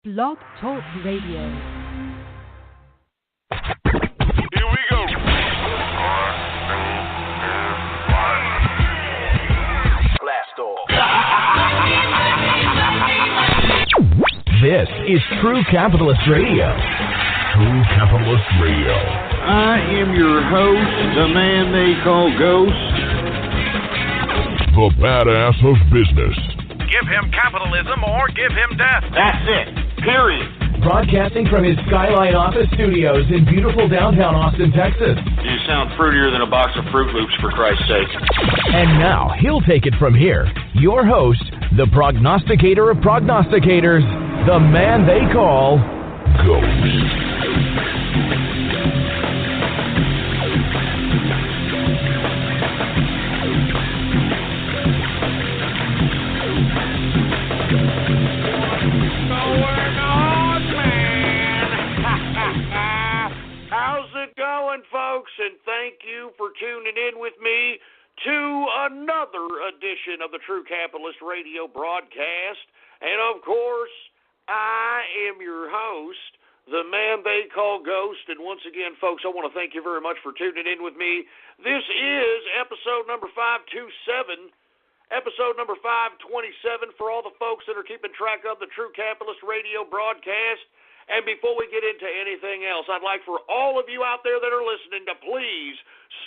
Blog Talk Radio. Here we go. Blast off. This is True Capitalist Radio. True Capitalist Radio. I am your host, the man they call Ghost. The badass of business. Give him capitalism or give him death. That's it. Period. Broadcasting from his Skyline office studios in beautiful downtown Austin, Texas. You sound fruitier than a box of Fruit Loops, for Christ's sake. And now, he'll take it from here. Your host, the prognosticator of prognosticators, the man they call Ghost. Folks, and thank you for tuning in with me to another edition of the True Capitalist Radio broadcast. And of course, I am your host, the man they call Ghost. And once again, folks, I want to thank you very much for tuning in with me. This is episode number 527, episode number 527 for all the folks that are keeping track of the True Capitalist Radio broadcast. And before we get into anything else, I'd like for all of you out there that are listening to please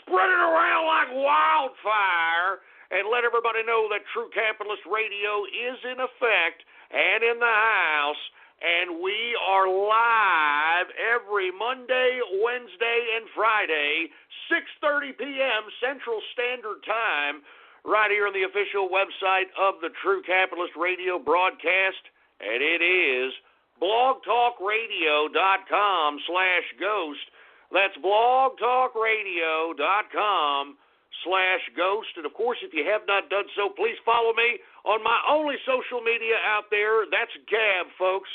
spread it around like wildfire and let everybody know that True Capitalist Radio is in effect and in the house. And we are live every Monday, Wednesday, and Friday, 6:30 p.m. Central Standard Time, right here on the official website of the True Capitalist Radio broadcast. And it is blogtalkradio.com/ghost. That's blogtalkradio.com/ghost. And of course, if you have not done so, please follow me on my only social media out there. That's Gab, folks.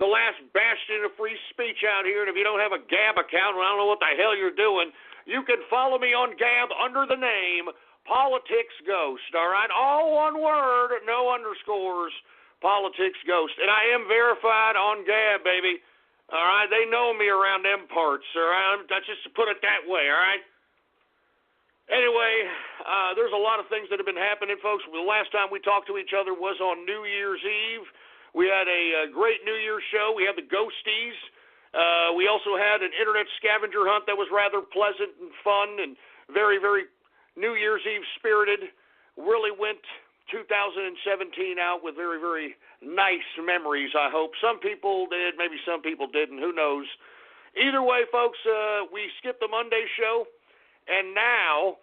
The last bastion of free speech out here. And if you don't have a Gab account, well, I don't know what the hell you're doing. You can follow me on Gab under the name Politics Ghost. All right? All one word, no underscores. Politics Ghost. And I am verified on Gab, baby. All right? They know me around them parts, all right? That's just to put it that way, all right? Anyway, there's a lot of things that have been happening, folks. The last time we talked to each other was on New Year's Eve. We had a great New Year's show. We had the Ghosties. We also had an internet scavenger hunt that was rather pleasant and fun and very, very New Year's Eve spirited. Really went 2017 out with very, very nice memories, I hope. Some people did, maybe some people didn't, who knows. Either way, folks, we skipped the Monday show, and now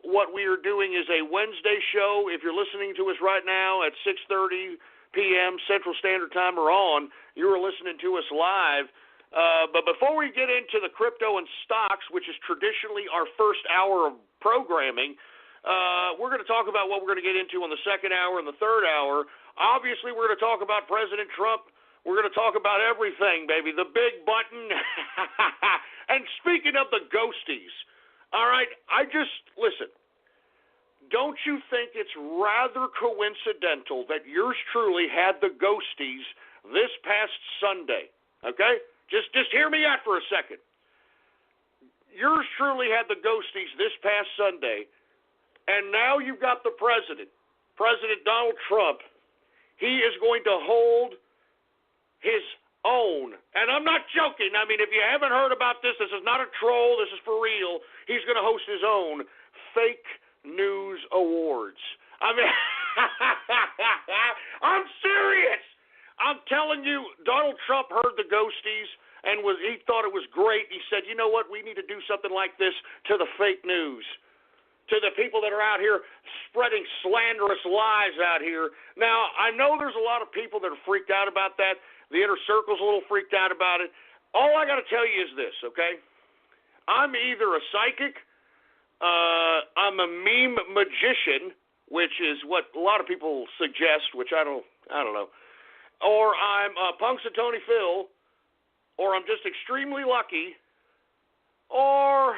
what we are doing is a Wednesday show. If you're listening to us right now at 6:30 p.m. Central Standard Time or on, you are listening to us live. But before we get into the crypto and stocks, which is traditionally our first hour of programming, we're going to talk about what we're going to get into on the second hour and the third hour. Obviously, we're going to talk about President Trump. We're going to talk about everything, baby, the big button. And speaking of the ghosties, all right, listen, don't you think it's rather coincidental that yours truly had the ghosties this past Sunday, okay? Just hear me out for a second. Yours truly had the ghosties this past Sunday. And now you've got the President Donald Trump. He is going to hold his own. And I'm not joking. I mean, if you haven't heard about this, this is not a troll. This is for real. He's going to host his own fake news awards. I mean, I'm serious. I'm telling you, Donald Trump heard the ghosties and he thought it was great. He said, you know what, we need to do something like this to the fake news, to the people that are out here spreading slanderous lies out here. Now, I know there's a lot of people that are freaked out about that. The inner circle's a little freaked out about it. All I got to tell you is this, okay? I'm either a psychic, I'm a meme magician, which is what a lot of people suggest, which I don't know, or I'm Punxsutawney Phil, or I'm just extremely lucky, or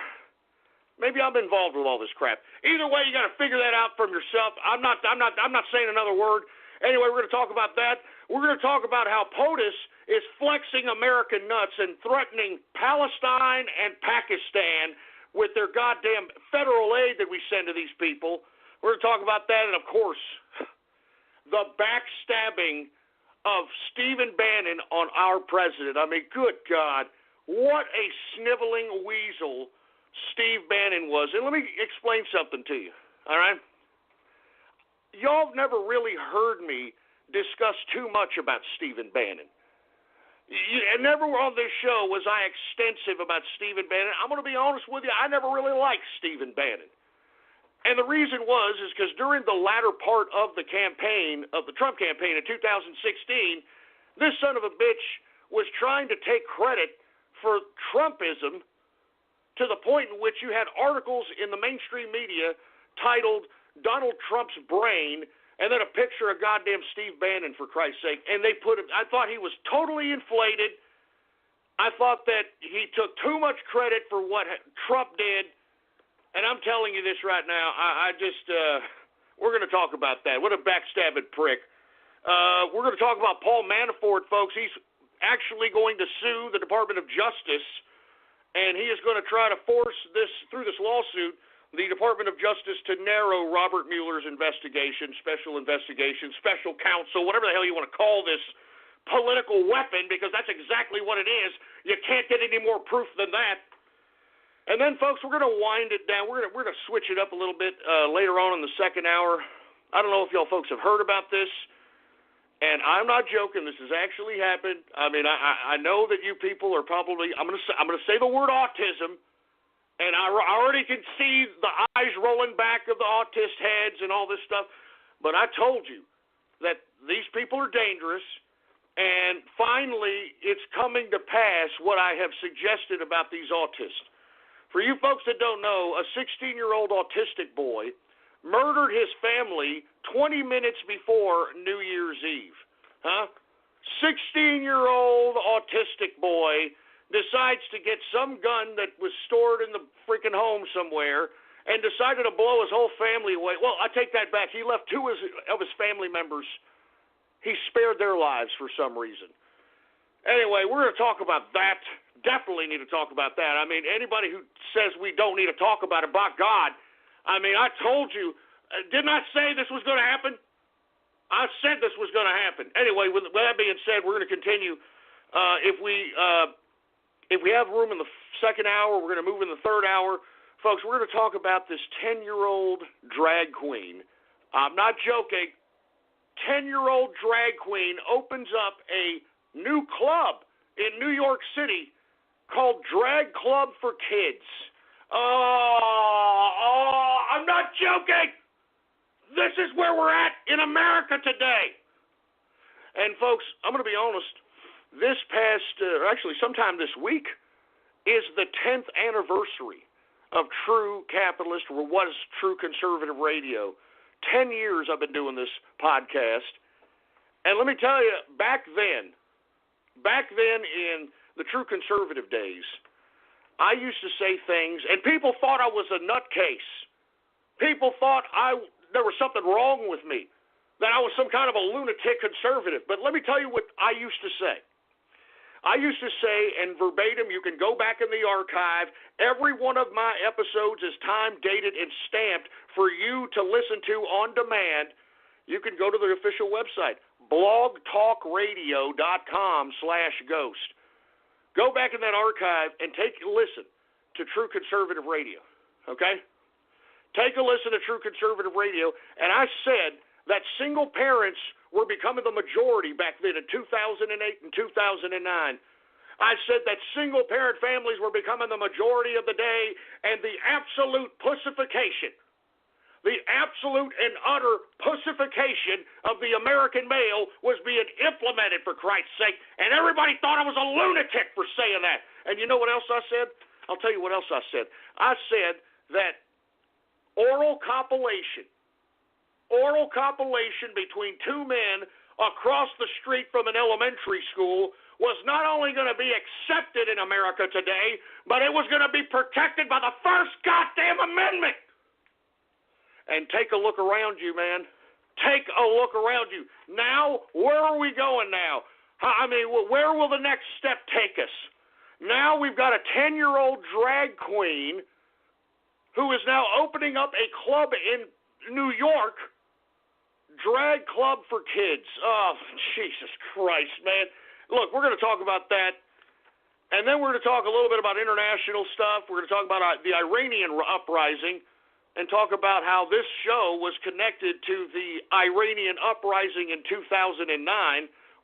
maybe I'm involved with all this crap. Either way, you got to figure that out from yourself. I'm not saying another word. Anyway, we're going to talk about that. We're going to talk about how POTUS is flexing American nuts and threatening Palestine and Pakistan with their goddamn federal aid that we send to these people. We're going to talk about that, and, of course, the backstabbing of Stephen Bannon on our president. I mean, good God, what a sniveling weasel Steve Bannon was. And let me explain something to you, all right? Y'all have never really heard me discuss too much about Stephen Bannon. And never on this show was I extensive about Stephen Bannon. I'm going to be honest with you, I never really liked Stephen Bannon. And the reason is because during the latter part of the campaign, of the Trump campaign in 2016, this son of a bitch was trying to take credit for Trumpism to the point in which you had articles in the mainstream media titled Donald Trump's Brain, and then a picture of goddamn Steve Bannon, for Christ's sake. And they put him, I thought he was totally inflated. I thought that he took too much credit for what Trump did. And I'm telling you this right now, we're going to talk about that. What a backstabbing prick. We're going to talk about Paul Manafort, folks. He's actually going to sue the Department of Justice, and he is going to try to force this, through this lawsuit, the Department of Justice to narrow Robert Mueller's investigation, special counsel, whatever the hell you want to call this political weapon, because that's exactly what it is. You can't get any more proof than that. And then, folks, we're going to wind it down. We're going to switch it up a little bit later on in the second hour. I don't know if y'all folks have heard about this, and I'm not joking. This has actually happened. I mean, I know that you people are probably. I'm going to say the word autism, and I already can see the eyes rolling back of the autist heads and all this stuff. But I told you that these people are dangerous, and finally, it's coming to pass what I have suggested about these autists. For you folks that don't know, a 16-year-old autistic boy murdered his family 20 minutes before New Year's Eve. 16-year-old autistic boy decides to get some gun that was stored in the freaking home somewhere and decided to blow his whole family away. Well, I take that back. He left two of his family members. He spared their lives for some reason. Anyway, we're going to talk about that. Definitely need to talk about that. I mean, anybody who says we don't need to talk about it, by God, I mean, I told you, didn't I say this was going to happen? I said this was going to happen. Anyway, with that being said, we're going to continue. If we have room in the second hour, we're going to move in the third hour. Folks, we're going to talk about this 10-year-old drag queen. I'm not joking. 10-year-old drag queen opens up a new club in New York City called Drag Club for Kids. I'm not joking. This is where we're at in America today. And, folks, I'm going to be honest. This past, actually sometime this week, is the 10th anniversary of True Capitalist, or was True Conservative Radio. 10 years I've been doing this podcast. And let me tell you, back then in the True Conservative days, I used to say things, and people thought I was a nutcase. People thought there was something wrong with me, that I was some kind of a lunatic conservative. But let me tell you what I used to say. I used to say, and verbatim, you can go back in the archive, every one of my episodes is time-dated and stamped for you to listen to on demand. You can go to the official website, blogtalkradio.com/ghost. Go back in that archive and take a listen to True Conservative Radio, okay? Take a listen to True Conservative Radio, and I said that single parents were becoming the majority back then in 2008 and 2009. I said that single-parent families were becoming the majority of the day, and the absolute pussification, the absolute and utter pussification of the American male was being implemented, for Christ's sake, and everybody thought I was a lunatic for saying that. And you know what else I said? I'll tell you what else I said. I said that oral copulation between two men across the street from an elementary school was not only going to be accepted in America today, but it was going to be protected by the First Goddamn Amendment. And take a look around you, man. Take a look around you. Now, where are we going now? I mean, where will the next step take us? Now we've got a 10-year-old drag queen who is now opening up a club in New York, drag club for kids. Oh, Jesus Christ, man. Look, we're going to talk about that, and then we're going to talk a little bit about international stuff. We're going to talk about the Iranian uprising and talk about how this show was connected to the Iranian uprising in 2009,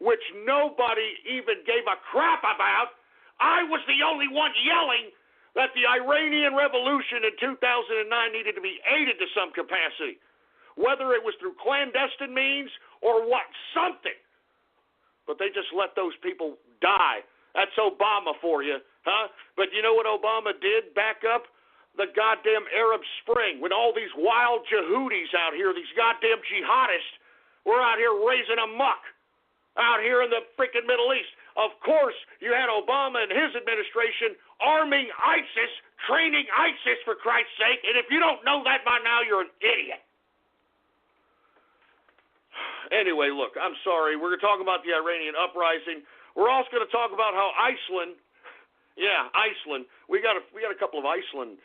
which nobody even gave a crap about. I was the only one yelling that the Iranian Revolution in 2009 needed to be aided to some capacity, whether it was through clandestine means or what, something. But they just let those people die. That's Obama for you, huh? But you know what Obama did back up? The goddamn Arab Spring, when all these wild Yehudis out here, these goddamn jihadists, were out here raising amok out here in the freaking Middle East. Of course, you had Obama and his administration arming ISIS, training ISIS, for Christ's sake, and if you don't know that by now, you're an idiot. Anyway, look, I'm sorry. We're going to talk about the Iranian uprising. We're also going to talk about how Iceland, we got a couple of Iceland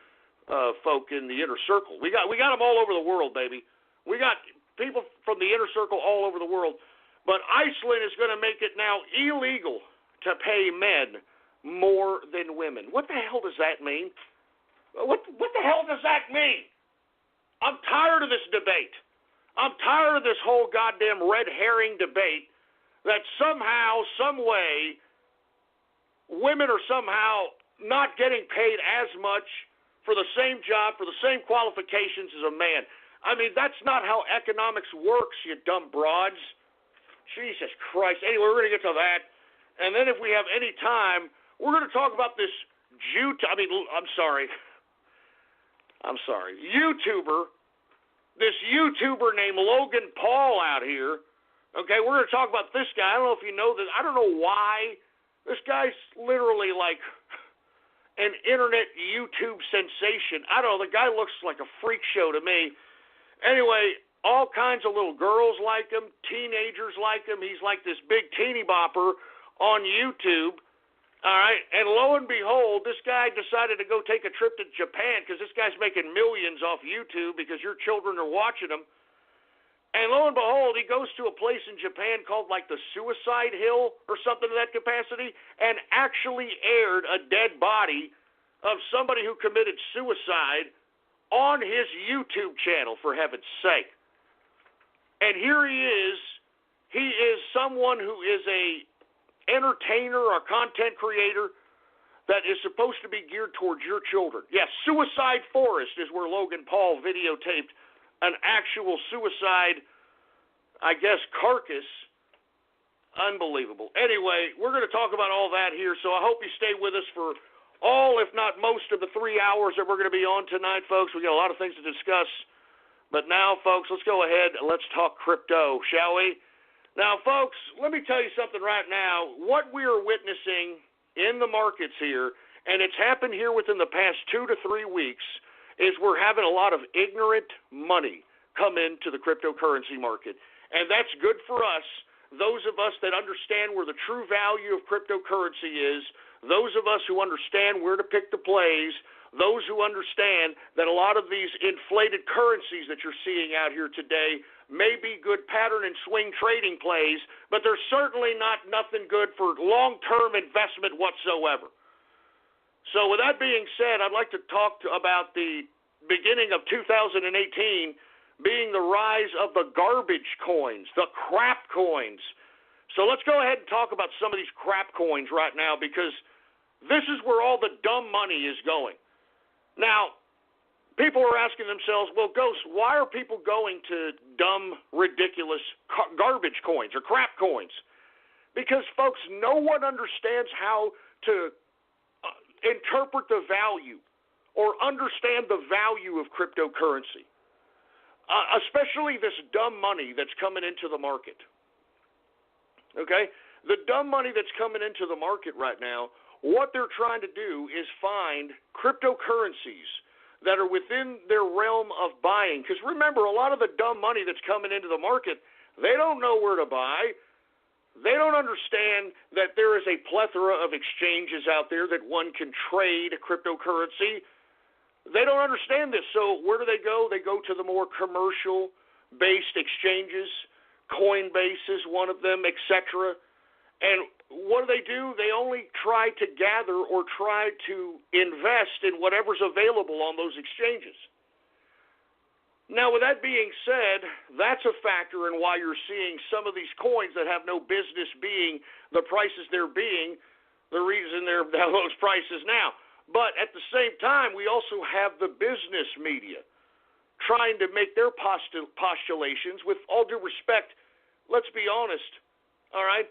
folk in the inner circle. We got them all over the world, baby. We got people from the inner circle all over the world. But Iceland is going to make it now illegal to pay men more than women. What the hell does that mean? What the hell does that mean? I'm tired of this debate. I'm tired of this whole goddamn red herring debate that somehow, some way, women are somehow not getting paid as much for the same job, for the same qualifications as a man. I mean, that's not how economics works, you dumb broads. Jesus Christ. Anyway, we're going to get to that. And then if we have any time, we're going to talk about this YouTuber, this YouTuber named Logan Paul out here. Okay, we're going to talk about this guy. I don't know if you know this. I don't know why. This guy's literally like an internet YouTube sensation. I don't know. The guy looks like a freak show to me. Anyway, all kinds of little girls like him, teenagers like him. He's like this big teeny bopper on YouTube. All right, and lo and behold, this guy decided to go take a trip to Japan because this guy's making millions off YouTube because your children are watching him. And lo and behold, he goes to a place in Japan called like the Suicide Hill or something to that capacity and actually aired a dead body of somebody who committed suicide on his YouTube channel, for heaven's sake. And here he is someone who is a entertainer or content creator that is supposed to be geared towards your children. Yes, Suicide Forest is where Logan Paul videotaped an actual suicide, I guess, carcass. Unbelievable. Anyway, we're going to talk about all that here, so I hope you stay with us for all, if not most, of the 3 hours that we're going to be on tonight, folks. We got a lot of things to discuss. But now, folks, let's go ahead and let's talk crypto, shall we? Now, folks, let me tell you something right now. What we are witnessing in the markets here, and it's happened here within the past 2 to 3 weeks, is we're having a lot of ignorant money come into the cryptocurrency market. And that's good for us, those of us that understand where the true value of cryptocurrency is, those of us who understand where to pick the plays, those who understand that a lot of these inflated currencies that you're seeing out here today may be good pattern and swing trading plays, but they're certainly nothing good for long-term investment whatsoever. So with that being said, I'd like to talk about the beginning of 2018 being the rise of the garbage coins, the crap coins. So let's go ahead and talk about some of these crap coins right now, because this is where all the dumb money is going. Now, people are asking themselves, well, Ghost, why are people going to dumb, ridiculous garbage coins or crap coins? Because, folks, no one understands how to interpret the value or understand the value of cryptocurrency, especially this dumb money that's coming into the market. Okay? The dumb money that's coming into the market right now, what they're trying to do is find cryptocurrencies that are within their realm of buying. Because remember, a lot of the dumb money that's coming into the market, they don't know where to buy. They don't understand that there is a plethora of exchanges out there that one can trade cryptocurrency. They don't understand this. So where do they go? They go to the more commercial-based exchanges. Coinbase is one of them, etc. And what do? They only try to gather or try to invest in whatever's available on those exchanges. Now, with that being said, that's a factor in why you're seeing some of these coins that have no business being the prices they're being, the reason they're those prices now. But at the same time, we also have the business media trying to make their postulations. With all due respect, let's be honest, all right?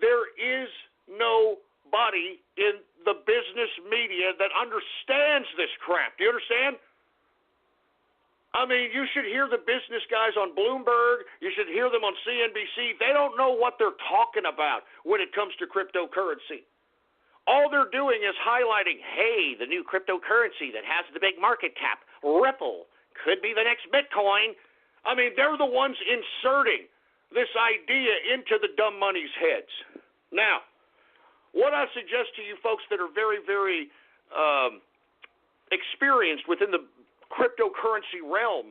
There is nobody in the business media that understands this crap. Do you understand? I mean, you should hear the business guys on Bloomberg. You should hear them on CNBC. They don't know what they're talking about when it comes to cryptocurrency. All they're doing is highlighting, hey, the new cryptocurrency that has the big market cap, Ripple, could be the next Bitcoin. I mean, they're the ones inserting this idea into the dumb money's heads. Now, what I suggest to you folks that are very, very experienced within the cryptocurrency realm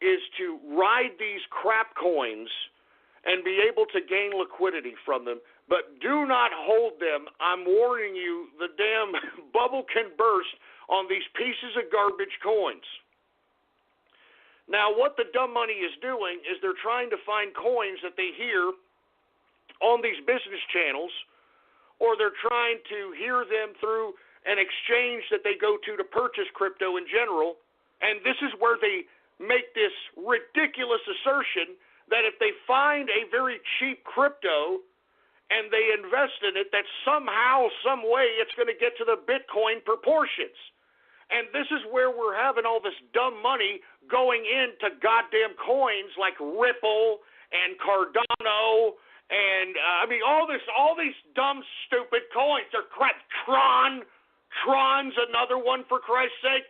is to ride these crap coins and be able to gain liquidity from them, but do not hold them. I'm warning you, the damn bubble can burst on these pieces of garbage coins. Now, what the dumb money is doing is they're trying to find coins that they hear on these business channels, or they're trying to hear them through an exchange that they go to purchase crypto in general. And this is where they make this ridiculous assertion that if they find a very cheap crypto and they invest in it, that somehow, some way, it's going to get to the Bitcoin proportions. And this is where we're having all this dumb money going into goddamn coins like Ripple and Cardano and, all these dumb, stupid coins. They're crap. Tron's another one, for Christ's sake.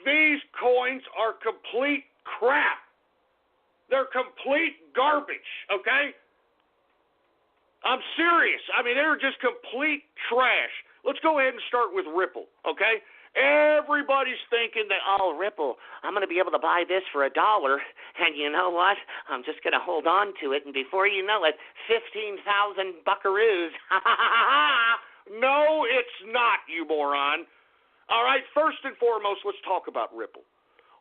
These coins are complete crap. They're complete garbage, okay? I'm serious. They're just complete trash. Let's go ahead and start with Ripple, okay? Everybody's thinking that, oh, Ripple, I'm going to be able to buy this for $1, and you know what? I'm just going to hold on to it, and before you know it, 15,000 buckaroos. No, it's not, you moron. All right, first and foremost, let's talk about Ripple.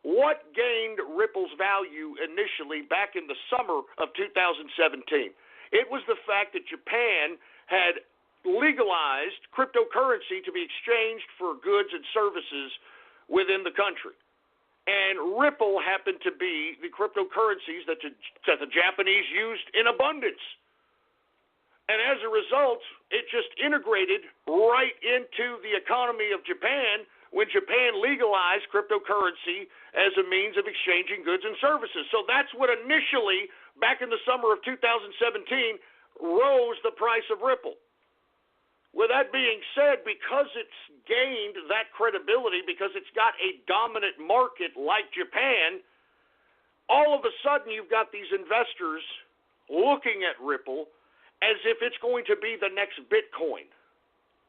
What gained Ripple's value initially back in the summer of 2017? It was the fact that Japan had legalized cryptocurrency to be exchanged for goods and services within the country. And Ripple happened to be the cryptocurrencies that the Japanese used in abundance. And as a result, it just integrated right into the economy of Japan when Japan legalized cryptocurrency as a means of exchanging goods and services. So that's what initially, back in the summer of 2017, rose the price of Ripple. With that being said, because it's gained that credibility, because it's got a dominant market like Japan, all of a sudden you've got these investors looking at Ripple as if it's going to be the next Bitcoin.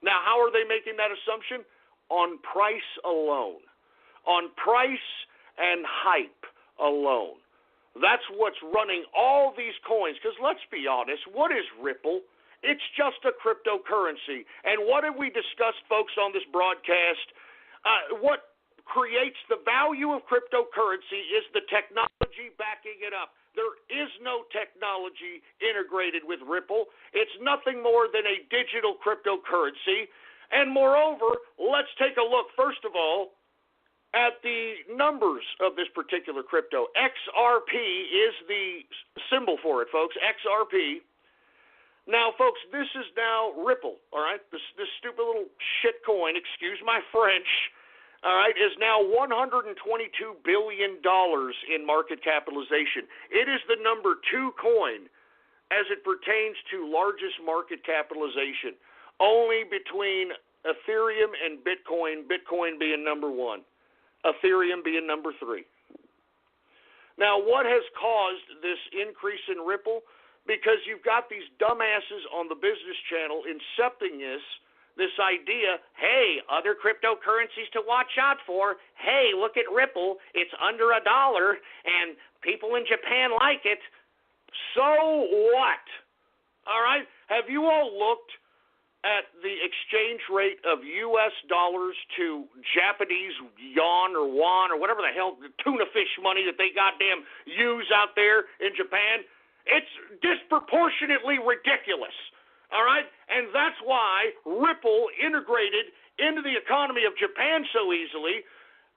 Now, how are they making that assumption? On price alone. On price and hype alone. That's what's running all these coins. Because let's be honest, what is Ripple? It's just a cryptocurrency. And what have we discussed, folks, on this broadcast? What creates the value of cryptocurrency is the technology backing it up. There is no technology integrated with Ripple. It's nothing more than a digital cryptocurrency. And moreover, let's take a look, first of all, at the numbers of this particular crypto. XRP is the symbol for it, folks, XRP. Now, folks, this is now Ripple, all right? This stupid little shit coin, excuse my French, all right, is now $122 billion in market capitalization. It is the number 2 coin as it pertains to largest market capitalization, only between Ethereum and Bitcoin, Bitcoin being number 1. Ethereum being number 3. Now, what has caused this increase in Ripple? Because you've got these dumbasses on the business channel incepting this idea, hey, other cryptocurrencies to watch out for. Hey, look at Ripple. It's under $1, and people in Japan like it. So what? All right? Have you all looked at the exchange rate of U.S. dollars to Japanese yen or won or whatever the hell, the tuna fish money that they goddamn use out there in Japan? It's disproportionately ridiculous, all right? And that's why Ripple integrated into the economy of Japan so easily,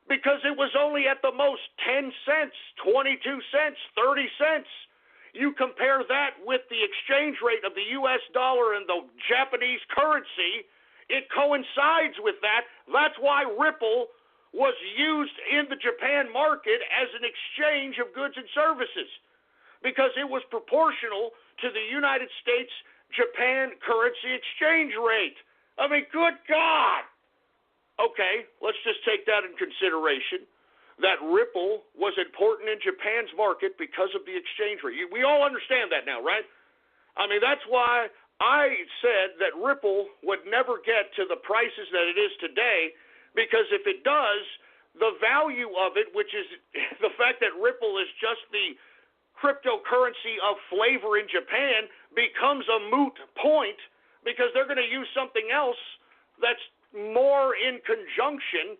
because it was only at the most 10 cents, 22 cents, 30 cents. You compare that with the exchange rate of the U.S. dollar and the Japanese currency, it coincides with that. That's why Ripple was used in the Japan market as an exchange of goods and services, because it was proportional to the United States-Japan currency exchange rate. I mean, good God. Okay, let's just take that in consideration, that Ripple was important in Japan's market because of the exchange rate. We all understand that now, right? I mean, that's why I said that Ripple would never get to the prices that it is today, because if it does, the value of it, which is the fact that Ripple is just the cryptocurrency of flavor in Japan, becomes a moot point, because they're going to use something else that's more in conjunction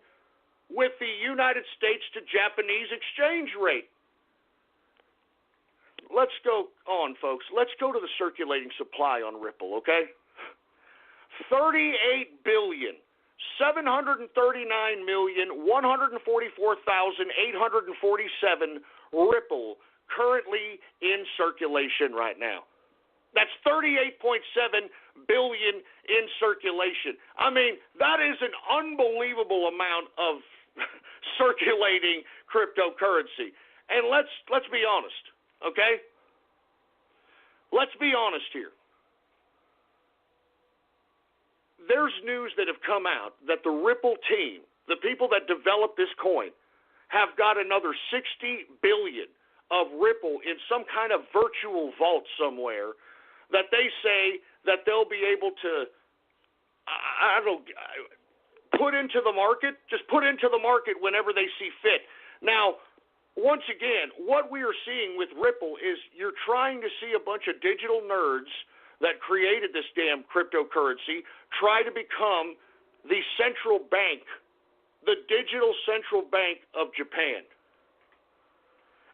with the United States to Japanese exchange rate. Let's go on, folks. Let's go to the circulating supply on Ripple, okay? 38,739,144,847 Ripple currently in circulation right now. That's 38.7 billion in circulation. I mean, that is an unbelievable amount of circulating cryptocurrency. And let's be honest, okay? Let's be honest here. There's news that have come out that the Ripple team, the people that developed this coin, have got another 60 billion of Ripple in some kind of virtual vault somewhere that they say that they'll be able to, I don't know, put into the market, just put into the market whenever they see fit. Now, once again, what we are seeing with Ripple is you're trying to see a bunch of digital nerds that created this damn cryptocurrency try to become the central bank, the digital central bank of Japan.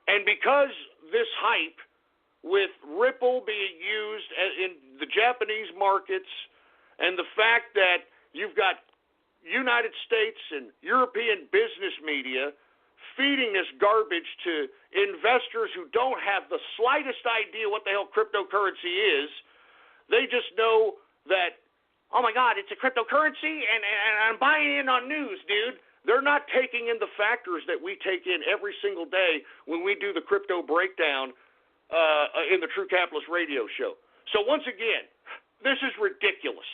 And because this hype with Ripple being used in the Japanese markets, and the fact that you've got United States and European business media feeding this garbage to investors who don't have the slightest idea what the hell cryptocurrency is, they just know that, oh my God, it's a cryptocurrency and I'm buying in on news, dude. They're not taking in the factors that we take in every single day when we do the crypto breakdown in the True Capitalist radio show. So once again, this is ridiculous.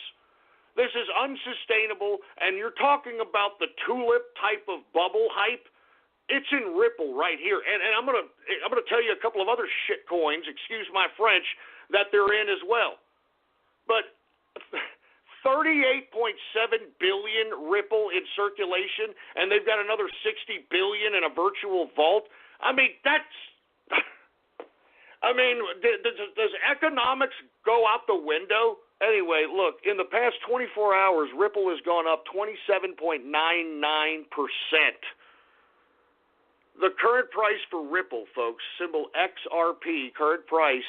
This is unsustainable, and you're talking about the tulip type of bubble hype. It's in Ripple right here, and I'm gonna tell you a couple of other shit coins, excuse my French, that they're in as well. But 38.7 billion Ripple in circulation, and they've got another 60 billion in a virtual vault. I mean, does economics go out the window? Anyway, look, in the past 24 hours, Ripple has gone up 27.99%. The current price for Ripple, folks, symbol XRP, current price,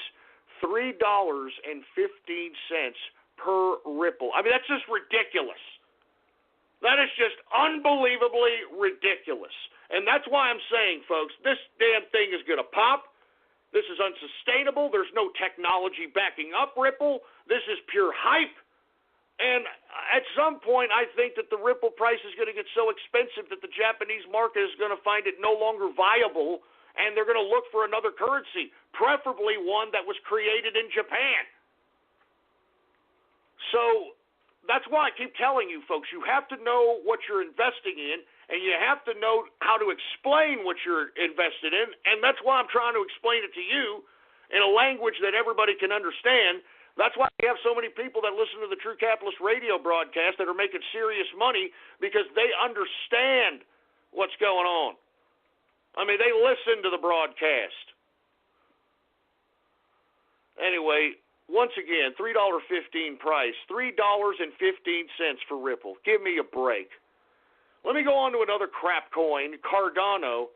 $3.15 per Ripple. I mean, that's just ridiculous. That is just unbelievably ridiculous. And that's why I'm saying, folks, this damn thing is going to pop. This is unsustainable. There's no technology backing up Ripple. This is pure hype. And at some point, I think that the Ripple price is going to get so expensive that the Japanese market is going to find it no longer viable, and they're going to look for another currency, preferably one that was created in Japan. So that's why I keep telling you folks, you have to know what you're investing in, and you have to know how to explain what you're invested in, and that's why I'm trying to explain it to you in a language that everybody can understand. That's why we have so many people that listen to the True Capitalist radio broadcast that are making serious money, because they understand what's going on. I mean, they listen to the broadcast. Anyway, once again, $3.15 price, $3.15 for Ripple. Give me a break. Let me go on to another crap coin, Cardano.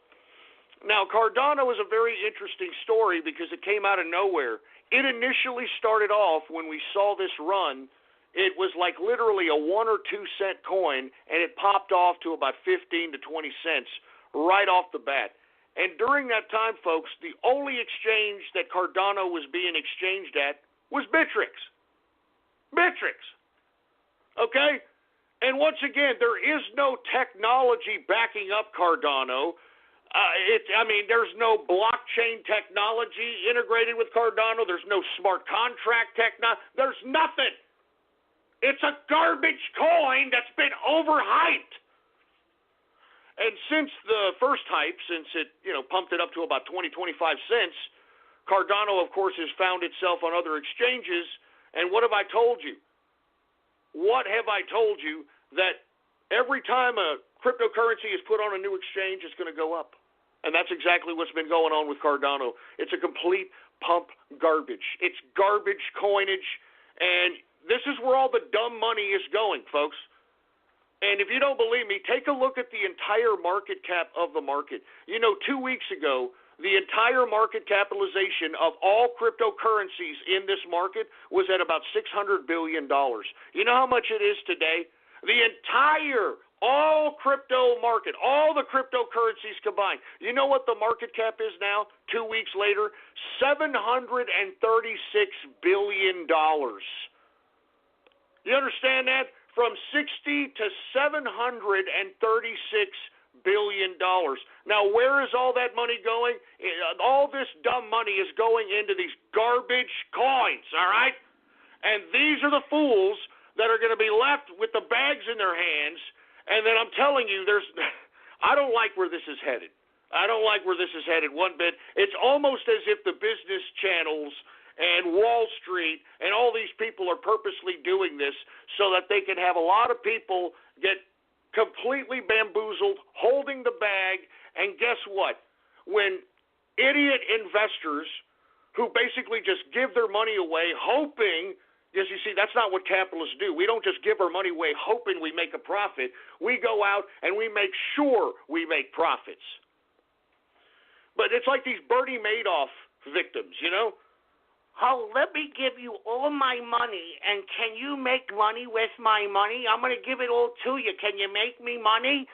Now, Cardano is a very interesting story because it came out of nowhere. It initially started off when we saw this run, it was like literally a 1 or 2 cent coin, and it popped off to about 15 to 20 cents right off the bat. And during that time, folks, the only exchange that Cardano was being exchanged at was Bittrex. Bittrex. Okay? And once again, there is no technology backing up Cardano. There's no blockchain technology integrated with Cardano. There's no smart contract technology. There's nothing. It's a garbage coin that's been overhyped. And since the first hype, since it pumped it up to about 20-25 cents, Cardano, of course, has found itself on other exchanges. And what have I told you? What have I told you? That every time a cryptocurrency is put on a new exchange, it's going to go up. And that's exactly what's been going on with Cardano. It's a complete pump garbage. It's garbage coinage. And this is where all the dumb money is going, folks. And if you don't believe me, take a look at the entire market cap of the market. 2 weeks ago, the entire market capitalization of all cryptocurrencies in this market was at about $600 billion. You know how much it is today? The entire, all crypto market, all the cryptocurrencies combined. You know what the market cap is now, 2 weeks later? $736 billion. You understand that? From 60 to $736 billion. Now, where is all that money going? All this dumb money is going into these garbage coins, all right? And these are the fools that are going to be left with the bags in their hands. And then I'm telling you, I don't like where this is headed. I don't like where this is headed one bit. It's almost as if the business channels and Wall Street and all these people are purposely doing this so that they can have a lot of people get completely bamboozled, holding the bag. And guess what? When idiot investors who basically just give their money away hoping, because you see, that's not what capitalists do. We don't just give our money away hoping we make a profit. We go out and we make sure we make profits. But it's like these Bernie Madoff victims, Oh, let me give you all my money, and can you make money with my money? I'm going to give it all to you. Can you make me money?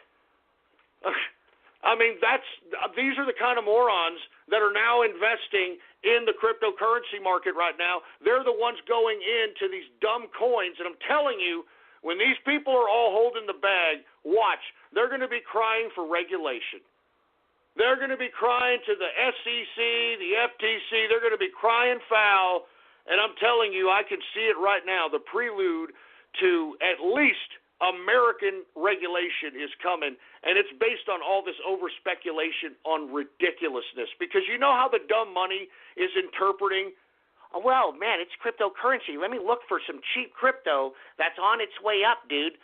These are the kind of morons that are now investing in the cryptocurrency market right now. They're the ones going into these dumb coins, and I'm telling you, when these people are all holding the bag, watch, they're going to be crying for regulation. They're going to be crying to the SEC, the FTC. They're going to be crying foul. And I'm telling you, I can see it right now. The prelude to at least American regulation is coming. And it's based on all this over-speculation on ridiculousness. Because you know how the dumb money is interpreting? Well, man, it's cryptocurrency. Let me look for some cheap crypto that's on its way up, dude.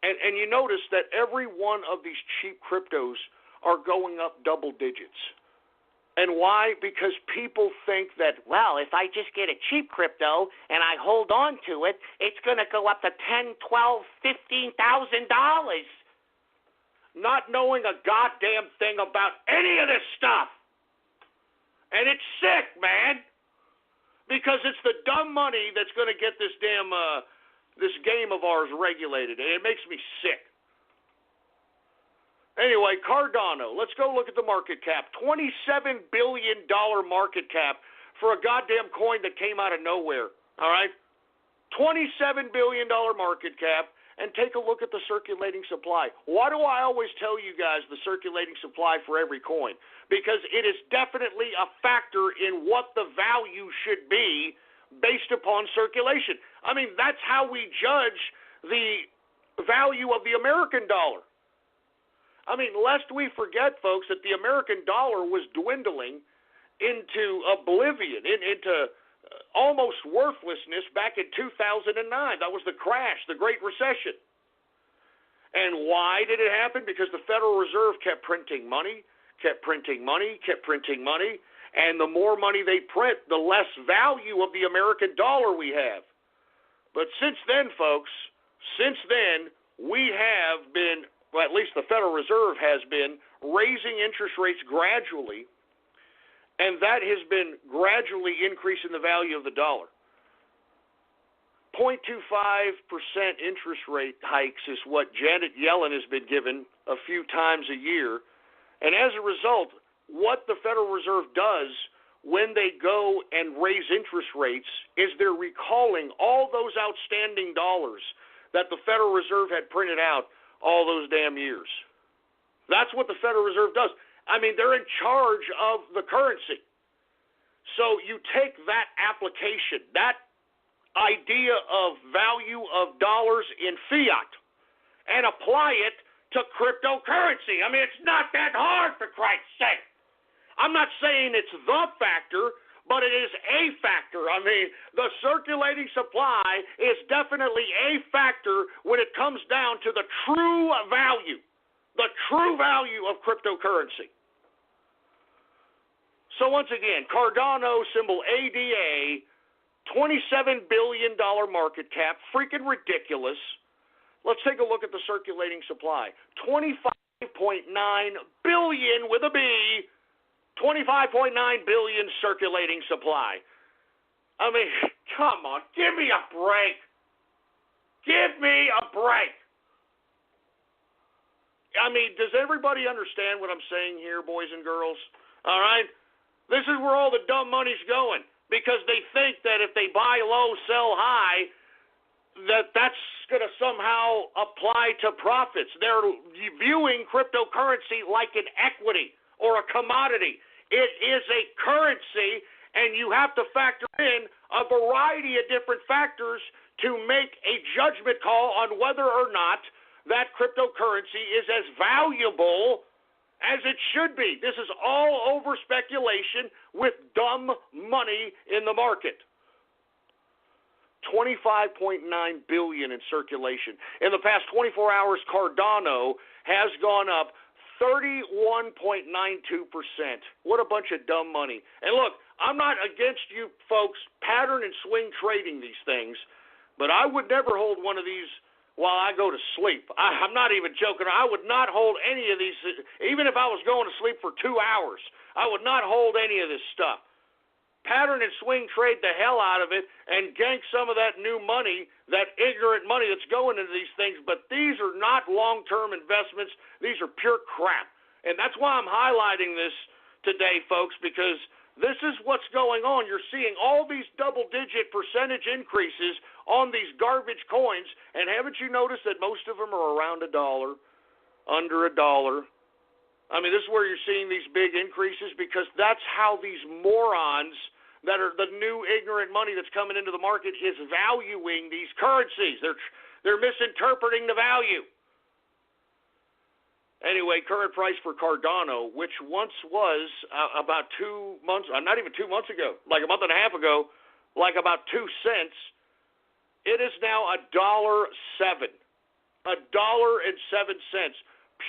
And you notice that every one of these cheap cryptos are going up double digits. And why? Because people think that, well, if I just get a cheap crypto and I hold on to it, it's going to go up to $10,000, $12,000, $15,000. Not knowing a goddamn thing about any of this stuff. And it's sick, man. Because it's the dumb money that's going to get this damn, this game of ours regulated. And it makes me sick. Anyway, Cardano, let's go look at the market cap. $27 billion market cap for a goddamn coin that came out of nowhere, all right? $27 billion market cap, and take a look at the circulating supply. Why do I always tell you guys the circulating supply for every coin? Because it is definitely a factor in what the value should be based upon circulation. I mean, that's how we judge the value of the American dollar. I mean, lest we forget, folks, that the American dollar was dwindling into oblivion, into almost worthlessness back in 2009. That was the crash, the Great Recession. And why did it happen? Because the Federal Reserve kept printing money, kept printing money, kept printing money, and the more money they print, the less value of the American dollar we have. But since then, folks, we have been, well, at least the Federal Reserve has been, raising interest rates gradually, and that has been gradually increasing the value of the dollar. 0.25% interest rate hikes is what Janet Yellen has been given a few times a year. And as a result, what the Federal Reserve does when they go and raise interest rates is they're recalling all those outstanding dollars that the Federal Reserve had printed out all those damn years. That's what the Federal Reserve does. I mean, they're in charge of the currency. So you take that application, that idea of value of dollars in fiat, and apply it to cryptocurrency. I mean, it's not that hard, for Christ's sake. I'm not saying it's the factor, but it is a factor. I mean, the circulating supply is definitely a factor when it comes down to the true value of cryptocurrency. So once again, Cardano, symbol ADA, $27 billion market cap, freaking ridiculous. Let's take a look at the circulating supply. 25.9 billion with a B, 25.9 billion circulating supply. I mean, come on, give me a break. Give me a break. I mean, does everybody understand what I'm saying here, boys and girls? All right? This is where all the dumb money's going, because they think that if they buy low, sell high, that's going to somehow apply to profits. They're viewing cryptocurrency like an equity or a commodity. It is a currency, and you have to factor in a variety of different factors to make a judgment call on whether or not that cryptocurrency is as valuable as it should be. This is all over speculation with dumb money in the market. 25.9 billion in circulation. In the past 24 hours, Cardano has gone up 31.92%. What a bunch of dumb money. And look, I'm not against you folks pattern and swing trading these things, but I would never hold one of these while I go to sleep. I'm not even joking. I would not hold any of these, even if I was going to sleep for 2 hours. I would not hold any of this stuff. Pattern and swing trade the hell out of it and gank some of that new money, that ignorant money that's going into these things. But these are not long-term investments. These are pure crap. And that's why I'm highlighting this today, folks, because this is what's going on. You're seeing all these double-digit percentage increases on these garbage coins, and haven't you noticed that most of them are around $1, under $1? I mean, this is where you're seeing these big increases, because that's how these morons that are the new ignorant money that's coming into the market is valuing these currencies. They're misinterpreting the value. Anyway, current price for Cardano, which once was about 2 months, not even 2 months ago, like a month and a half ago, like about 2 cents, it is now $1.07. $1.07.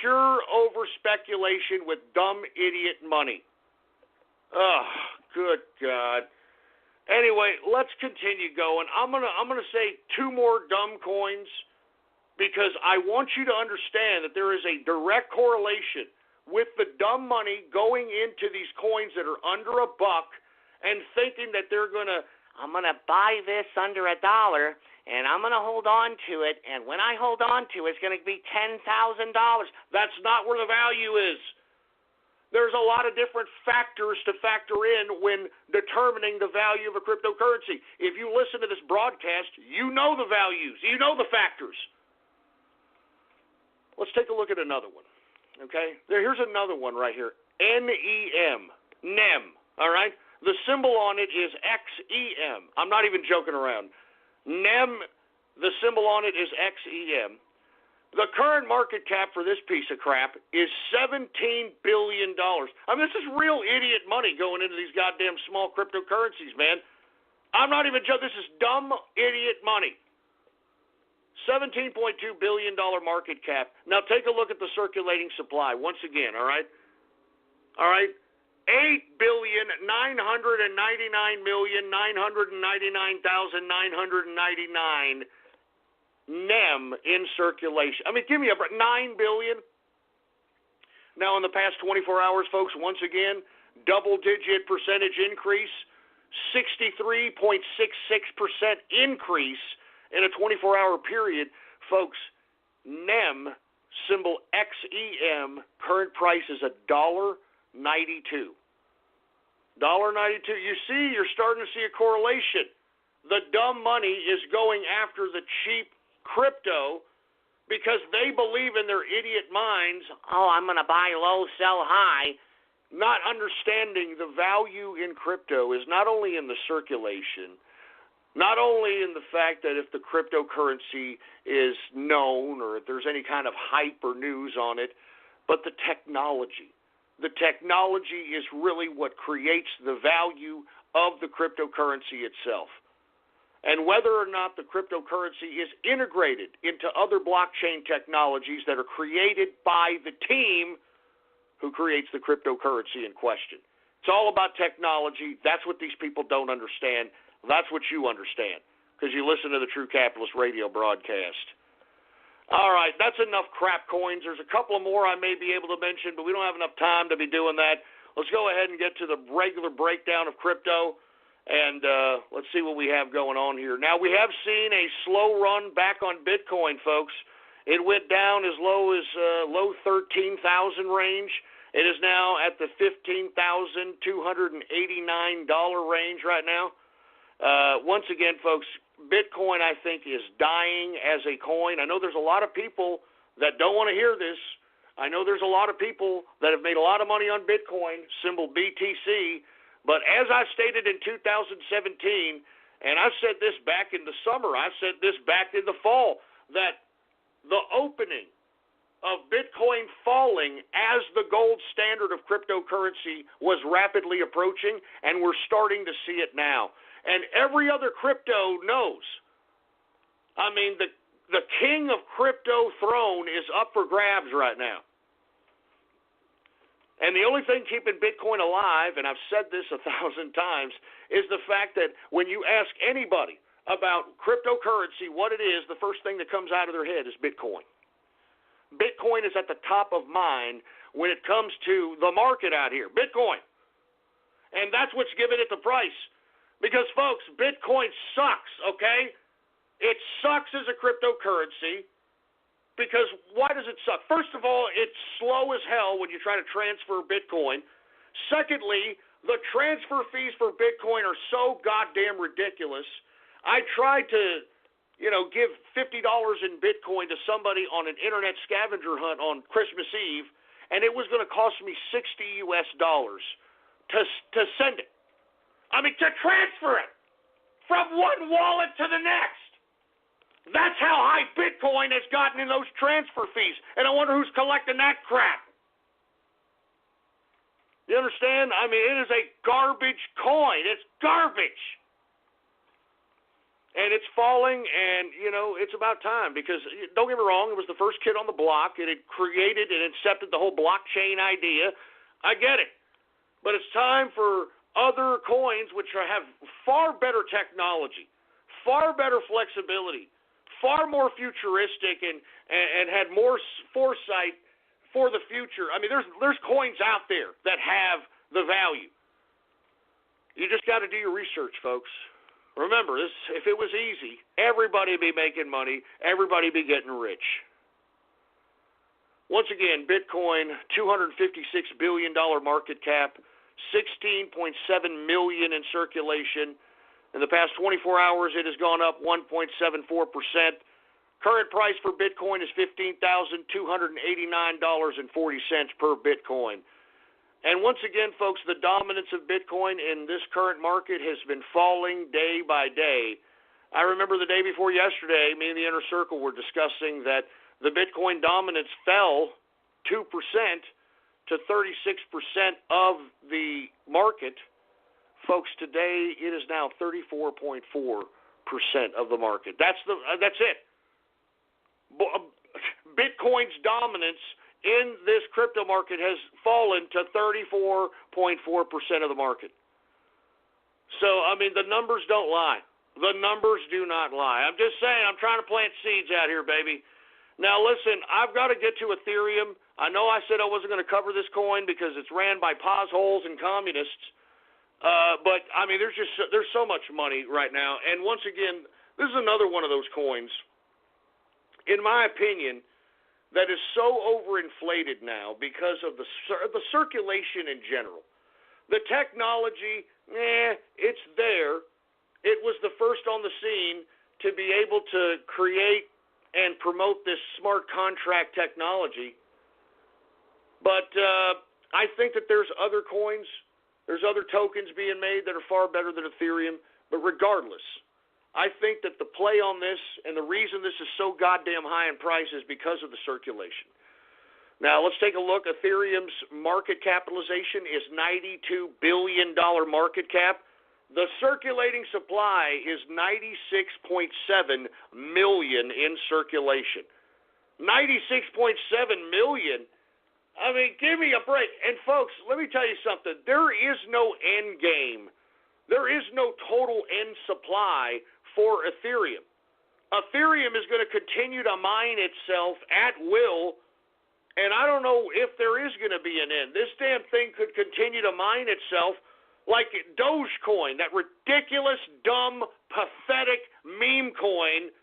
Pure over speculation with dumb idiot money. Oh, good God. Anyway, let's continue going. I'm gonna say 2 more dumb coins, because I want you to understand that there is a direct correlation with the dumb money going into these coins that are under $1 and thinking that I'm going to buy this under $1 and I'm going to hold on to it, and when I hold on to it, it's going to be $10,000. That's not where the value is. There's a lot of different factors to factor in when determining the value of a cryptocurrency. If you listen to this broadcast, you know the values, you know the factors. Let's take a look at another one, okay? Here's another one right here, NEM, NEM, all right? The symbol on it is XEM. I'm not even joking around. NEM The symbol on it is XEM. The current market cap for this piece of crap is $17 billion. I mean, this is real idiot money going into these goddamn small cryptocurrencies, man. I'm not even joking. This is dumb, idiot money. $17.2 billion market cap. Now take a look at the circulating supply once again, all right? All right? 8,999,999,999 NEM in circulation. I mean, give me a break. 9 billion. Now, in the past 24 hours, folks, once again, double-digit percentage increase, 63.66% increase in a 24-hour period. Folks, NEM, symbol XEM, current price is $1.92. $1.92. You see, you're starting to see a correlation. The dumb money is going after the cheap crypto because they believe in their idiot minds, oh, I'm going to buy low, sell high, not understanding the value in crypto is not only in the circulation, not only in the fact that if the cryptocurrency is known or if there's any kind of hype or news on it, but the technology. The technology is really what creates the value of the cryptocurrency itself. And whether or not the cryptocurrency is integrated into other blockchain technologies that are created by the team who creates the cryptocurrency in question. It's all about technology. That's what these people don't understand. That's what you understand because you listen to the True Capitalist radio broadcast. All right, that's enough crap coins. There's a couple more I may be able to mention, but we don't have enough time to be doing that. Let's go ahead and get to the regular breakdown of crypto, and let's see what we have going on here. Now, we have seen a slow run back on Bitcoin, folks. It went down as low as low 13,000 range. It is now at the $15,289 range right now. Once again, folks, Bitcoin, I think, is dying as a coin. I know there's a lot of people that don't want to hear this. I know there's a lot of people that have made a lot of money on Bitcoin, symbol BTC. But as I stated in 2017, and I said this back in the summer, I said this back in the fall, that the opening of Bitcoin falling as the gold standard of cryptocurrency was rapidly approaching, and we're starting to see it now. And every other crypto knows. I mean, the king of crypto throne is up for grabs right now. And the only thing keeping Bitcoin alive, and I've said this 1,000 times, is the fact that when you ask anybody about cryptocurrency, what it is, the first thing that comes out of their head is Bitcoin. Bitcoin is at the top of mind when it comes to the market out here. Bitcoin. And that's what's giving it the price. Because, folks, Bitcoin sucks, okay? It sucks as a cryptocurrency because why does it suck? First of all, it's slow as hell when you try to transfer Bitcoin. Secondly, the transfer fees for Bitcoin are so goddamn ridiculous. I tried to, give $50 in Bitcoin to somebody on an internet scavenger hunt on Christmas Eve, and it was going to cost me $60 to send it. I mean, to transfer it from one wallet to the next. That's how high Bitcoin has gotten in those transfer fees. And I wonder who's collecting that crap. You understand? I mean, it is a garbage coin. It's garbage. And it's falling, and, it's about time. Because, don't get me wrong, it was the first kid on the block. It had created and incepted the whole blockchain idea. I get it. But it's time for other coins which have far better technology, far better flexibility, far more futuristic, and had more foresight for the future. I mean, there's coins out there that have the value. You just got to do your research, folks. Remember, if it was easy, everybody would be making money, everybody would be getting rich. Once again, Bitcoin, $256 billion market cap, 16.7 million in circulation. In the past 24 hours, it has gone up 1.74%. Current price for Bitcoin is $15,289.40 per Bitcoin. And once again, folks, the dominance of Bitcoin in this current market has been falling day by day. I remember the day before yesterday, me and the Inner Circle were discussing that the Bitcoin dominance fell 2% to 36% of the market. Folks, today it is now 34.4% of the market. That's it. Bitcoin's dominance in this crypto market has fallen to 34.4% of the market. So, I mean, the numbers don't lie. The numbers do not lie. I'm just saying, I'm trying to plant seeds out here, baby. Now, listen, I've got to get to Ethereum. I know I said I wasn't going to cover this coin because it's ran by potholes and communists. But, I mean, there's so much money right now. And once again, this is another one of those coins, in my opinion, that is so overinflated now because of the circulation in general. The technology, it's there. It was the first on the scene to be able to create and promote this smart contract technology. But I think that there's other coins, there's other tokens being made that are far better than Ethereum. But regardless, I think that the play on this and the reason this is so goddamn high in price is because of the circulation. Now, let's take a look. Ethereum's market capitalization is $92 billion market cap. The circulating supply is 96.7 million in circulation. 96.7 million? I mean, give me a break. And, folks, let me tell you something. There is no end game. There is no total end supply for Ethereum. Ethereum is going to continue to mine itself at will, and I don't know if there is going to be an end. This damn thing could continue to mine itself like Dogecoin, that ridiculous, dumb, pathetic meme coin.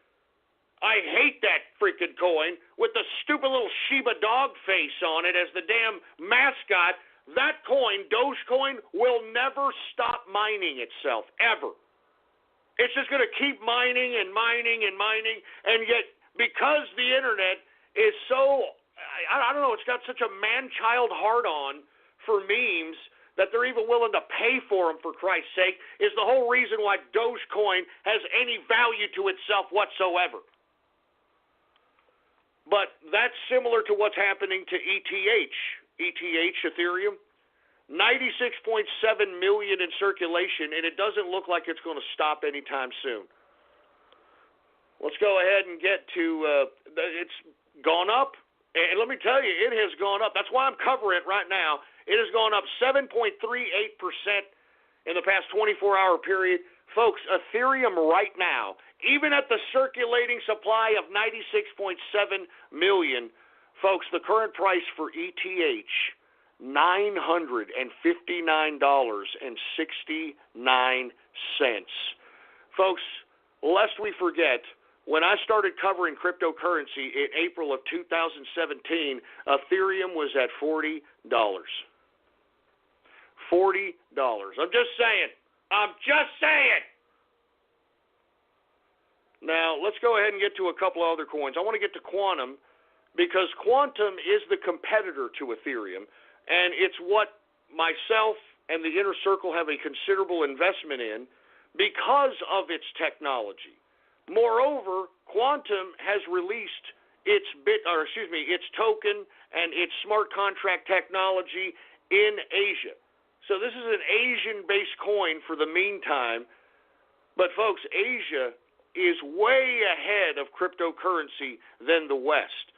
I hate that freaking coin with the stupid little Shiba dog face on it as the damn mascot. That coin, Dogecoin, will never stop mining itself, ever. It's just going to keep mining and mining and mining, and yet because the internet is so, I don't know, it's got such a man-child hard-on for memes that they're even willing to pay for them, for Christ's sake, is the whole reason why Dogecoin has any value to itself whatsoever. But that's similar to what's happening to ETH. ETH, Ethereum, 96.7 million in circulation, and it doesn't look like it's going to stop anytime soon. Let's go ahead and get to, it's gone up, and let me tell you, it has gone up. That's why I'm covering it right now. It has gone up 7.38% in the past 24-hour period. Folks, Ethereum right now, even at the circulating supply of 96.7 million, folks, the current price for ETH, $959.69. Folks, lest we forget, when I started covering cryptocurrency in April of 2017, Ethereum was at $40. $40. I'm just saying. Now, let's go ahead and get to a couple of other coins. I want to get to Quantum because Quantum is the competitor to Ethereum, and it's what myself and the Inner Circle have a considerable investment in because of its technology. Moreover, Quantum has released its token and its smart contract technology in Asia. So this is an Asian-based coin for the meantime. But, folks, Asia is way ahead of cryptocurrency than the West.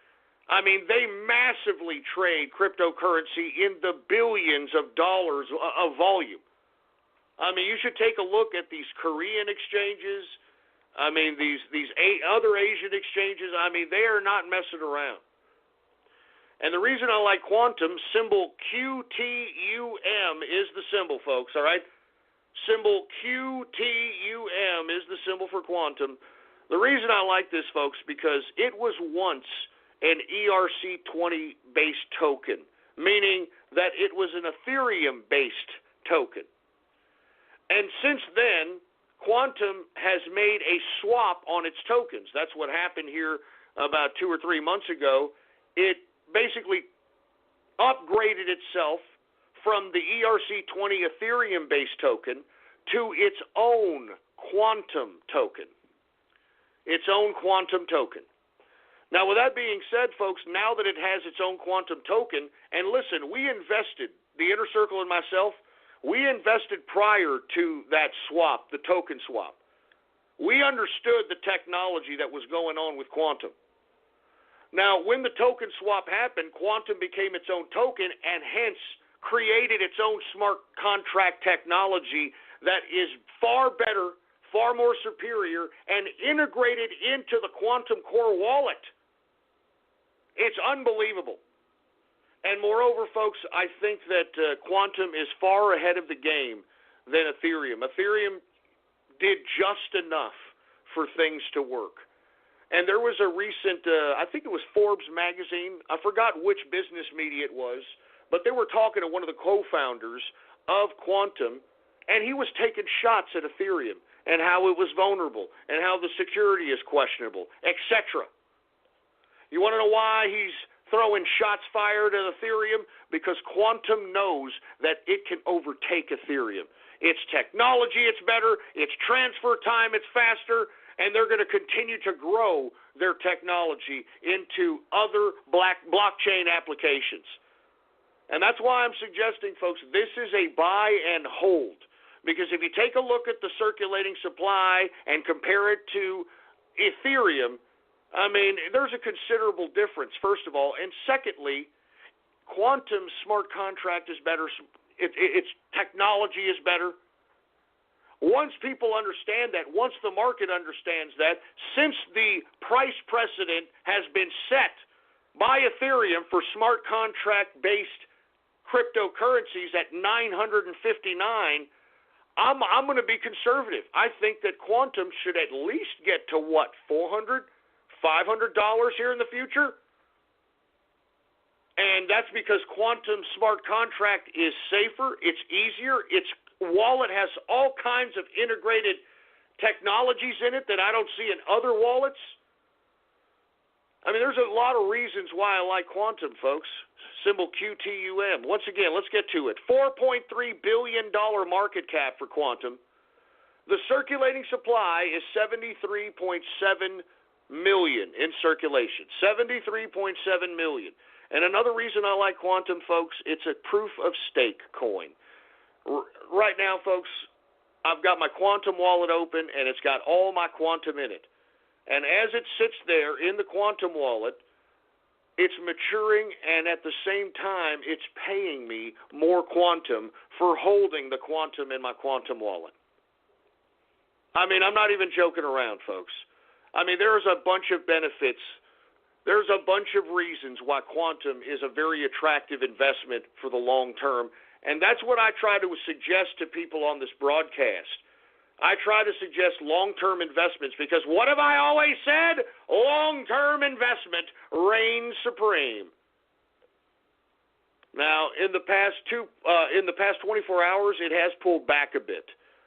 I mean, they massively trade cryptocurrency in the billions of dollars of volume. I mean, you should take a look at these Korean exchanges. I mean, these other Asian exchanges. I mean, they are not messing around. And the reason I like Quantum, symbol QTUM is the symbol, folks, all right? Symbol QTUM is the symbol for Quantum. The reason I like this, folks, because it was once an ERC20-based token, meaning that it was an Ethereum-based token. And since then, Quantum has made a swap on its tokens. That's what happened here about 2 or 3 months ago. It basically upgraded itself from the ERC20 Ethereum-based token to its own Quantum token. its own quantum token. Now, with that being said, folks, now that it has its own quantum token, and listen, we invested, the Inner Circle and myself, we invested prior to that swap, the token swap. We understood the technology that was going on with quantum. Now, when the token swap happened, quantum became its own token and hence created its own smart contract technology that is far better, far more superior, and integrated into the quantum core wallet. It's unbelievable. And moreover, folks, I think that quantum is far ahead of the game than Ethereum. Ethereum did just enough for things to work. And there was a recent, I think it was Forbes magazine, I forgot which business media it was, but they were talking to one of the co-founders of quantum, and he was taking shots at Ethereum and how it was vulnerable and how the security is questionable, etc. You want to know why he's throwing shots fired at Ethereum? Because quantum knows that it can overtake Ethereum. Its technology, it's better. Its transfer time, it's faster. And they're going to continue to grow their technology into other blockchain applications. And that's why I'm suggesting, folks, this is a buy and hold. Because if you take a look at the circulating supply and compare it to Ethereum, I mean, there's a considerable difference, first of all. And secondly, quantum smart contract is better. Its technology is better. Once people understand that, once the market understands that, since the price precedent has been set by Ethereum for smart contract-based cryptocurrencies at $959, I'm going to be conservative. I think that quantum should at least get to what, $400, $500 here in the future? And that's because quantum smart contract is safer, it's easier, its wallet has all kinds of integrated technologies in it that I don't see in other wallets. I mean, there's a lot of reasons why I like quantum, folks. Symbol QTUM. Once again, let's get to it. $4.3 billion market cap for quantum. The circulating supply is 73.7 million in circulation. 73.7 million. And another reason I like quantum, folks, it's a proof of stake coin. Right now, folks, I've got my quantum wallet open, and it's got all my quantum in it. And as it sits there in the quantum wallet, it's maturing, and at the same time, it's paying me more quantum for holding the quantum in my quantum wallet. I mean, I'm not even joking around, folks. I mean, there's a bunch of benefits. There's a bunch of reasons why quantum is a very attractive investment for the long term. And that's what I try to suggest to people on this broadcast. I try to suggest long-term investments because what have I always said? Long-term investment reigns supreme. Now, in the past 24 hours, it has pulled back a bit.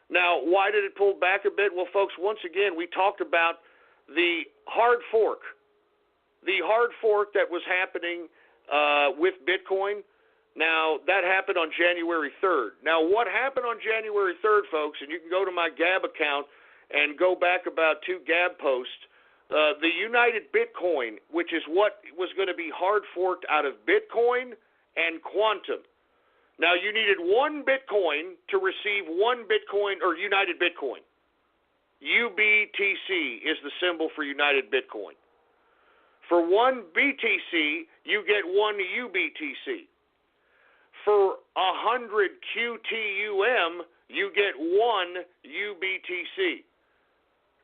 Now, why did it pull back a bit? Well, folks, once again, we talked about the hard fork. The hard fork that was happening with Bitcoin. Now, that happened on January 3rd. Now, what happened on January 3rd, folks, and you can go to my Gab account and go back about 2 Gab posts, the United Bitcoin, which is what was going to be hard forked out of Bitcoin and Quantum. Now, you needed 1 Bitcoin to receive 1 Bitcoin, or United Bitcoin. UBTC is the symbol for United Bitcoin. For 1 BTC, you get 1 UBTC. For 100 QTUM, you get 1 UBTC.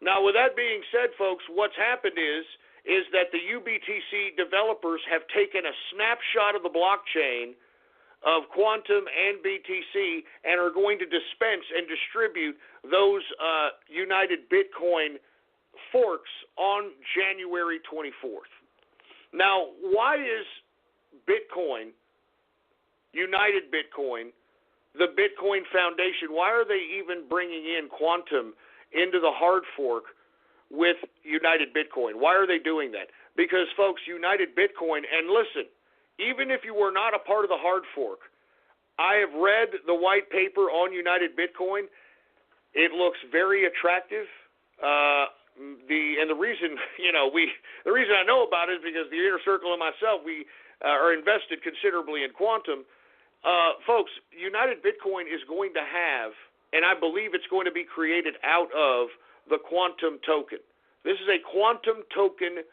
Now, with that being said, folks, what's happened is that the UBTC developers have taken a snapshot of the blockchain of Quantum and BTC and are going to dispense and distribute those United Bitcoin forks on January 24th. Now, why is Bitcoin, United Bitcoin, the Bitcoin Foundation, why are they even bringing in Quantum into the hard fork with United Bitcoin? Why are they doing that? Because, folks, United Bitcoin, and listen, even if you were not a part of the hard fork, I have read the white paper on United Bitcoin. It looks very attractive. the reason, the reason I know about it is because the Inner Circle and myself, we are invested considerably in quantum. Folks, United Bitcoin is going to have, and I believe it's going to be created out of the quantum token. This is a quantum token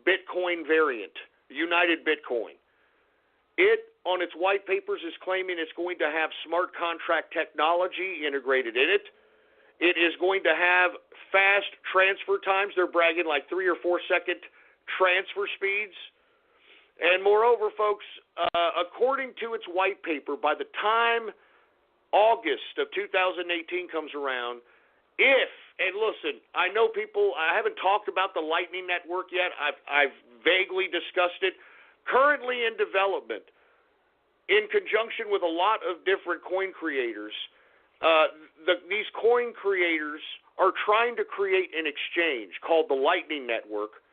Bitcoin variant, United Bitcoin. It, on its white papers, is claiming it's going to have smart contract technology integrated in it. It is going to have fast transfer times. They're bragging like 3 or 4 second transfer speeds. And moreover, folks, according to its white paper, by the time August of 2018 comes around, and listen, I know people, I haven't talked about the Lightning Network yet. I've vaguely discussed it. Currently in development, in conjunction with a lot of different coin creators, these coin creators are trying to create an exchange called the Lightning Network,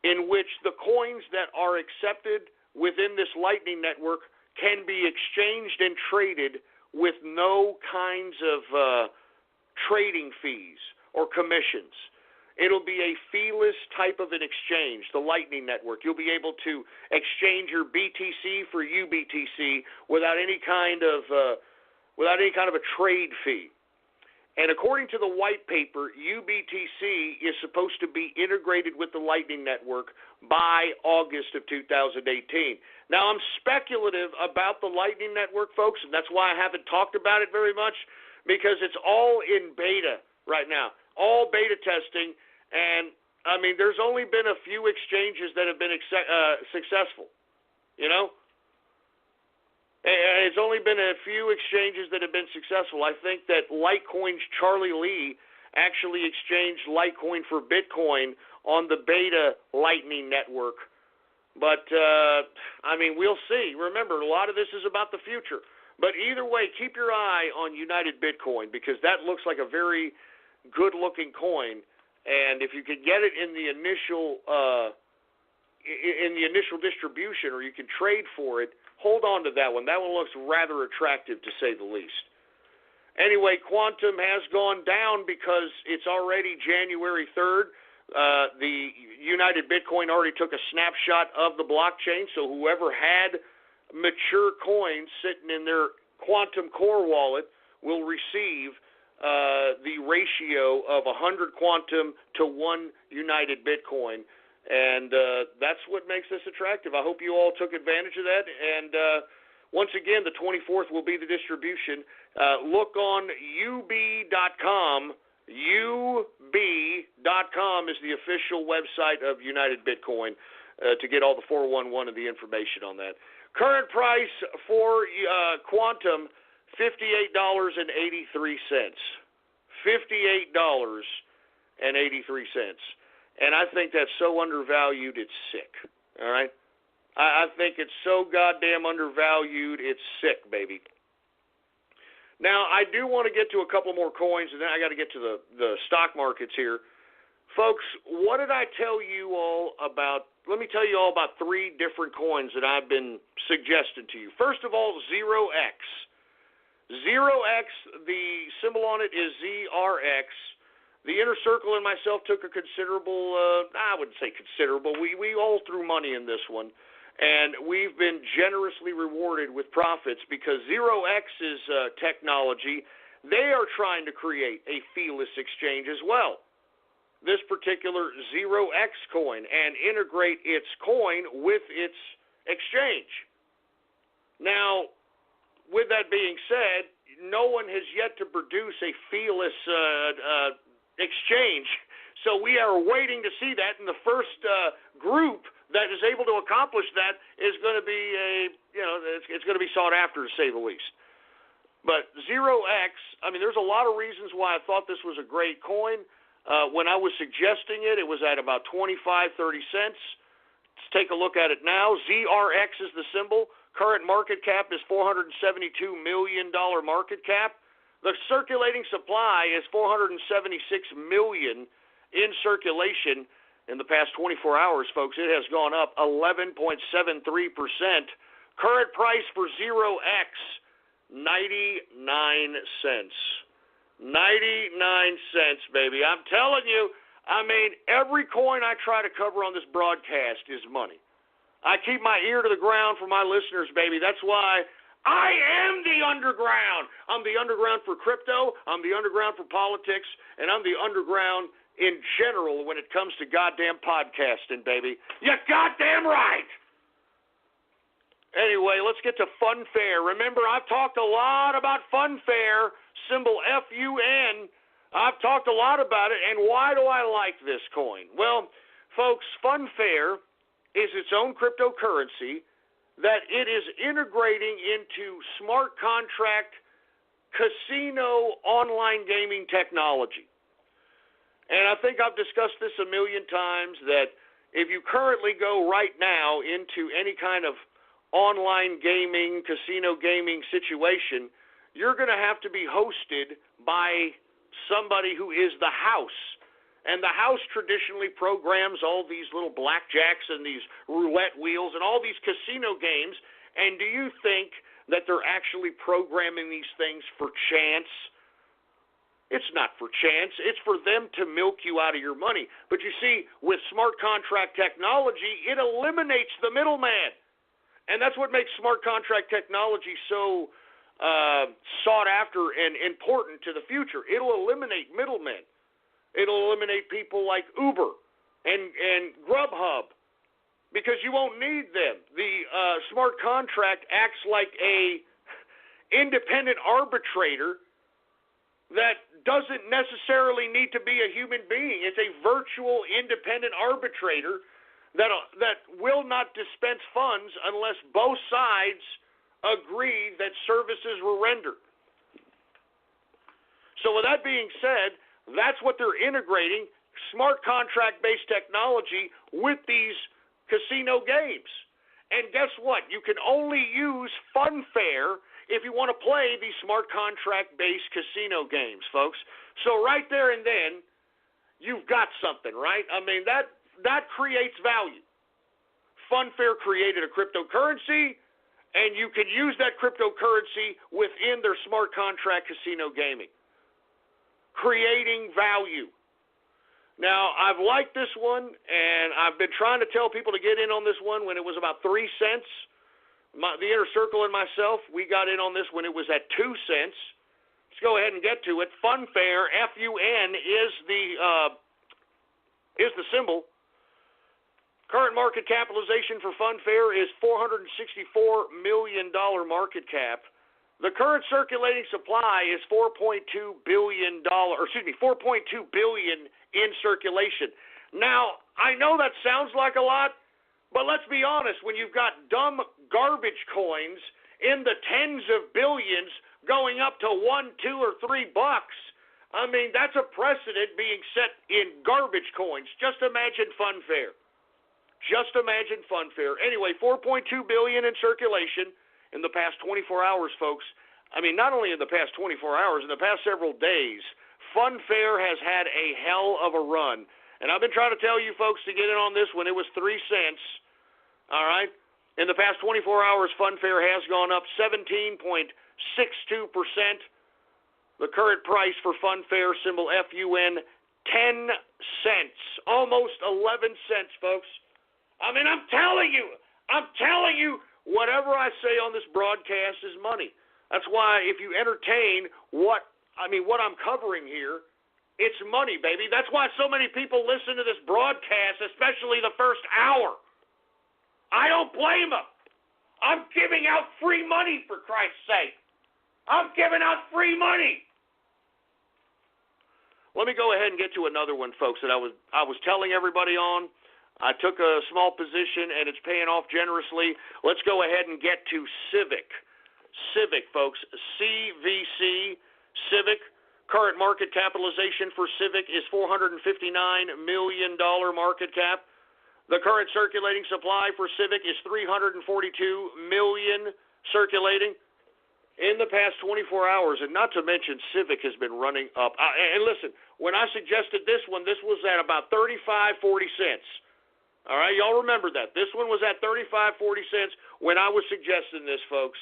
in which the coins that are accepted within this Lightning Network can be exchanged and traded with no kinds of trading fees or commissions. It'll be a feeless type of an exchange, the Lightning Network. You'll be able to exchange your BTC for UBTC without any kind of a trade fee. And according to the white paper, UBTC is supposed to be integrated with the Lightning Network by August of 2018. Now, I'm speculative about the Lightning Network, folks, and that's why I haven't talked about it very much, because it's all in beta right now, all beta testing. And, I mean, there's only been a few exchanges that have been successful, And it's only been a few exchanges that have been successful. I think that Litecoin's Charlie Lee actually exchanged Litecoin for Bitcoin on the beta Lightning Network. But, we'll see. Remember, a lot of this is about the future. But either way, keep your eye on United Bitcoin, because that looks like a very good-looking coin. And if you could get it in the initial distribution, or you can trade for it, hold on to that one. That one looks rather attractive, to say the least. Anyway, quantum has gone down because it's already January 3rd. The United Bitcoin already took a snapshot of the blockchain, so whoever had mature coins sitting in their quantum core wallet will receive the ratio of 100 quantum to 1 United Bitcoin. And that's what makes this attractive. I hope you all took advantage of that. And once again, the 24th will be the distribution. Look on ub.com. ub.com is the official website of United Bitcoin to get all the 411 of the information on that. Current price for quantum, $58.83. $58.83. And I think that's so undervalued, it's sick. All right? I think it's so goddamn undervalued, it's sick, baby. Now, I do want to get to a couple more coins, and then I got to get to the stock markets here. Folks, what did I tell you all about? Let me tell you all about 3 different coins that I've been suggesting to you. First of all, 0x. 0x, the symbol on it is ZRX. The Inner Circle and myself took a considerable, I wouldn't say considerable, we all threw money in this one, and we've been generously rewarded with profits because 0x's technology, they are trying to create a feeless exchange as well. This particular 0x coin, and integrate its coin with its exchange. Now, with that being said, no one has yet to produce a feeless exchange, so we are waiting to see that, and the first group that is able to accomplish that is going to be it's going to be sought after, to say the least. But 0x, there's a lot of reasons why I thought this was a great coin. When I was suggesting it, it was at about 25-30 cents. Let's take a look at it now. ZRX is the symbol. Current market cap is $472 million market cap. The circulating supply is 476 million in circulation. In the past 24 hours, folks, it has gone up 11.73%. Current price for 0x, 99 cents. 99 cents, baby. I'm telling you, I mean, every coin I try to cover on this broadcast is money. I keep my ear to the ground for my listeners, baby. That's why I am the underground. I'm the underground for crypto, I'm the underground for politics, and I'm the underground in general when it comes to goddamn podcasting, baby. You goddamn right. Anyway, let's get to Funfair. Remember, I've talked a lot about Funfair, symbol FUN. I've talked a lot about it, and why do I like this coin? Well, folks, Funfair is its own cryptocurrency that it is integrating into smart contract casino online gaming technology. And I think I've discussed this a million times that if you currently go right now into any kind of online gaming, casino gaming situation, you're going to have to be hosted by somebody who is the house. And the house traditionally programs all these little blackjacks and these roulette wheels and all these casino games. And do you think that they're actually programming these things for chance? It's not for chance. It's for them to milk you out of your money. But you see, with smart contract technology, it eliminates the middleman. And that's what makes smart contract technology so sought after and important to the future. It'll eliminate middlemen. It'll eliminate people like Uber and Grubhub because you won't need them. The smart contract acts like a independent arbitrator that doesn't necessarily need to be a human being. It's a virtual independent arbitrator that will not dispense funds unless both sides agree that services were rendered. So with that being said, that's what they're integrating, smart contract-based technology with these casino games. And guess what? You can only use Funfair if you want to play these smart contract-based casino games, folks. So right there and then, you've got something, right? I mean, that creates value. Funfair created a cryptocurrency, and you can use that cryptocurrency within their smart contract casino gaming, creating value. Now, I've liked this one, and I've been trying to tell people to get in on this one when it was about 3 cents. The Inner Circle and myself, we got in on this when it was at 2 cents. Let's go ahead and get to it. Funfair, F-U-N, is the symbol. Current market capitalization for Funfair is $464 million market cap. The current circulating supply is $4.2 billion in circulation. Now, I know that sounds like a lot, but let's be honest, when you've got dumb garbage coins in the tens of billions going up to $1, $2, or $3, I mean, that's a precedent being set in garbage coins. Just imagine Funfair. Just imagine Funfair. Anyway, $4.2 billion in circulation in the past 24 hours, folks. I mean, not only in the past 24 hours, in the past several days, Funfair has had a hell of a run. And I've been trying to tell you folks to get in on this when it was 3 cents. All right? In the past 24 hours, Funfair has gone up 17.62%. The current price for Funfair, symbol FUN, 10 cents. Almost 11 cents, folks. I mean, I'm telling you, whatever I say on this broadcast is money. That's why if you entertain what I'm covering here, it's money, baby. That's why so many people listen to this broadcast, especially the first hour. I don't blame them. I'm giving out free money, for Christ's sake. I'm giving out free money. Let me go ahead and get to another one, folks, that I was telling everybody on. I took a small position, and it's paying off generously. Let's go ahead and get to Civic. Civic, folks, CVC, Civic. Current market capitalization for Civic is $459 million market cap. The current circulating supply for Civic is 342 million circulating in the past 24 hours. And not to mention, Civic has been running up. And listen, when I suggested this one, this was at about 35, 40 cents. All right, y'all remember that. This one was at 35, 40 cents when I was suggesting this, folks.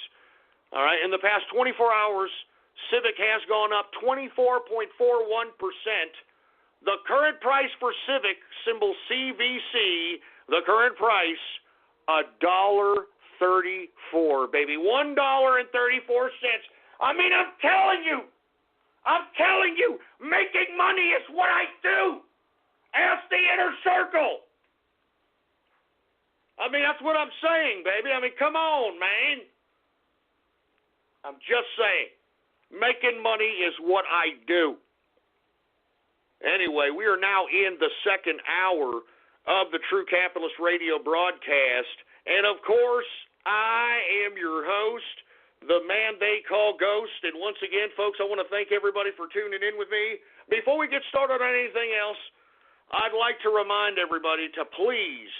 All right, in the past 24 hours, Civic has gone up 24.41%. The current price for Civic, symbol CVC, the current price, $1.34, baby. $1.34. I mean, I'm telling you, making money is what I do. Ask the inner circle. I mean, that's what I'm saying, baby. I mean, come on, man. I'm just saying, making money is what I do. Anyway, we are now in the second hour of the True Capitalist Radio broadcast. And, of course, I am your host, the man they call Ghost. And once again, folks, I want to thank everybody for tuning in with me. Before we get started on anything else, I'd like to remind everybody to please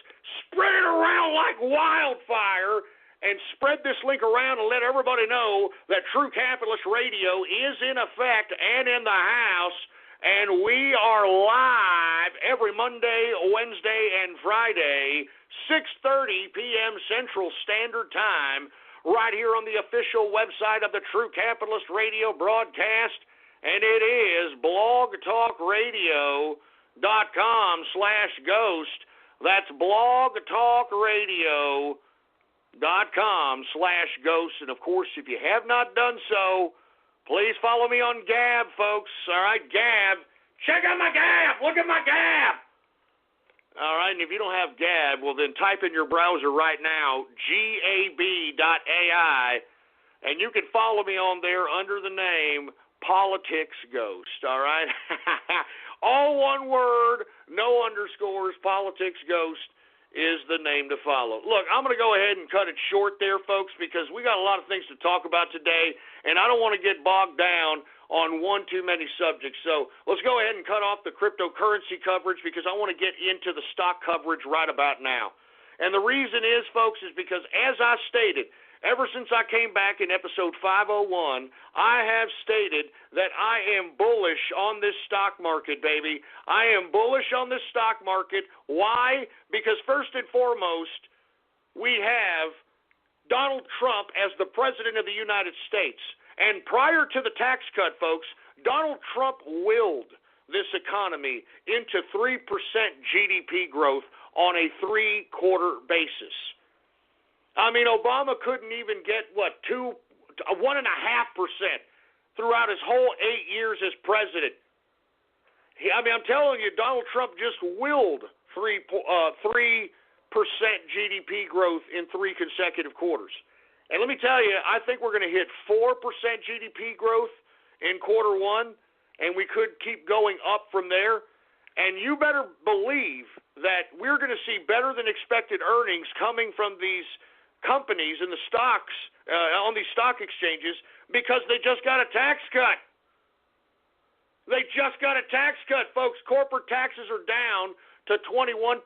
spread it around like wildfire and spread this link around and let everybody know that True Capitalist Radio is in effect and in the house. And we are live every Monday, Wednesday, and Friday, 6:30 p.m. Central Standard Time, right here on the official website of the True Capitalist Radio broadcast. And it is blogtalkradio.com/ghost. That's blogtalkradio.com/ghost. And, of course, if you have not done so, please follow me on Gab, folks. All right, Gab. Check out my Gab. Look at my Gab. All right, and if you don't have Gab, well, then type in your browser right now, gab.ai, and you can follow me on there under the name Politics Ghost. All right? All one word, no underscores, Politics Ghost is the name to follow. Look, I'm going to go ahead and cut it short there, folks, because we got a lot of things to talk about today, and I don't want to get bogged down on one too many subjects. So let's go ahead and cut off the cryptocurrency coverage because I want to get into the stock coverage right about now. And the reason is, folks, is because as I stated, ever since I came back in episode 501, I have stated that I am bullish on this stock market, baby. I am bullish on this stock market. Why? Because first and foremost, we have Donald Trump as the President of the United States. And prior to the tax cut, folks, Donald Trump willed this economy into 3% GDP growth on a 3-quarter basis. I mean, Obama couldn't even get, 1.5% throughout his whole 8 years as president. I'm telling you, Donald Trump just willed 3% GDP growth in 3 consecutive quarters. And let me tell you, I think we're going to hit 4% GDP growth in quarter one, and we could keep going up from there. And you better believe that we're going to see better than expected earnings coming from these companies in the stocks, on these stock exchanges, because they just got a tax cut. They just got a tax cut, folks. Corporate taxes are down to 21%.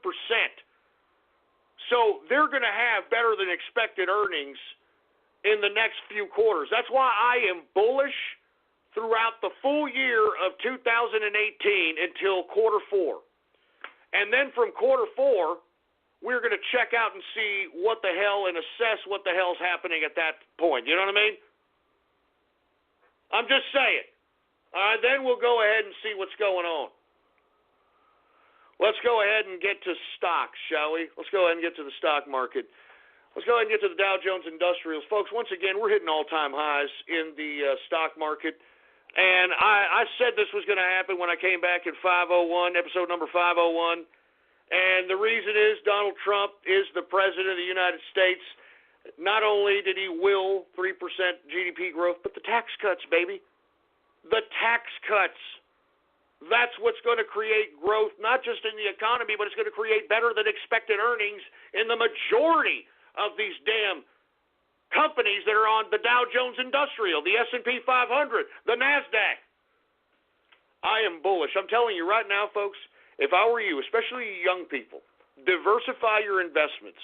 So they're going to have better than expected earnings in the next few quarters. That's why I am bullish throughout the full year of 2018 until quarter four. And then from quarter four, we're going to check out and see what the hell and assess what the hell's happening at that point. You know what I mean? I'm just saying. All right, then we'll go ahead and see what's going on. Let's go ahead and get to stocks, shall we? Let's go ahead and get to the stock market. Let's go ahead and get to the Dow Jones Industrials. Folks, once again, we're hitting all-time highs in the stock market. And I said this was going to happen when I came back in 501, episode number 501. And the reason is Donald Trump is the President of the United States. Not only did he will 3% GDP growth, but the tax cuts, baby. The tax cuts. That's what's going to create growth, not just in the economy, but it's going to create better than expected earnings in the majority of these damn companies that are on the Dow Jones Industrial, the S&P 500, the NASDAQ. I am bullish. I'm telling you right now, folks, if I were you, especially young people, diversify your investments.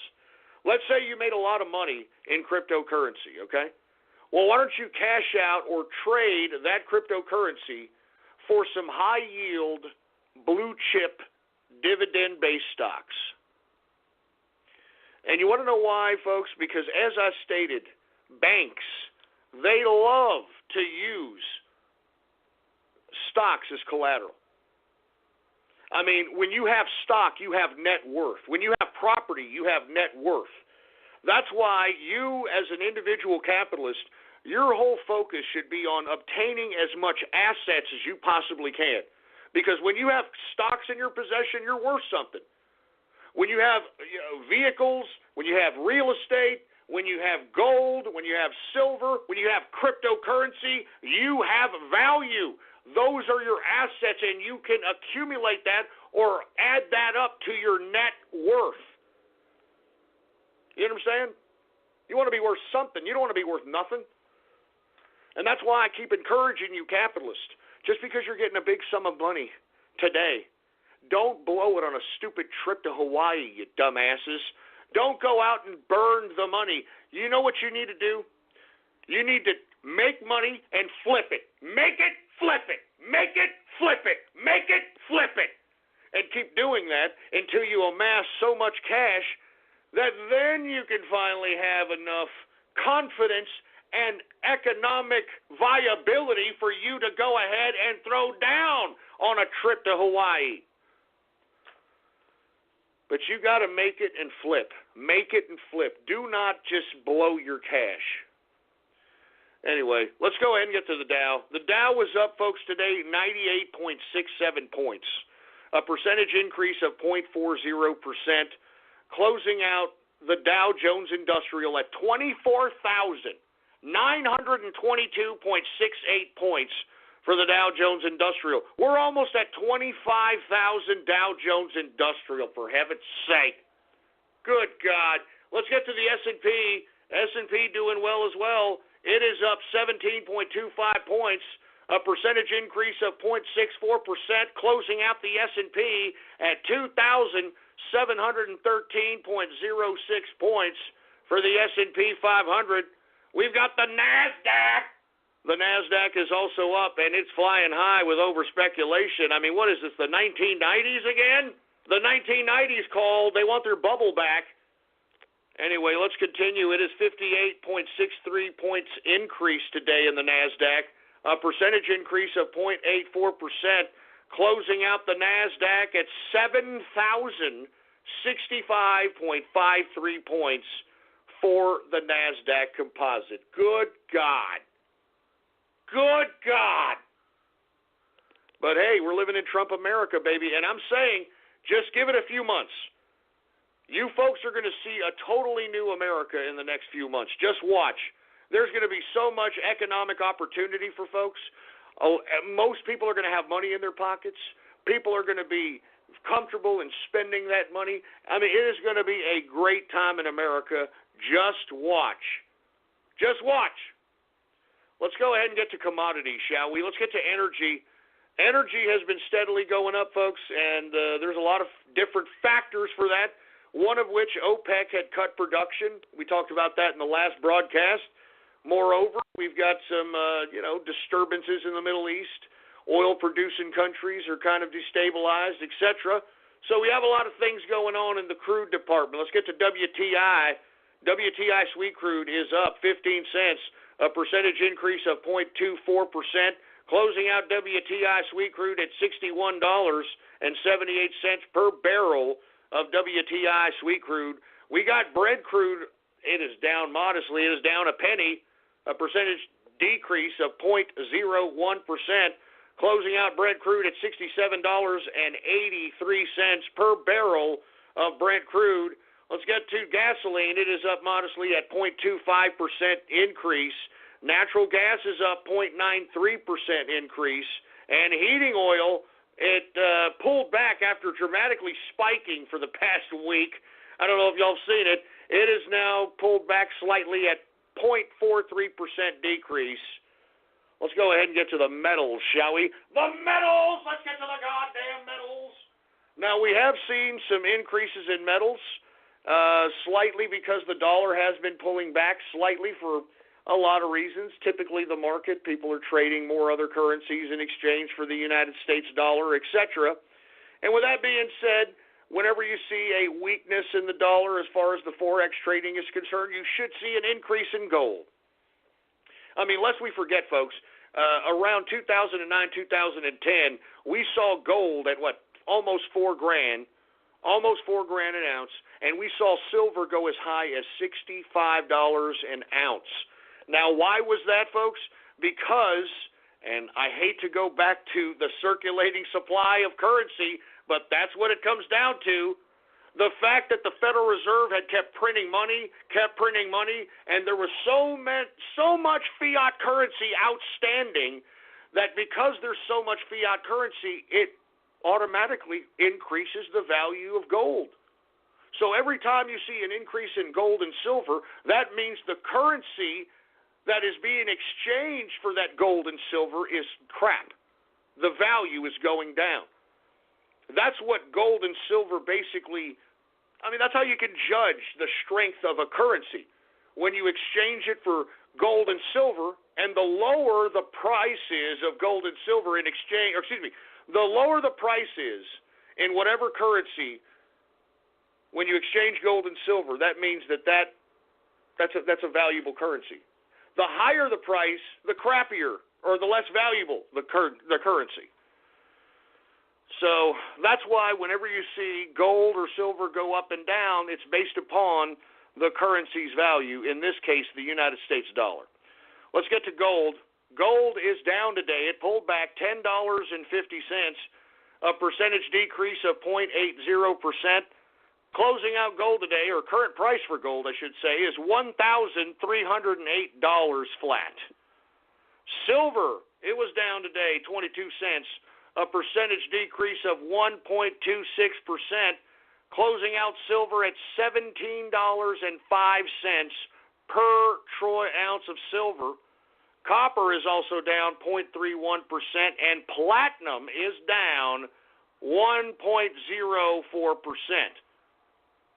Let's say you made a lot of money in cryptocurrency, okay? Well, why don't you cash out or trade that cryptocurrency for some high-yield, blue-chip, dividend-based stocks? And you want to know why, folks? Because as I stated, banks, they love to use stocks as collateral. I mean, when you have stock, you have net worth. When you have property, you have net worth. That's why you, as an individual capitalist, your whole focus should be on obtaining as much assets as you possibly can. Because when you have stocks in your possession, you're worth something. When you have vehicles, when you have real estate, when you have gold, when you have silver, when you have cryptocurrency, you have value. Those are your assets, and you can accumulate that or add that up to your net worth. You know what I'm saying? You want to be worth something. You don't want to be worth nothing. And that's why I keep encouraging you capitalists. Just because you're getting a big sum of money today, don't blow it on a stupid trip to Hawaii, you dumbasses. Don't go out and burn the money. You know what you need to do? You need to make money and flip it. Make it, flip it. Make it, flip it. Make it, flip it. And keep doing that until you amass so much cash that then you can finally have enough confidence and economic viability for you to go ahead and throw down on a trip to Hawaii. But you got to make it and flip. Make it and flip. Do not just blow your cash. Anyway, let's go ahead and get to the Dow. The Dow was up, folks, today 98.67 points, a percentage increase of 0.40%, closing out the Dow Jones Industrial at 24,922.68 points for the Dow Jones Industrial. We're almost at 25,000 Dow Jones Industrial, for heaven's sake. Good God. Let's get to the S&P. S&P doing well as well. It is up 17.25 points, a percentage increase of 0.64%, closing out the S&P at 2,713.06 points for the S&P 500. We've got the NASDAQ. The NASDAQ is also up, and it's flying high with over-speculation. I mean, what is this, the 1990s again? The 1990s call, they want their bubble back. Anyway, let's continue. It is 58.63 points increase today in the NASDAQ, a percentage increase of 0.84%, closing out the NASDAQ at 7,065.53 points for the NASDAQ composite. Good God. Good God. But hey, we're living in Trump America, baby, and I'm saying just give it a few months. You folks are going to see a totally new America in the next few months. Just watch. There's going to be so much economic opportunity for folks. Most people are going to have money in their pockets. People are going to be comfortable in spending that money. I mean, it is going to be a great time in America. Just watch. Just watch. Let's go ahead and get to commodities, shall we? Let's get to energy. Energy has been steadily going up, folks, and there's a lot of different factors for that. One of which, OPEC had cut production. We talked about that in the last broadcast. Moreover, we've got some, disturbances in the Middle East. Oil-producing countries are kind of destabilized, etc. So we have a lot of things going on in the crude department. Let's get to WTI. WTI sweet crude is up 15 cents, a percentage increase of 0.24%, closing out WTI sweet crude at $61.78 per barrel of WTI sweet crude. We got Brent crude. It is down modestly. It is down a penny, a percentage decrease of 0.01%, closing out Brent crude at $67.83 per barrel of Brent crude. Let's get to gasoline. It is up modestly at 0.25% increase. Natural gas is up 0.93% increase. And heating oil, it pulled back after dramatically spiking for the past week. I don't know if y'all have seen it. It is now pulled back slightly at 0.43% decrease. Let's go ahead and get to the metals, shall we? The metals! Let's get to the goddamn metals! Now, we have seen some increases in metals, slightly because the dollar has been pulling back slightly for a lot of reasons. Typically, the market, people are trading more other currencies in exchange for the United States dollar, etc. And with that being said, whenever you see a weakness in the dollar as far as the Forex trading is concerned, you should see an increase in gold. I mean, lest we forget, folks, around 2009, 2010, we saw gold at, almost $4,000, almost $4,000 an ounce, and we saw silver go as high as $65 an ounce. Now, why was that, folks? Because, and I hate to go back to the circulating supply of currency, but that's what it comes down to. The fact that the Federal Reserve had kept printing money, and there was so much fiat currency outstanding that because there's so much fiat currency, it automatically increases the value of gold. So every time you see an increase in gold and silver, that means the currency that is being exchanged for that gold and silver is crap. The value is going down. That's what gold and silver basically, that's how you can judge the strength of a currency. When you exchange it for gold and silver, and the lower the price is of gold and silver in exchange, the lower the price is in whatever currency, when you exchange gold and silver, that means that's a valuable currency. The higher the price, the crappier or the less valuable the currency. So that's why whenever you see gold or silver go up and down, it's based upon the currency's value, in this case, the United States dollar. Let's get to gold. Gold is down today. It pulled back $10.50, a percentage decrease of 0.80%. Closing out gold today, or current price for gold, I should say, is $1,308 flat. Silver, it was down today, 22 cents. A percentage decrease of 1.26%, closing out silver at $17.05 per troy ounce of silver. Copper is also down 0.31%, and platinum is down 1.04%.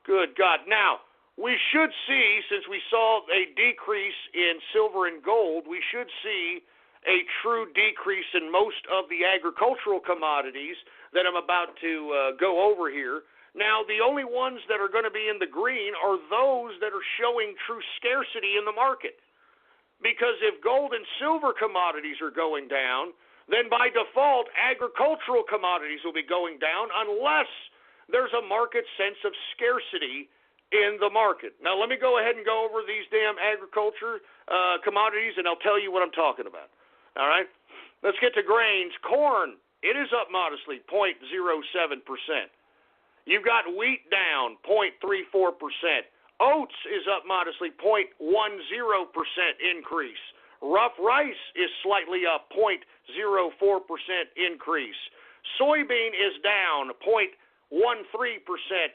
Good God. Now, we should see, since we saw a decrease in silver and gold, we should see a true decrease in most of the agricultural commodities that I'm about to go over here. Now, the only ones that are going to be in the green are those that are showing true scarcity in the market. Because if gold and silver commodities are going down, then by default, agricultural commodities will be going down unless there's a market sense of scarcity in the market. Now, let me go ahead and go over these damn agriculture commodities, and I'll tell you what I'm talking about. All right? Let's get to grains. Corn, it is up modestly, 0.07%. You've got wheat down, 0.34%. Oats is up modestly, 0.10% increase. Rough rice is slightly up, 0.04% increase. Soybean is down, 0.13%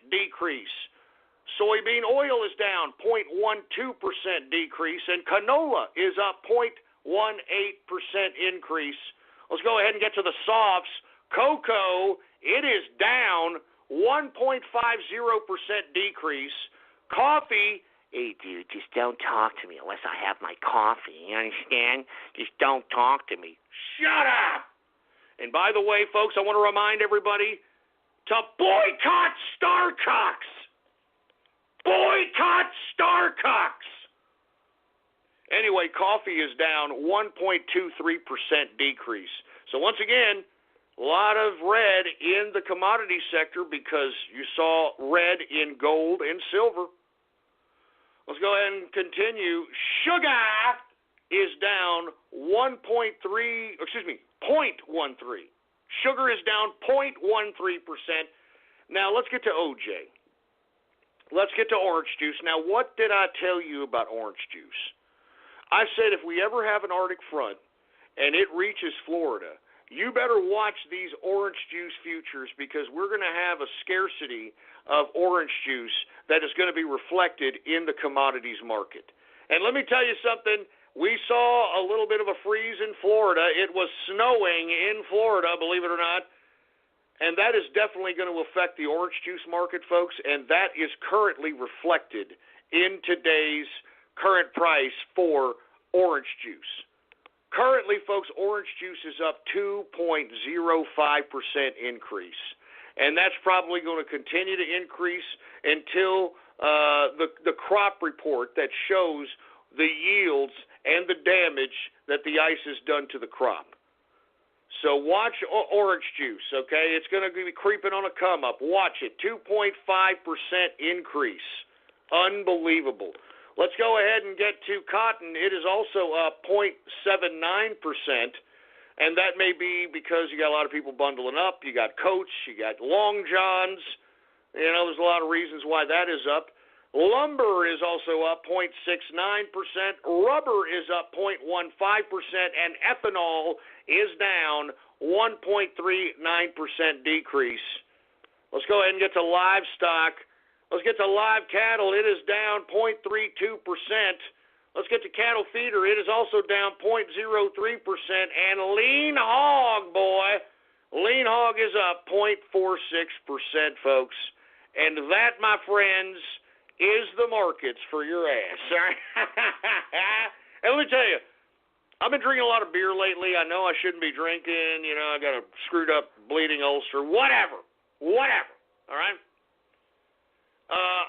decrease. Soybean oil is down, 0.12% decrease, and canola is up 0.18% increase. Let's go ahead and get to the softs. Cocoa, it is down 1.50% decrease. Coffee, hey, dude, just don't talk to me unless I have my coffee. You understand? Just don't talk to me. Shut up! And by the way, folks, I want to remind everybody to boycott Starbucks. Boycott Starbucks. Anyway, coffee is down 1.23% decrease. So once again, a lot of red in the commodity sector because you saw red in gold and silver. Let's go ahead and continue. Sugar is down 0.13. Sugar is down 0.13%. Now let's get to OJ. Let's get to orange juice. Now, what did I tell you about orange juice? I said if we ever have an Arctic front and it reaches Florida, you better watch these orange juice futures because we're going to have a scarcity of orange juice that is going to be reflected in the commodities market. And let me tell you something. We saw a little bit of a freeze in Florida. It was snowing in Florida, believe it or not. And that is definitely going to affect the orange juice market, folks, and that is currently reflected in today's current price for orange juice. Currently, folks, orange juice is up 2.05% increase. And that's probably going to continue to increase until the crop report that shows the yields and the damage that the ice has done to the crop. So watch orange juice, okay? It's going to be creeping on a come up. Watch it. 2.5% increase. Unbelievable. Let's go ahead and get to cotton. It is also up 0.79%. And that may be because you got a lot of people bundling up. You got coats, you got long johns. You know, there's a lot of reasons why that is up. Lumber is also up 0.69%. Rubber is up 0.15%. And ethanol is down 1.39% decrease. Let's go ahead and get to livestock. Let's get to live cattle. It is down 0.32%. Let's get to cattle feeder. It is also down 0.03%. And lean hog, boy, lean hog is up 0.46%, folks. And that, my friends, is the markets for your ass. And let me tell you, I've been drinking a lot of beer lately. I know I shouldn't be drinking. You know, I got a screwed up bleeding ulcer. Whatever. All right?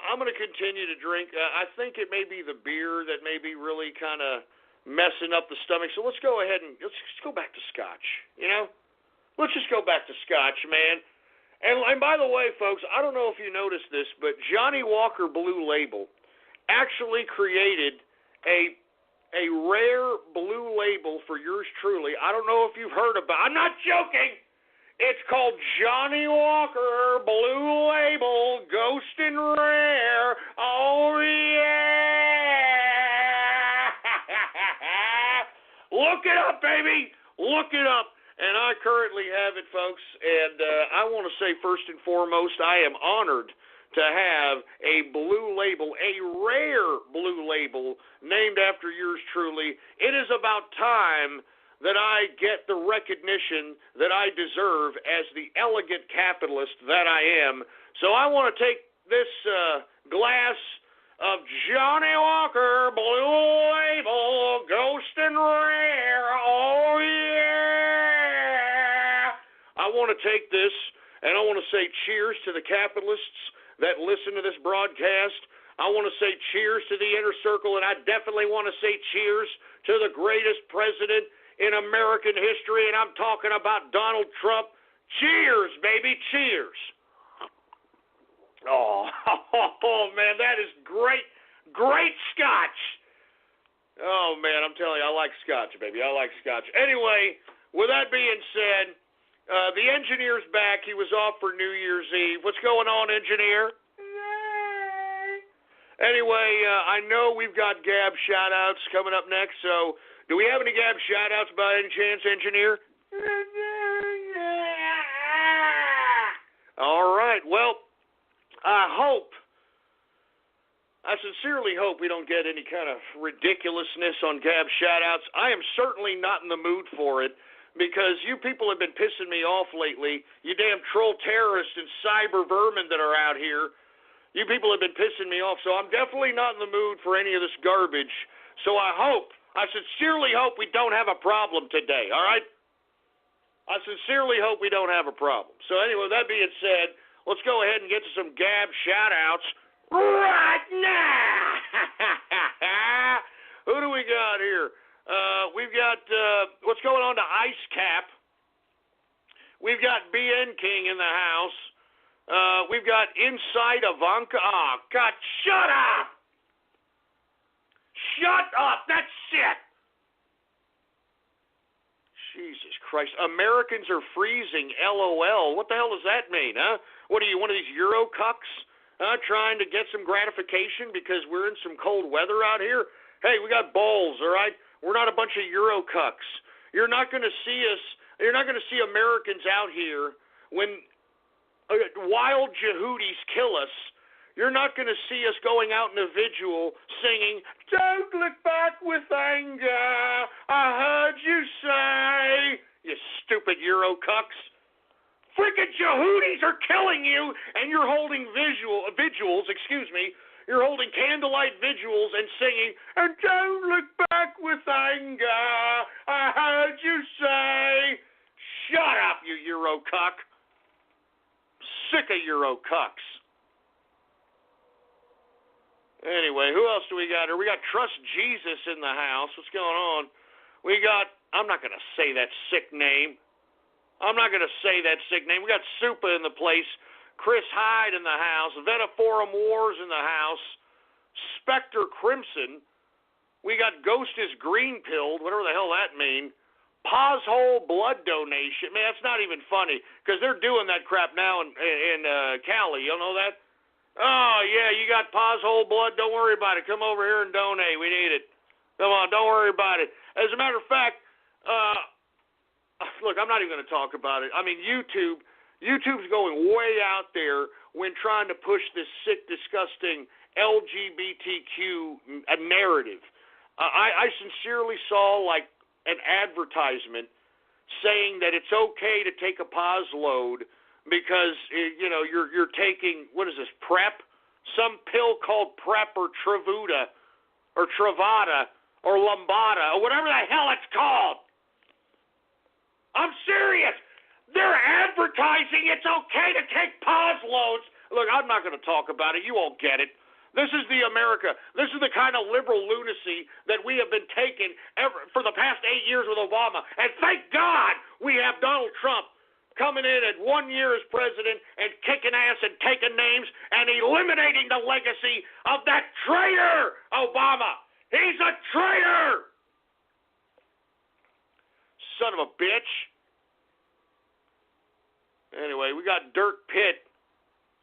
I'm going to continue to drink. I think it may be the beer that may be really kind of messing up the stomach. So let's go ahead and let's go back to scotch, you know? Let's just go back to scotch, man. And by the way, folks, I don't know if you noticed this, but Johnny Walker Blue Label actually created a rare blue label for yours truly. I don't know if you've heard about it. I'm not joking. It's called Johnny Walker Blue Label Ghost and Rare. Oh, yeah. Look it up, baby. Look it up. And I currently have it, folks. And I want to say first and foremost, I am honored to have a blue label, a rare blue label named after yours truly. It is about time that I get the recognition that I deserve as the elegant capitalist that I am. So I want to take this glass of Johnny Walker Blue Label Ghost and Rare. Oh, yeah. I want to take this, and I want to say cheers to the capitalists that listen to this broadcast. I want to say cheers to the inner circle, and I definitely want to say cheers to the greatest president in American history, and I'm talking about Donald Trump. Cheers, baby, cheers. Oh, man, that is great scotch. Oh, man, I'm telling you, I like scotch, baby. I like scotch. Anyway, with that being said, the engineer's back. He was off for New Year's Eve. What's going on, engineer? Anyway, I know we've got Gab shout-outs coming up next, so do we have any Gab shout-outs by any chance, engineer? All right. Well, I sincerely hope we don't get any kind of ridiculousness on Gab shout-outs. I am certainly not in the mood for it because you people have been pissing me off lately. You damn troll terrorists and cyber vermin that are out here. You people have been pissing me off, so I'm definitely not in the mood for any of this garbage. So I sincerely hope we don't have a problem today, all right? I sincerely hope we don't have a problem. So anyway, that being said, let's go ahead and get to some Gab shout-outs right now. Who do we got here? We've got, what's going on to Ice Cap. We've got BN King in the house. We've got Inside Ivanka. Oh, God, shut up! Shut up! That's shit! Jesus Christ. Americans are freezing, LOL. What the hell does that mean, huh? What are you, one of these Euro cucks? Trying to get some gratification because we're in some cold weather out here? Hey, we got balls, all right? We're not a bunch of Euro cucks. You're not going to see Americans out here when wild Jehudis kill us. You're not going to see us going out in a vigil singing, "Don't look back with anger, I heard you say," you stupid Euro cucks. Freaking Jehudis are killing you, and you're holding vigils, you're holding candlelight vigils and singing, "And don't look back with anger, I heard you say." Shut up, you Euro cuck. Sick of Euro cucks. Anyway, who else do we got here? We got Trust Jesus in the house. What's going on? We got, I'm not going to say that sick name. I'm not going to say that sick name. We got Supa in the place, Chris Hyde in the house, Veniforum Wars in the house, Spectre Crimson. We got Ghost is Green-Pilled, whatever the hell that means. Poshole blood donation. Man, that's not even funny because they're doing that crap now in Cali. You know that? Oh, yeah, you got Poshole blood. Don't worry about it. Come over here and donate. We need it. Come on, don't worry about it. As a matter of fact, look, I'm not even going to talk about it. I mean, YouTube's going way out there when trying to push this sick, disgusting LGBTQ narrative. I sincerely saw, like, an advertisement saying that it's okay to take a pause load because you're taking, what is this, PrEP, some pill called PrEP or Truvada or Lumbada or whatever the hell it's called. I'm serious. They're advertising it's okay to take pause loads. Look, I'm not going to talk about it. You won't get it. This is the America. This is the kind of liberal lunacy that we have been taking for the past 8 years with Obama. And thank God we have Donald Trump coming in at 1 year as president and kicking ass and taking names and eliminating the legacy of that traitor, Obama. He's a traitor. Son of a bitch. Anyway, we got Dirk Pitt.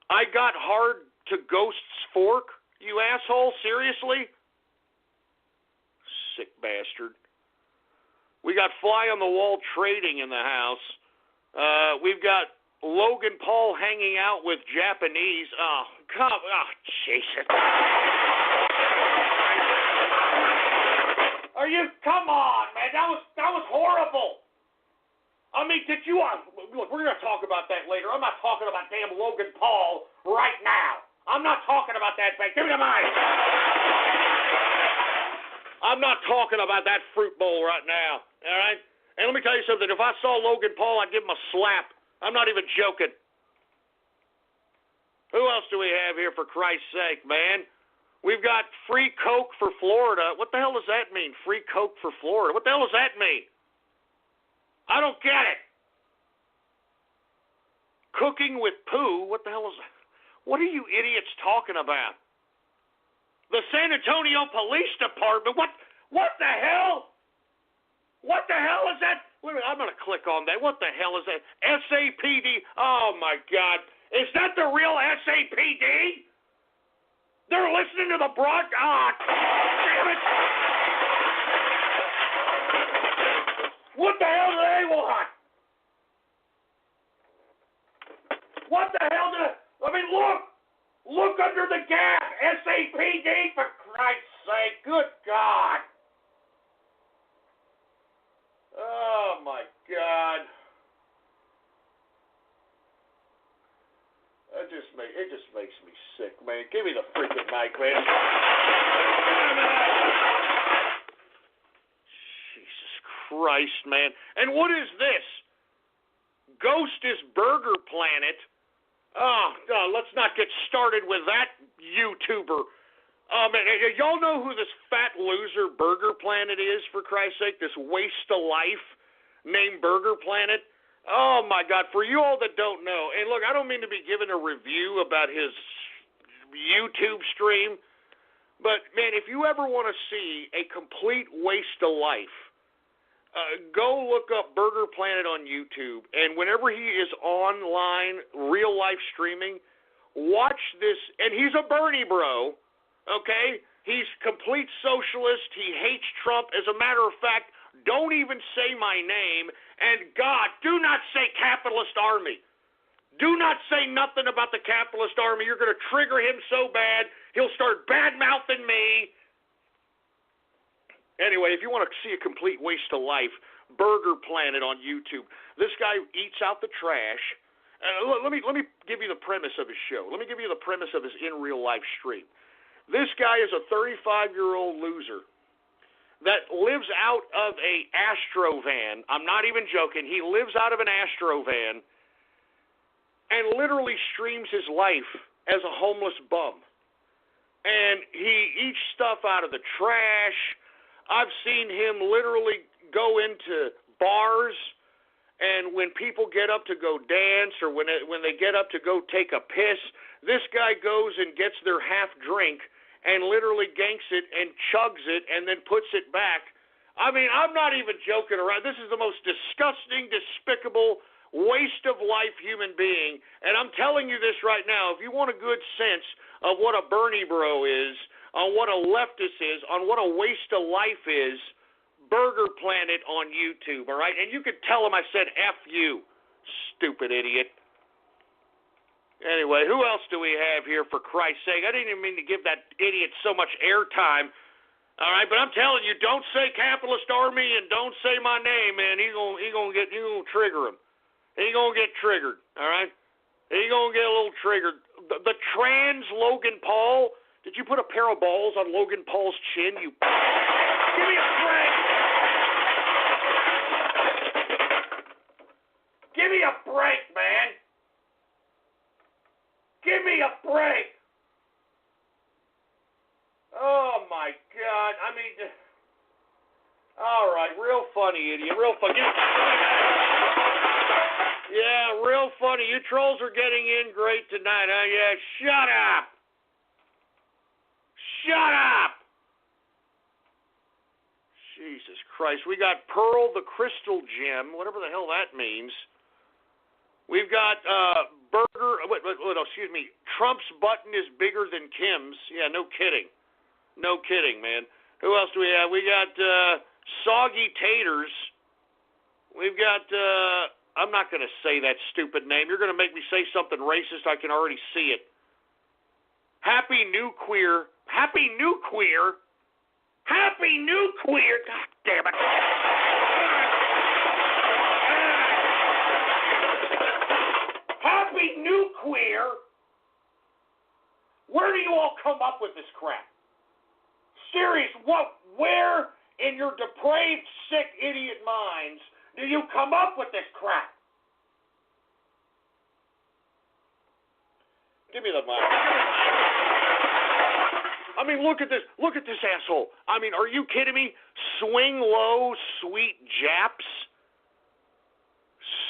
I got hard to Ghost's fork. You asshole, seriously? Sick bastard. We got fly on the wall trading in the house. We've got Logan Paul hanging out with Japanese. Jesus. Come on, man. That was horrible. I mean, did you, look, we're going to talk about that later. I'm not talking about damn Logan Paul right now. I'm not talking about that thing. Give me the mic. I'm not talking about that fruit bowl right now, all right? And let me tell you something. If I saw Logan Paul, I'd give him a slap. I'm not even joking. Who else do we have here, for Christ's sake, man? We've got free Coke for Florida. What the hell does that mean, free Coke for Florida? What the hell does that mean? I don't get it. Cooking with poo? What the hell is that? What are you idiots talking about? The San Antonio Police Department? What the hell? What the hell is that? Wait a minute, I'm going to click on that. What the hell is that? SAPD? Oh, my God. Is that the real SAPD? They're listening to the broadcast. Ah, damn it. What the hell do they want? What the hell do they... I mean, look under the gap. SAPD, for Christ's sake. Good God. Oh, my God. It just makes me sick, man. Give me the freaking mic, man. Jesus Christ, man. And what is this? Ghost is Burger Planet. Oh, let's not get started with that YouTuber. Y'all know who this fat loser Burger Planet is, for Christ's sake? This waste of life named Burger Planet? Oh, my God. For you all that don't know, and look, I don't mean to be giving a review about his YouTube stream, but, man, if you ever want to see a complete waste of life, go look up Burger Planet on YouTube, and whenever he is online, real-life streaming, watch this, and he's a Bernie bro, okay? He's complete socialist. He hates Trump. As a matter of fact, don't even say my name, and God, do not say capitalist army. Do not say nothing about the capitalist army. You're going to trigger him so bad, he'll start bad-mouthing me. Anyway, if you want to see a complete waste of life, Burger Planet on YouTube. This guy eats out the trash. Let me give you the premise of his show. Let me give you the premise of his in real life stream. This guy is a 35-year-old loser that lives out of a Astro van. I'm not even joking. He lives out of an Astro van and literally streams his life as a homeless bum. And he eats stuff out of the trash. I've seen him literally go into bars And when people get up to go dance or when they get up to go take a piss, this guy goes and gets their half drink and literally ganks it and chugs it and then puts it back. I mean, I'm not even joking around. This is the most disgusting, despicable, waste of life human being. And I'm telling you this right now. If you want a good sense of what a Bernie bro is, on what a leftist is, on what a waste of life is, Burger Planet on YouTube, all right? And you could tell him I said F you, stupid idiot. Anyway, who else do we have here, for Christ's sake? I didn't even mean to give that idiot so much airtime. All right, but I'm telling you, don't say Capitalist Army and don't say my name, man. You gonna trigger him. He gonna get triggered. All right, he gonna get a little triggered. The trans Logan Paul. Did you put a pair of balls on Logan Paul's chin? You give me a break. Give me a break, man. Give me a break. Oh, my God. I mean, all right, real funny, idiot. Real funny. Yeah, real funny. You trolls are getting in great tonight, huh? Yeah, shut up. Shut up. Jesus Christ. We got Pearl the Crystal Gem, whatever the hell that means. We've got Trump's button is bigger than Kim's. Yeah, no kidding. No kidding, man. Who else do we have? We got Soggy Taters. We've got, I'm not going to say that stupid name. You're going to make me say something racist. I can already see it. Happy New Queer. Happy New Queer. Happy New Queer. God damn it. Happy New Queer. Where do you all come up with this crap? Serious, where in your depraved, sick, idiot minds do you come up with this crap? Give me the mic. I mean, look at this. Look at this asshole. I mean, are you kidding me? Swing low, sweet Japs.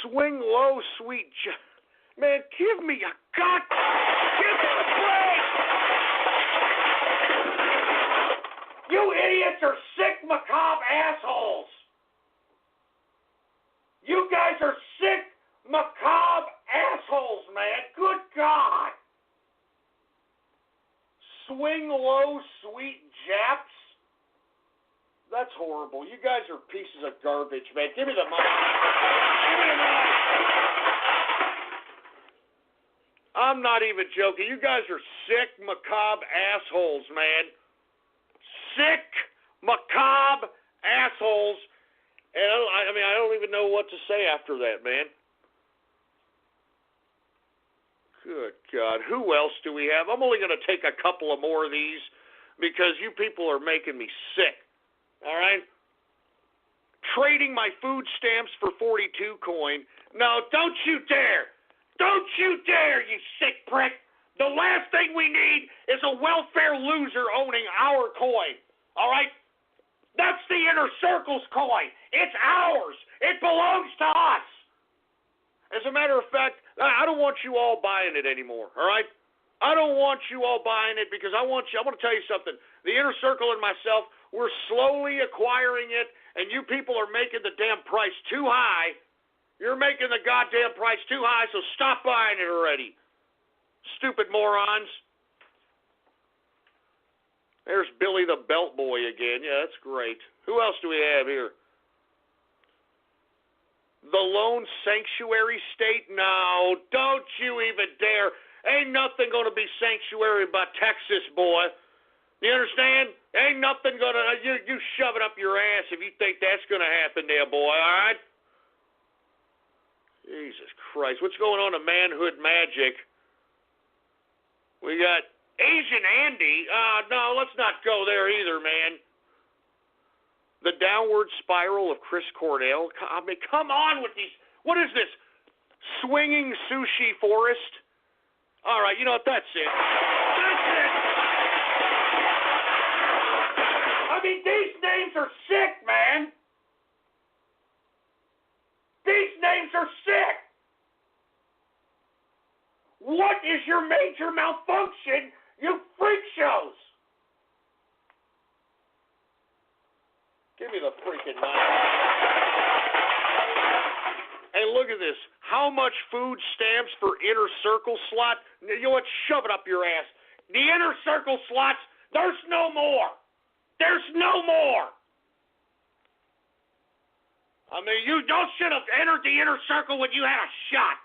Swing low, sweet Japs. Man, give me a give me a break. You idiots are sick, macabre assholes. You guys are sick, macabre assholes, man. Good God. Swing low, sweet Japs. That's horrible. You guys are pieces of garbage, man. Give me the mic. Give me the mic. I'm not even joking. You guys are sick, macabre assholes, man. Sick, macabre assholes. And I don't even know what to say after that, man. Good God. Who else do we have? I'm only going to take a couple of more of these because you people are making me sick. All right? Trading my food stamps for 42 coin. No, don't you dare. Don't you dare, you sick prick. The last thing we need is a welfare loser owning our coin. All right? That's the Inner Circle's coin. It's ours. It belongs to us. As a matter of fact, I don't want you all buying it anymore, all right? I don't want you all buying it because I want to tell you something. The Inner Circle and myself, we're slowly acquiring it, and you people are making the damn price too high. You're making the goddamn price too high, so stop buying it already. Stupid morons. There's Billy the Belt Boy again. Yeah, that's great. Who else do we have here? The Lone Sanctuary State? No, don't you even dare. Ain't nothing going to be sanctuary about Texas, boy. You understand? Ain't nothing going to... You shove it up your ass if you think that's going to happen there, boy, all right? Jesus Christ. What's going on in Manhood Magic? We got Asian Andy. No, let's not go there either, man. The Downward Spiral of Chris Cornell. I mean, come on with these. What is this? Swinging Sushi Forest? All right, you know what? That's it. That's it. I mean, these names are sick, man. These names is your major malfunction, you freak shows? Give me the freaking knife. Hey, look at this. How much food stamps for inner circle slot? You know what? Shove it up your ass. The inner circle slots, there's no more. There's no more. I mean, you should have entered the inner circle when you had a shot.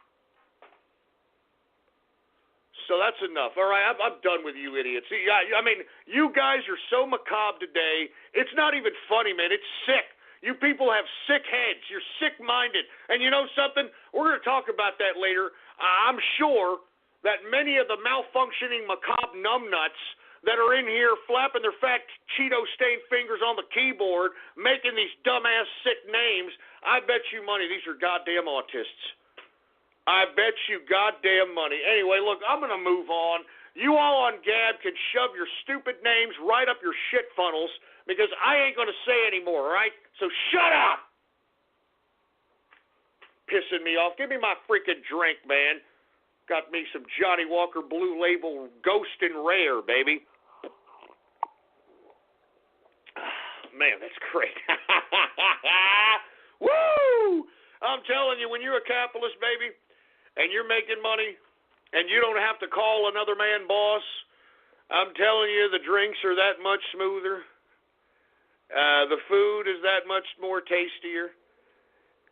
So that's enough. All right, I'm done with you idiots. See, I mean, you guys are so macabre today. It's not even funny, man. It's sick. You people have sick heads. You're sick-minded. And you know something? We're going to talk about that later. I'm sure that many of the malfunctioning macabre numbnuts that are in here flapping their fat Cheeto-stained fingers on the keyboard, making these dumbass sick names, I bet you money these are goddamn autists. I bet you goddamn money. Anyway, look, I'm going to move on. You all on Gab can shove your stupid names right up your shit funnels because I ain't going to say anymore, all right? So shut up! Pissing me off. Give me my freaking drink, man. Got me some Johnny Walker Blue Label Ghost and Rare, baby. Man, that's great. Woo! I'm telling you, when you're a capitalist, baby, and you're making money, and you don't have to call another man boss, I'm telling you, the drinks are that much smoother. The food is that much more tastier.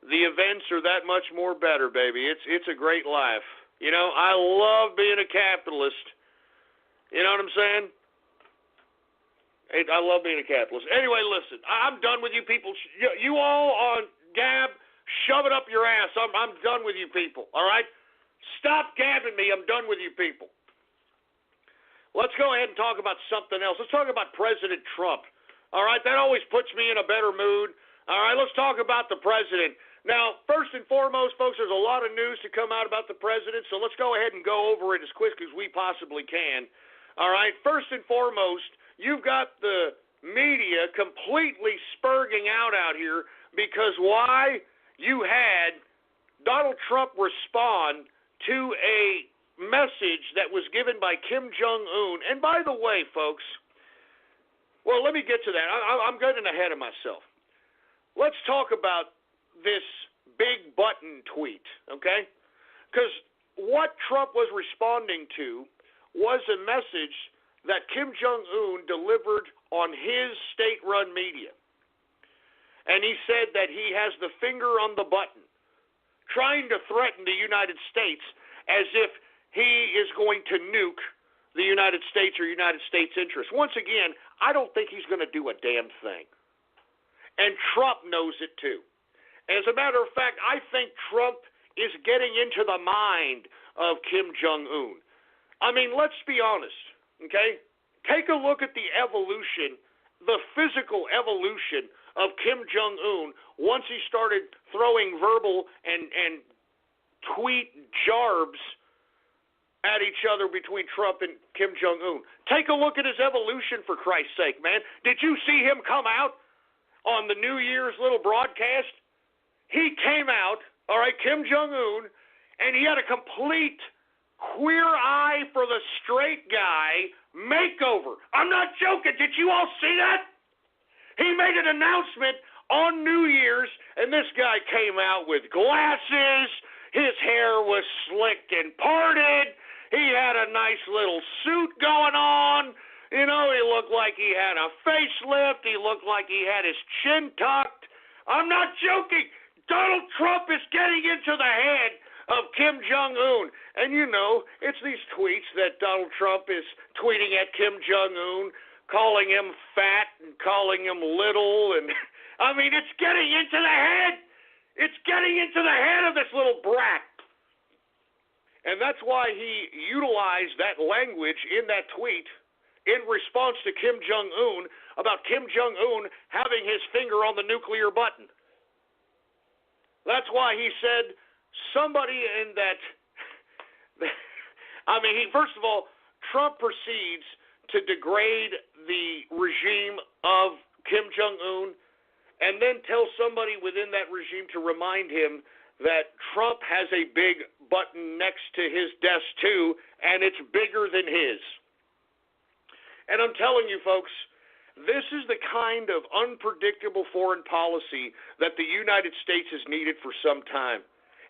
The events are that much more better, baby. It's a great life. You know, I love being a capitalist. You know what I'm saying? I love being a capitalist. Anyway, listen, I'm done with you people. You all on Gab, shove it up your ass. I'm done with you people, all right? Stop gabbing me. I'm done with you people. Let's go ahead and talk about something else. Let's talk about President Trump, all right? That always puts me in a better mood. All right, let's talk about the president. Now, first and foremost, folks, there's a lot of news to come out about the president, so let's go ahead and go over it as quick as we possibly can. All right, first and foremost, you've got the media completely spurging out here because why? You had Donald Trump respond to a message that was given by Kim Jong-un. And by the way, folks, well, let me get to that. I'm getting ahead of myself. Let's talk about this big button tweet, okay? Because what Trump was responding to was a message that Kim Jong-un delivered on his state-run media. And he said that he has the finger on the button, trying to threaten the United States as if he is going to nuke the United States or United States interests. Once again, I don't think he's going to do a damn thing. And Trump knows it too. As a matter of fact, I think Trump is getting into the mind of Kim Jong-un. I mean, let's be honest, okay? Take a look at the evolution, the physical evolution of Kim Jong-un once he started throwing verbal and tweet jarbs at each other between Trump and Kim Jong-un. Take a look at his evolution, for Christ's sake, man. Did you see him come out on the New Year's little broadcast? He came out, all right, Kim Jong-un, and he had a complete queer eye for the straight guy makeover. I'm not joking. Did you all see that? He made an announcement on New Year's, and this guy came out with glasses. His hair was slicked and parted. He had a nice little suit going on. You know, he looked like he had a facelift. He looked like he had his chin tucked. I'm not joking. Donald Trump is getting into the head of Kim Jong-un. And you know, it's these tweets that Donald Trump is tweeting at Kim Jong-un, calling him fat and calling him little. And I mean, it's getting into the head. It's getting into the head of this little brat. And that's why he utilized that language in that tweet in response to Kim Jong-un about Kim Jong-un having his finger on the nuclear button. That's why he said somebody in that, I mean, first of all, Trump proceeds to degrade the regime of Kim Jong-un and then tell somebody within that regime to remind him that Trump has a big button next to his desk too, and it's bigger than his. And I'm telling you, folks, this is the kind of unpredictable foreign policy that the United States has needed for some time.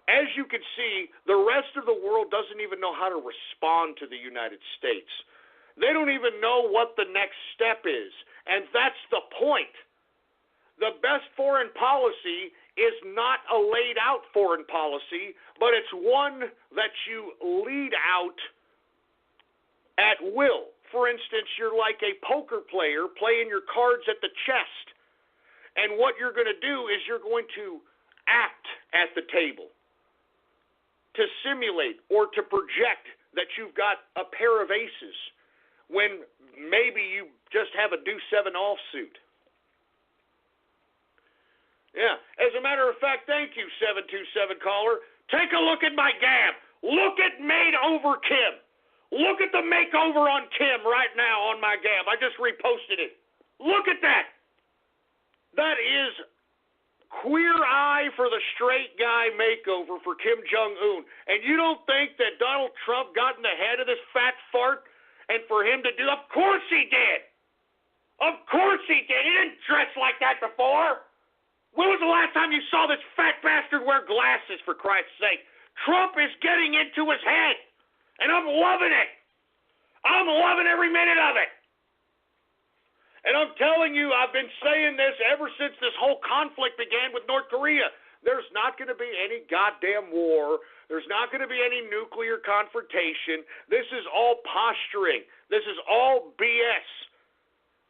As you can see, the rest of the world doesn't even know how to respond to the United States. They don't even know what the next step is, and that's the point. The best foreign policy is not a laid-out foreign policy, but it's one that you lead out at will. For instance, you're like a poker player playing your cards at the chest, and what you're going to do is you're going to act at the table to simulate or to project that you've got a pair of aces when maybe you just have a deuce 7 offsuit. Yeah, as a matter of fact, thank you, 727 caller. Take a look at my gab. Look at Made Over Kim. Look at the makeover on Kim right now on my gab. I just reposted it. Look at that. That is queer eye for the straight guy makeover for Kim Jong-un. And you don't think that Donald Trump got in the head of this fat fart and for him to do? Of course he did. Of course he did. He didn't dress like that before. When was the last time you saw this fat bastard wear glasses, for Christ's sake? Trump is getting into his head, and I'm loving it. I'm loving every minute of it. And I'm telling you, I've been saying this ever since this whole conflict began with North Korea. There's not going to be any goddamn war. There's not going to be any nuclear confrontation. This is all posturing. This is all BS.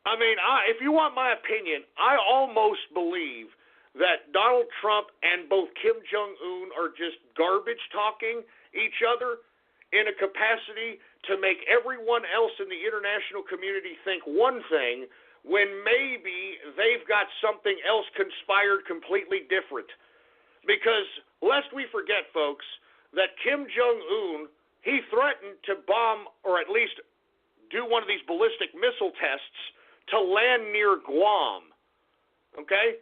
I mean, if you want my opinion, I almost believe that Donald Trump and both Kim Jong-un are just garbage talking each other in a capacity to make everyone else in the international community think one thing when maybe they've got something else conspired completely different. Because lest we forget, folks, that Kim Jong-un, he threatened to bomb or at least do one of these ballistic missile tests to land near Guam. Okay?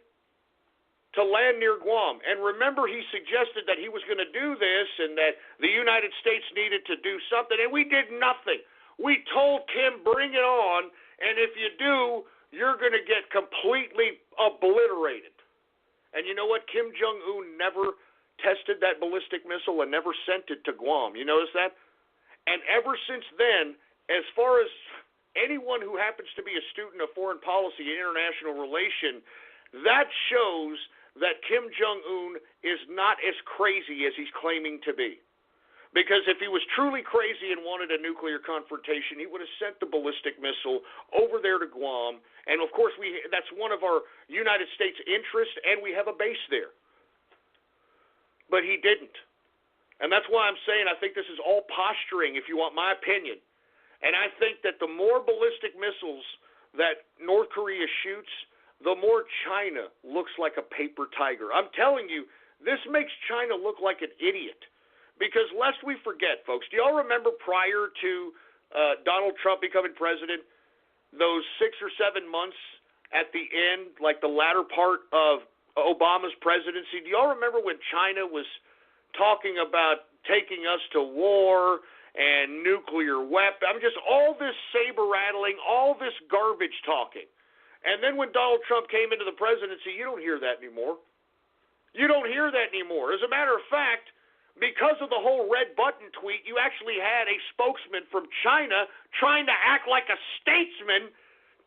To land near Guam. And remember, he suggested that he was going to do this and that the United States needed to do something, and we did nothing. We told Kim, bring it on, and if you do, you're going to get completely obliterated. And you know what? Kim Jong-un never tested that ballistic missile and never sent it to Guam. You notice that? And ever since then, as far as anyone who happens to be a student of foreign policy and international relation, that shows that Kim Jong-un is not as crazy as he's claiming to be. Because if he was truly crazy and wanted a nuclear confrontation, he would have sent the ballistic missile over there to Guam. And, of course, that's one of our United States interests, and we have a base there. But he didn't. And that's why I'm saying I think this is all posturing, if you want my opinion. And I think that the more ballistic missiles that North Korea shoots, the more China looks like a paper tiger. I'm telling you, this makes China look like an idiot. Because lest we forget, folks, do y'all remember prior to Donald Trump becoming president, those 6 or 7 months at the end, like the latter part of Obama's presidency, do y'all remember when China was talking about taking us to war and nuclear weapons? I mean, just all this saber rattling, all this garbage talking. And then when Donald Trump came into the presidency, you don't hear that anymore. You don't hear that anymore. As a matter of fact, because of the whole red button tweet, you actually had a spokesman from China trying to act like a statesman,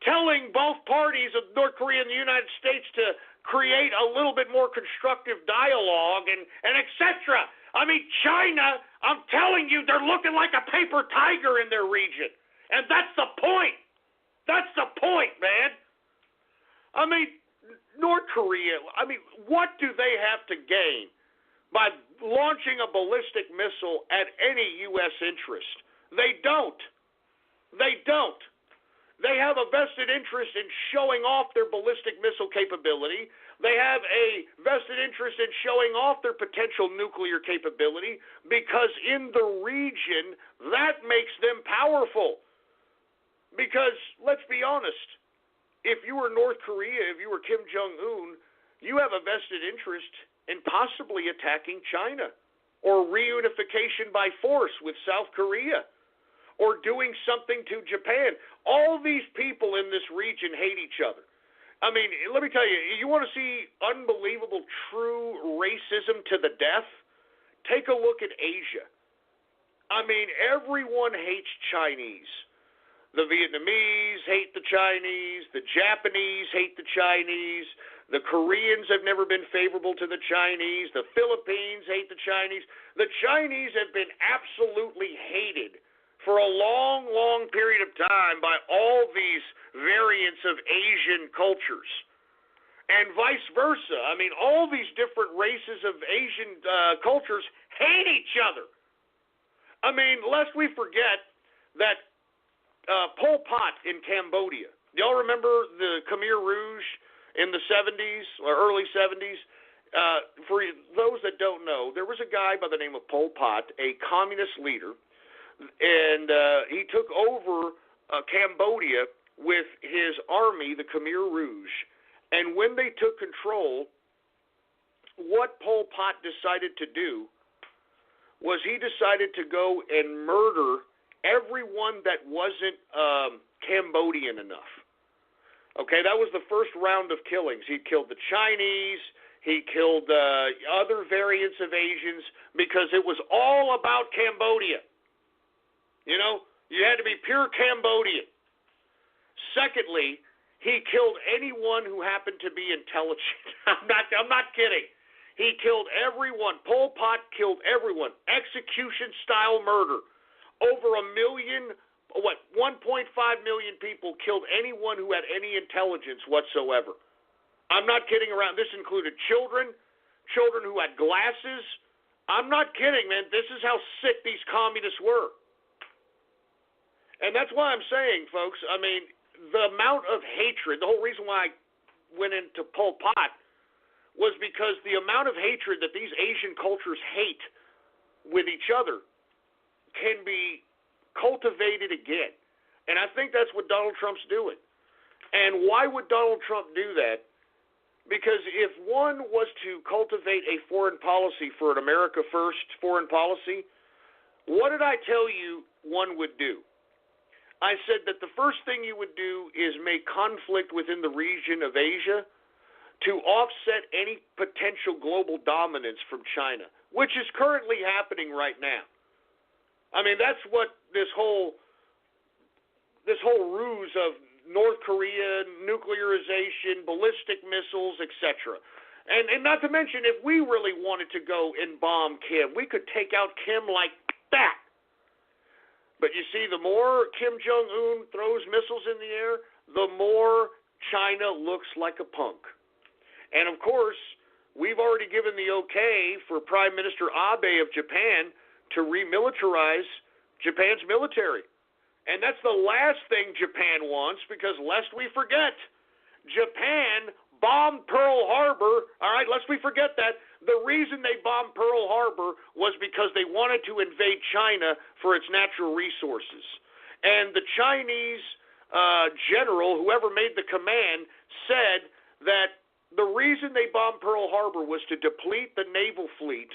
telling both parties of North Korea and the United States to create a little bit more constructive dialogue and et cetera. I mean, China, I'm telling you, they're looking like a paper tiger in their region. And that's the point. That's the point, man. I mean, North Korea, what do they have to gain by launching a ballistic missile at any U.S. interest? They don't. They don't. They have a vested interest in showing off their ballistic missile capability. They have a vested interest in showing off their potential nuclear capability because in the region, that makes them powerful. Because, let's be honest, if you were North Korea, if you were Kim Jong-un, you have a vested interest and possibly attacking China, or reunification by force with South Korea, or doing something to Japan. All these people in this region hate each other. I mean, let me tell you, you want to see unbelievable, true racism to the death? Take a look at Asia. I mean, everyone hates Chinese. The Vietnamese hate the Chinese. The Japanese hate the Chinese. The Koreans have never been favorable to the Chinese. The Philippines hate the Chinese. The Chinese have been absolutely hated for a long, long period of time by all these variants of Asian cultures. And vice versa. I mean, all these different races of Asian cultures hate each other. I mean, lest we forget that Pol Pot in Cambodia. Y'all remember the Khmer Rouge in the 70s or early 70s? For those that don't know, there was a guy by the name of Pol Pot, a communist leader, and he took over Cambodia with his army, the Khmer Rouge. And when they took control, what Pol Pot decided to do was he decided to go and murder everyone that wasn't Cambodian enough. Okay, that was the first round of killings. He killed the Chinese. He killed other variants of Asians because it was all about Cambodia. You know, you had to be pure Cambodian. Secondly, he killed anyone who happened to be intelligent. I'm not kidding. He killed everyone. Pol Pot killed everyone. Execution-style murder. Over 1.5 million people killed anyone who had any intelligence whatsoever. I'm not kidding around. This included children who had glasses. I'm not kidding, man. This is how sick these communists were. And that's why I'm saying, folks, I mean, the amount of hatred, the whole reason why I went into Pol Pot was because the amount of hatred that these Asian cultures hate with each other can be cultivated again. And I think that's what Donald Trump's doing. And why would Donald Trump do that? Because if one was to cultivate a foreign policy for an America First foreign policy, what did I tell you one would do? I said that the first thing you would do is make conflict within the region of Asia to offset any potential global dominance from China, which is currently happening right now. I mean, that's what this whole ruse of North Korea, nuclearization, ballistic missiles, etc. And not to mention, if we really wanted to go and bomb Kim, we could take out Kim like that. But you see, the more Kim Jong-un throws missiles in the air, the more China looks like a punk. And, of course, we've already given the okay for Prime Minister Abe of Japan to remilitarize Japan's military. And that's the last thing Japan wants because, lest we forget, Japan bombed Pearl Harbor. All right, lest we forget that. The reason they bombed Pearl Harbor was because they wanted to invade China for its natural resources. And the Chinese general, whoever made the command, said that the reason they bombed Pearl Harbor was to deplete the naval fleet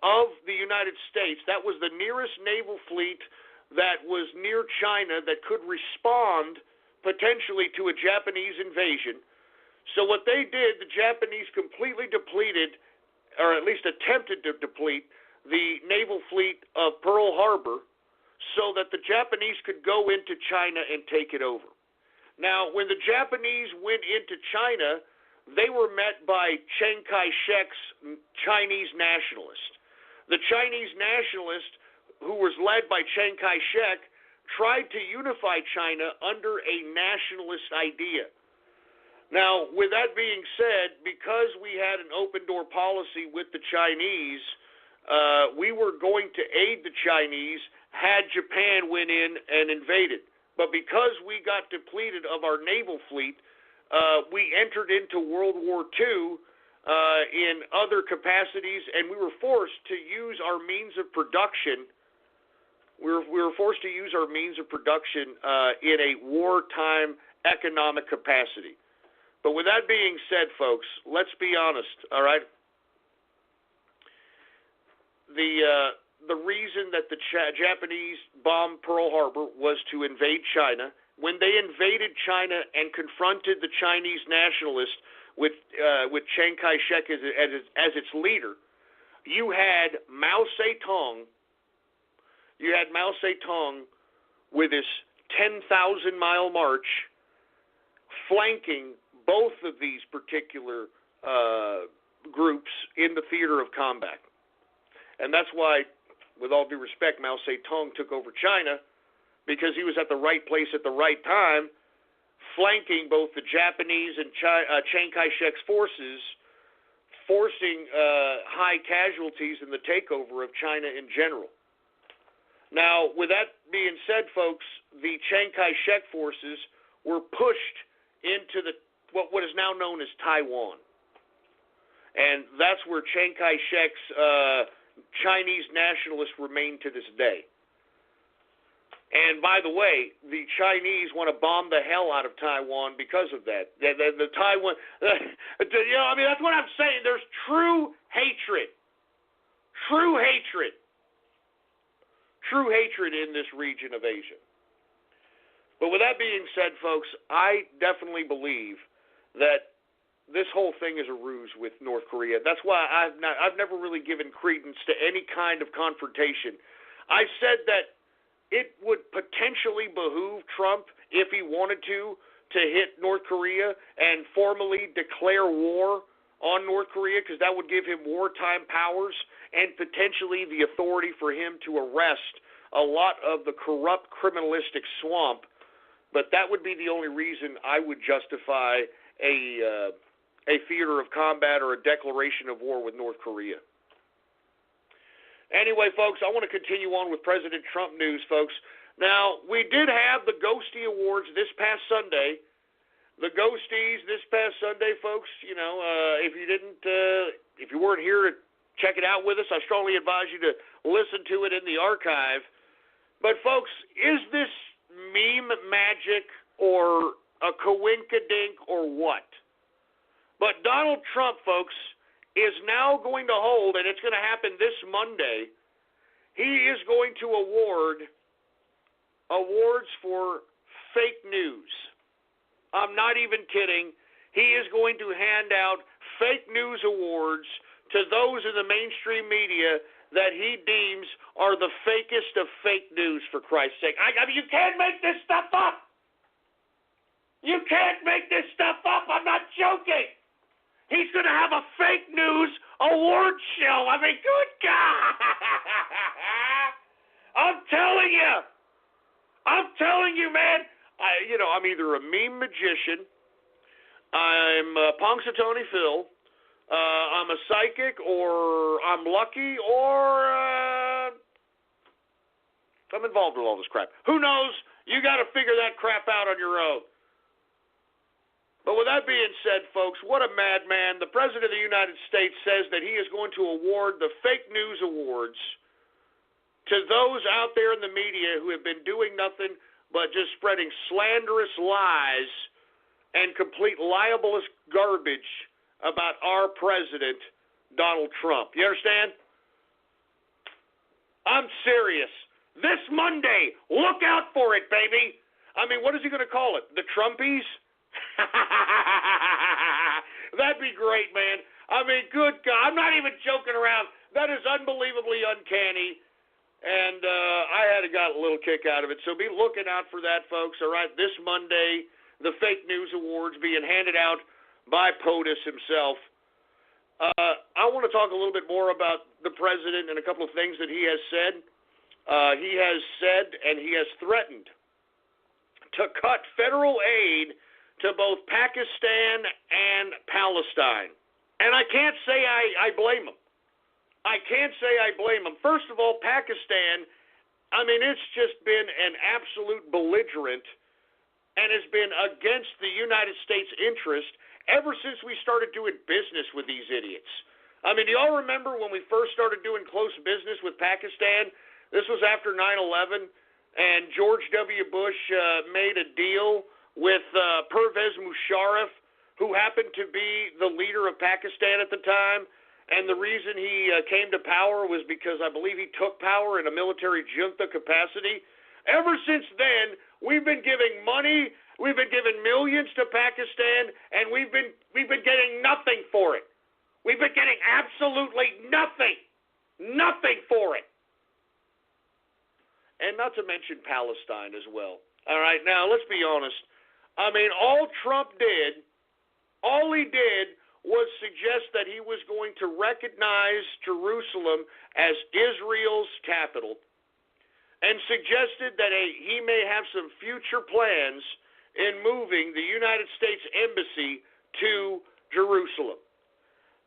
of the United States. That was the nearest naval fleet that was near China that could respond potentially to a Japanese invasion. So what they did, the Japanese completely depleted, or at least attempted to deplete, the naval fleet of Pearl Harbor so that the Japanese could go into China and take it over. Now, when the Japanese went into China, they were met by Chiang Kai-shek's Chinese nationalist. The Chinese nationalist, who was led by Chiang Kai-shek, tried to unify China under a nationalist idea. Now, with that being said, because we had an open-door policy with the Chinese, we were going to aid the Chinese had Japan went in and invaded. But because we got depleted of our naval fleet, we entered into World War II in other capacities, and we were forced to use our means of production. We were forced to use our means of production in a wartime economic capacity. But with that being said, folks, let's be honest, all right? the reason that the Japanese bombed Pearl Harbor was to invade China. When they invaded China and confronted the Chinese nationalists with Chiang Kai-shek as its leader, you had Mao Zedong. You had Mao Zedong with his 10,000-mile march flanking both of these particular groups in the theater of combat. And that's why, with all due respect, Mao Zedong took over China, because he was at the right place at the right time, flanking both the Japanese and Chiang Kai-shek's forces, forcing high casualties in the takeover of China in general. Now, with that being said, folks, the Chiang Kai-shek forces were pushed into what is now known as Taiwan. And that's where Chiang Kai-shek's Chinese nationalists remain to this day. And by the way, the Chinese want to bomb the hell out of Taiwan because of that. The Taiwan, I mean, that's what I'm saying. There's true hatred in this region of Asia. But with that being said, folks, I definitely believe that this whole thing is a ruse with North Korea. That's why I've never really given credence to any kind of confrontation. I said that it would potentially behoove Trump, if he wanted to hit North Korea and formally declare war on North Korea, because that would give him wartime powers and potentially the authority for him to arrest a lot of the corrupt, criminalistic swamp. But that would be the only reason I would justify a theater of combat or a declaration of war with North Korea. Anyway, folks, I want to continue on with President Trump news, folks. Now, we did have the Ghosty Awards this past Sunday. The Ghosties this past Sunday, folks, you know, if you weren't here to check it out with us, I strongly advise you to listen to it in the archive. But, folks, is this meme magic or a coinkadink or what? But Donald Trump, folks, is now going to hold, and it's going to happen this Monday, he is going to award awards for fake news. I'm not even kidding. He is going to hand out fake news awards to those in the mainstream media that he deems are the fakest of fake news, for Christ's sake. I mean, you can't make this stuff up. You can't make this stuff up. I'm not joking. He's going to have a fake news award show. I mean, good God. I'm telling you, man. I'm either a meme magician, I'm Punxsutawney Phil, I'm a psychic, or I'm lucky, or I'm involved with all this crap. Who knows? You got to figure that crap out on your own. But with that being said, folks, what a madman. The President of the United States says that he is going to award the fake news awards to those out there in the media who have been doing nothing but just spreading slanderous lies and complete libelous garbage about our president, Donald Trump. You understand? I'm serious. This Monday, look out for it, baby. I mean, what is he going to call it? The Trumpies? That'd be great, man. I mean, good God. I'm not even joking around. That is unbelievably uncanny. And I got a little kick out of it. So be looking out for that, folks. All right, this Monday, the Fake News Awards being handed out by POTUS himself. I want to talk a little bit more about the president and a couple of things that he has said. He has said and he has threatened to cut federal aid to both Pakistan and Palestine. And I can't say I blame him. I can't say I blame him. First of all, Pakistan, I mean, it's just been an absolute belligerent and has been against the United States' interest ever since we started doing business with these idiots. I mean, do y'all remember when we first started doing close business with Pakistan? This was after 9/11, and George W. Bush made a deal with Pervez Musharraf, who happened to be the leader of Pakistan at the time, And the reason he came to power was because I believe he took power in a military junta capacity. Ever since then, we've been giving money, we've been giving millions to Pakistan, and we've been getting nothing for it. We've been getting absolutely nothing for it. And not to mention Palestine as well. All right, now let's be honest. I mean, all he did was suggest that he was going to recognize Jerusalem as Israel's capital, and suggested that he may have some future plans in moving the United States Embassy to Jerusalem.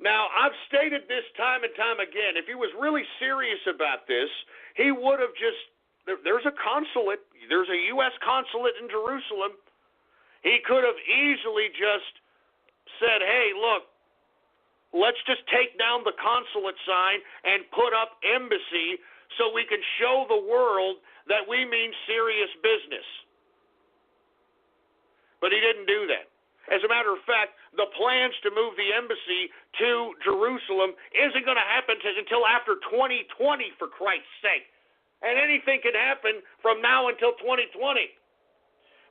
Now, I've stated this time and time again. If he was really serious about this, he would have just, there's a consulate, there's a U.S. consulate in Jerusalem. He could have easily just said, hey, look, let's just take down the consulate sign and put up embassy so we can show the world that we mean serious business. But he didn't do that. As a matter of fact, the plans to move the embassy to Jerusalem isn't going to happen until after 2020, for Christ's sake. And anything can happen from now until 2020.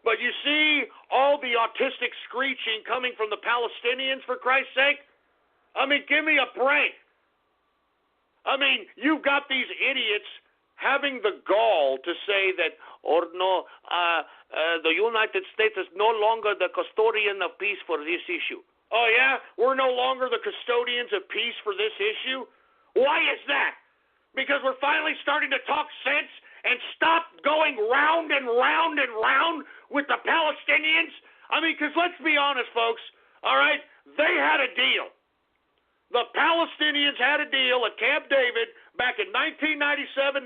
But you see all the autistic screeching coming from the Palestinians, for Christ's sake? I mean, give me a break. I mean, you've got these idiots having the gall to say that, the United States is no longer the custodian of peace for this issue. Oh, yeah? We're no longer the custodians of peace for this issue? Why is that? Because we're finally starting to talk sense and stop going round and round and round with the Palestinians? I mean, because let's be honest, folks, all right? They had a deal. The Palestinians had a deal at Camp David back in 1997-98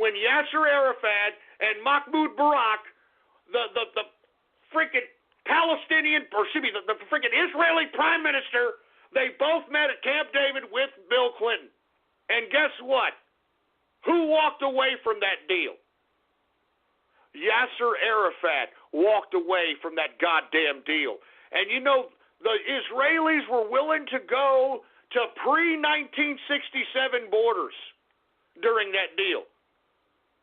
when Yasser Arafat and Mahmoud Barak, the freaking Palestinian, or excuse me, the freaking Israeli prime minister, they both met at Camp David with Bill Clinton. And guess what? Who walked away from that deal? Yasser Arafat walked away from that goddamn deal. And you know, the Israelis were willing to go to pre-1967 borders during that deal.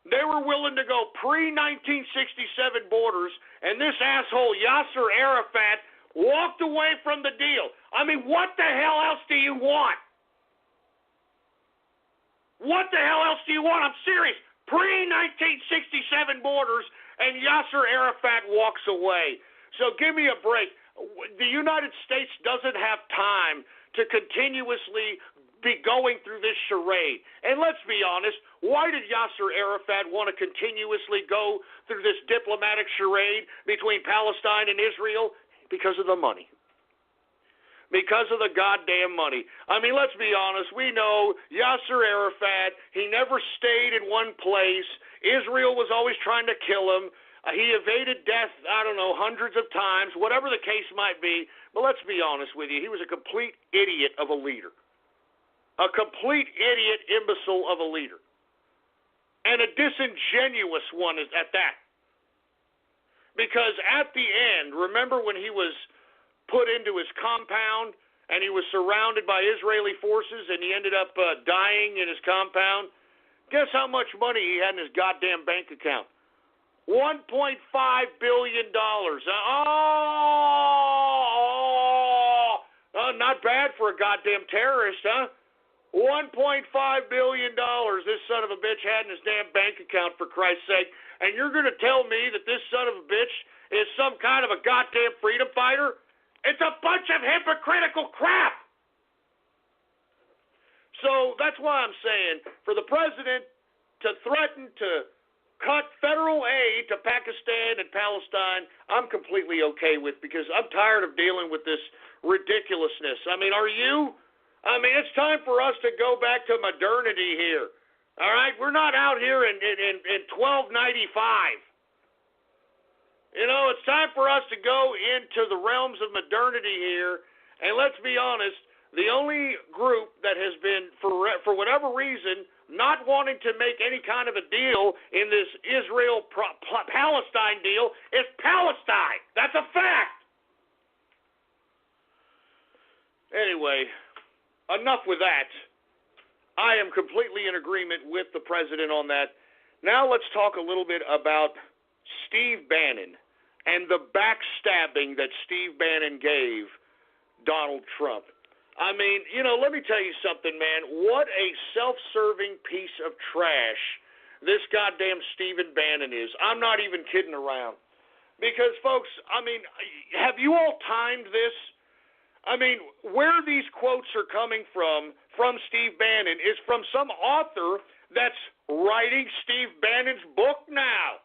They were willing to go pre-1967 borders, and this asshole Yasser Arafat walked away from the deal. I mean, what the hell else do you want? What the hell else do you want? I'm serious. Pre-1967 borders, and Yasser Arafat walks away. So give me a break. The United States doesn't have time to continuously be going through this charade. And let's be honest, why did Yasser Arafat want to continuously go through this diplomatic charade between Palestine and Israel? Because of the money. Because of the goddamn money. I mean, let's be honest. We know Yasser Arafat, he never stayed in one place. Israel was always trying to kill him. He evaded death, I don't know, hundreds of times, whatever the case might be. But let's be honest with you. He was a complete idiot of a leader. A complete idiot, imbecile of a leader. And a disingenuous one at that. Because at the end, remember when he was put into his compound and he was surrounded by Israeli forces and he ended up dying in his compound? Guess how much money he had in his goddamn bank account? $1.5 billion. Not bad for a goddamn terrorist, huh? $1.5 billion this son of a bitch had in his damn bank account, for Christ's sake. And you're going to tell me that this son of a bitch is some kind of a goddamn freedom fighter? It's a bunch of hypocritical crap. So that's why I'm saying, for the president to threaten to cut federal aid to Pakistan and Palestine, I'm completely okay with, because I'm tired of dealing with this ridiculousness. I mean, are you? I mean, it's time for us to go back to modernity here. All right? We're not out here in 1295. You know, it's time for us to go into the realms of modernity here. And let's be honest, the only group that has been, for whatever reason, not wanting to make any kind of a deal in this Israel-Palestine deal is Palestine. That's a fact. Anyway, enough with that. I am completely in agreement with the president on that. Now let's talk a little bit about Steve Bannon and the backstabbing that Steve Bannon gave Donald Trump. I mean, let me tell you something, man. What a self-serving piece of trash this goddamn Stephen Bannon is. I'm not even kidding around. Because, folks, I mean, have you all timed this? I mean, where these quotes are coming from Steve Bannon, is from some author that's writing Steve Bannon's book now.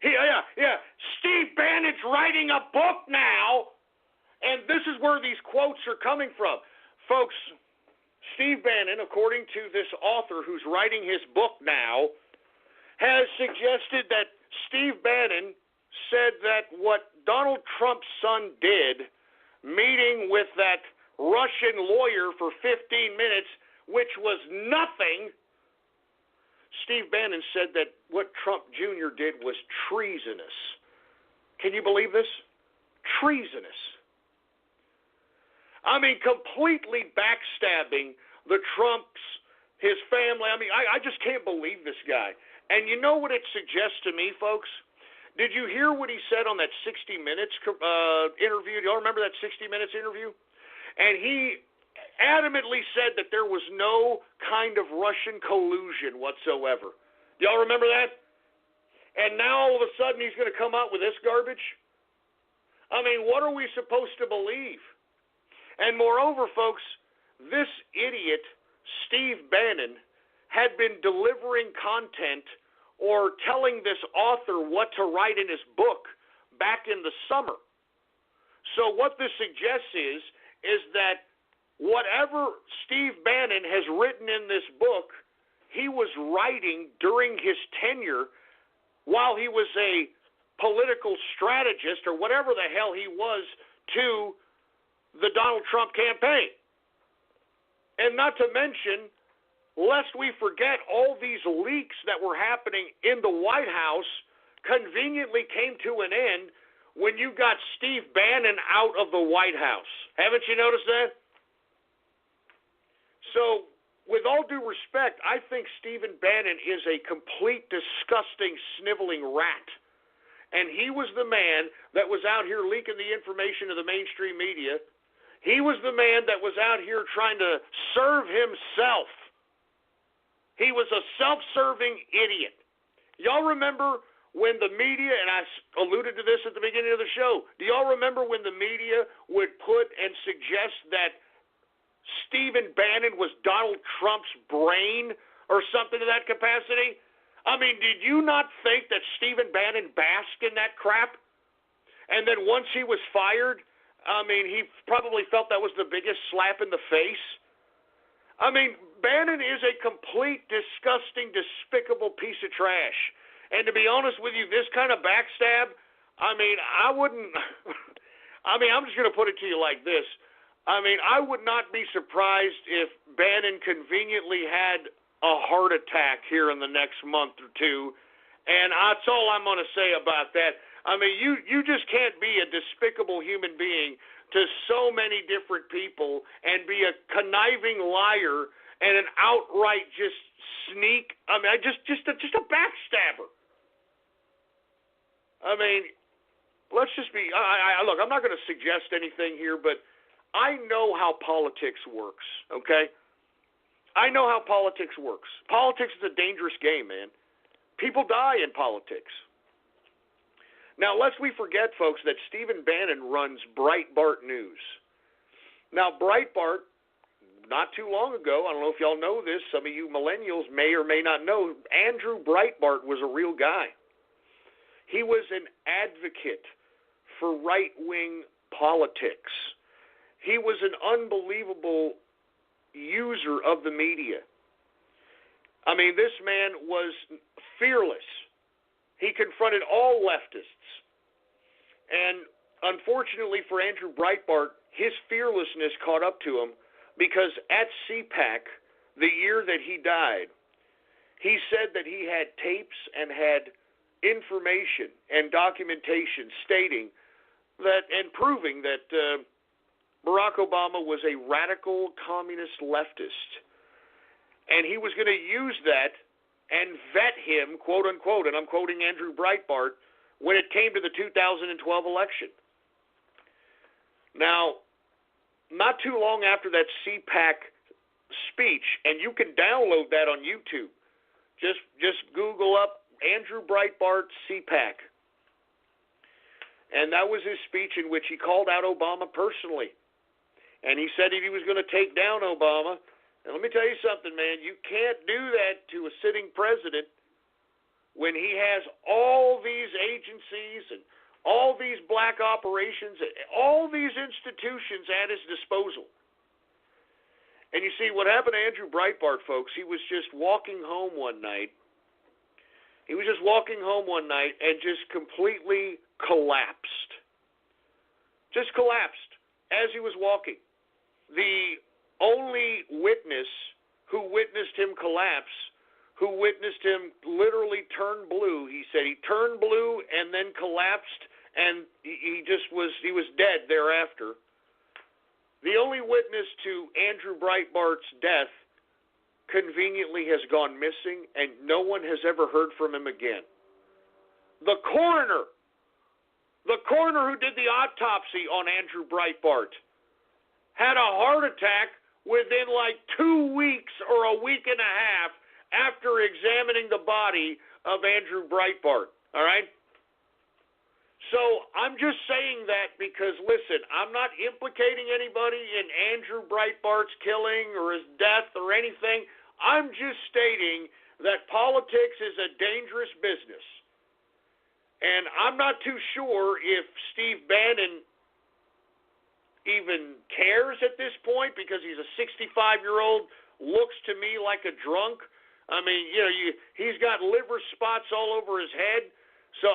Yeah. Steve Bannon's writing a book now, and this is where these quotes are coming from. Folks, Steve Bannon, according to this author who's writing his book now, has suggested that Steve Bannon said that what Donald Trump's son did, meeting with that Russian lawyer for 15 minutes, which was nothing, Steve Bannon said that what Trump Jr. did was treasonous. Can you believe this? Treasonous. I mean, completely backstabbing the Trumps, his family. I mean, I just can't believe this guy. And you know what it suggests to me, folks? Did you hear what he said on that 60 Minutes interview? Do y'all remember that 60 Minutes interview? And he adamantly said that there was no kind of Russian collusion whatsoever. Do y'all remember that? And now all of a sudden he's going to come out with this garbage? I mean, what are we supposed to believe? And moreover, folks, this idiot, Steve Bannon, had been delivering content or telling this author what to write in his book back in the summer. So what this suggests is that whatever Steve Bannon has written in this book, he was writing during his tenure while he was a political strategist or whatever the hell he was to the Donald Trump campaign. And not to mention, lest we forget, all these leaks that were happening in the White House conveniently came to an end when you got Steve Bannon out of the White House. Haven't you noticed that? So, with all due respect, I think Stephen Bannon is a complete, disgusting, sniveling rat. And he was the man that was out here leaking the information to the mainstream media. He was the man that was out here trying to serve himself. He was a self-serving idiot. Y'all remember when the media, and I alluded to this at the beginning of the show, do y'all remember when the media would put and suggest that Stephen Bannon was Donald Trump's brain or something to that capacity? I mean, did you not think that Stephen Bannon basked in that crap? And then once he was fired, I mean, he probably felt that was the biggest slap in the face. I mean, Bannon is a complete, disgusting, despicable piece of trash. And to be honest with you, this kind of backstab, I mean, I wouldn't, I mean, I'm just going to put it to you like this. I mean, I would not be surprised if Bannon conveniently had a heart attack here in the next month or two. And that's all I'm going to say about that. I mean, you just can't be a despicable human being to so many different people and be a conniving liar and an outright just sneak. I mean, just a backstabber. I mean, let's just be. Look, I'm not going to suggest anything here, but I know how politics works. Okay, I know how politics works. Politics is a dangerous game, man. People die in politics. Now, lest we forget, folks, that Stephen Bannon runs Breitbart News. Now, Breitbart, not too long ago, I don't know if y'all know this, some of you millennials may or may not know, Andrew Breitbart was a real guy. He was an advocate for right-wing politics. He was an unbelievable user of the media. I mean, this man was fearless. He confronted all leftists. And unfortunately for Andrew Breitbart, his fearlessness caught up to him because at CPAC, the year that he died, he said that he had tapes and had information and documentation stating that and proving that Barack Obama was a radical communist leftist. And he was going to use that and vet him, quote unquote, and I'm quoting Andrew Breitbart, when it came to the 2012 election. Now, not too long after that CPAC speech, and you can download that on YouTube. Just Google up Andrew Breitbart CPAC. And that was his speech in which he called out Obama personally. And he said he was going to take down Obama. And let me tell you something, man. You can't do that to a sitting president when he has all these agencies and all these black operations, all these institutions at his disposal. And you see, what happened to Andrew Breitbart, folks, he was just walking home one night. He was just walking home one night and just completely collapsed. Just collapsed as he was walking. The only witness who witnessed him collapse, who witnessed him literally turn blue, he said he turned blue and then collapsed, and he was dead thereafter. The only witness to Andrew Breitbart's death conveniently has gone missing, and no one has ever heard from him again. The coroner who did the autopsy on Andrew Breitbart had a heart attack within like 2 weeks or a week and a half after examining the body of Andrew Breitbart. All right? So I'm just saying that because, listen, I'm not implicating anybody in Andrew Breitbart's killing or his death or anything. I'm just stating that politics is a dangerous business. And I'm not too sure if Steve Bannon even cares at this point, because he's a 65-year-old, looks to me like a drunk. I mean, he's got liver spots all over his head. So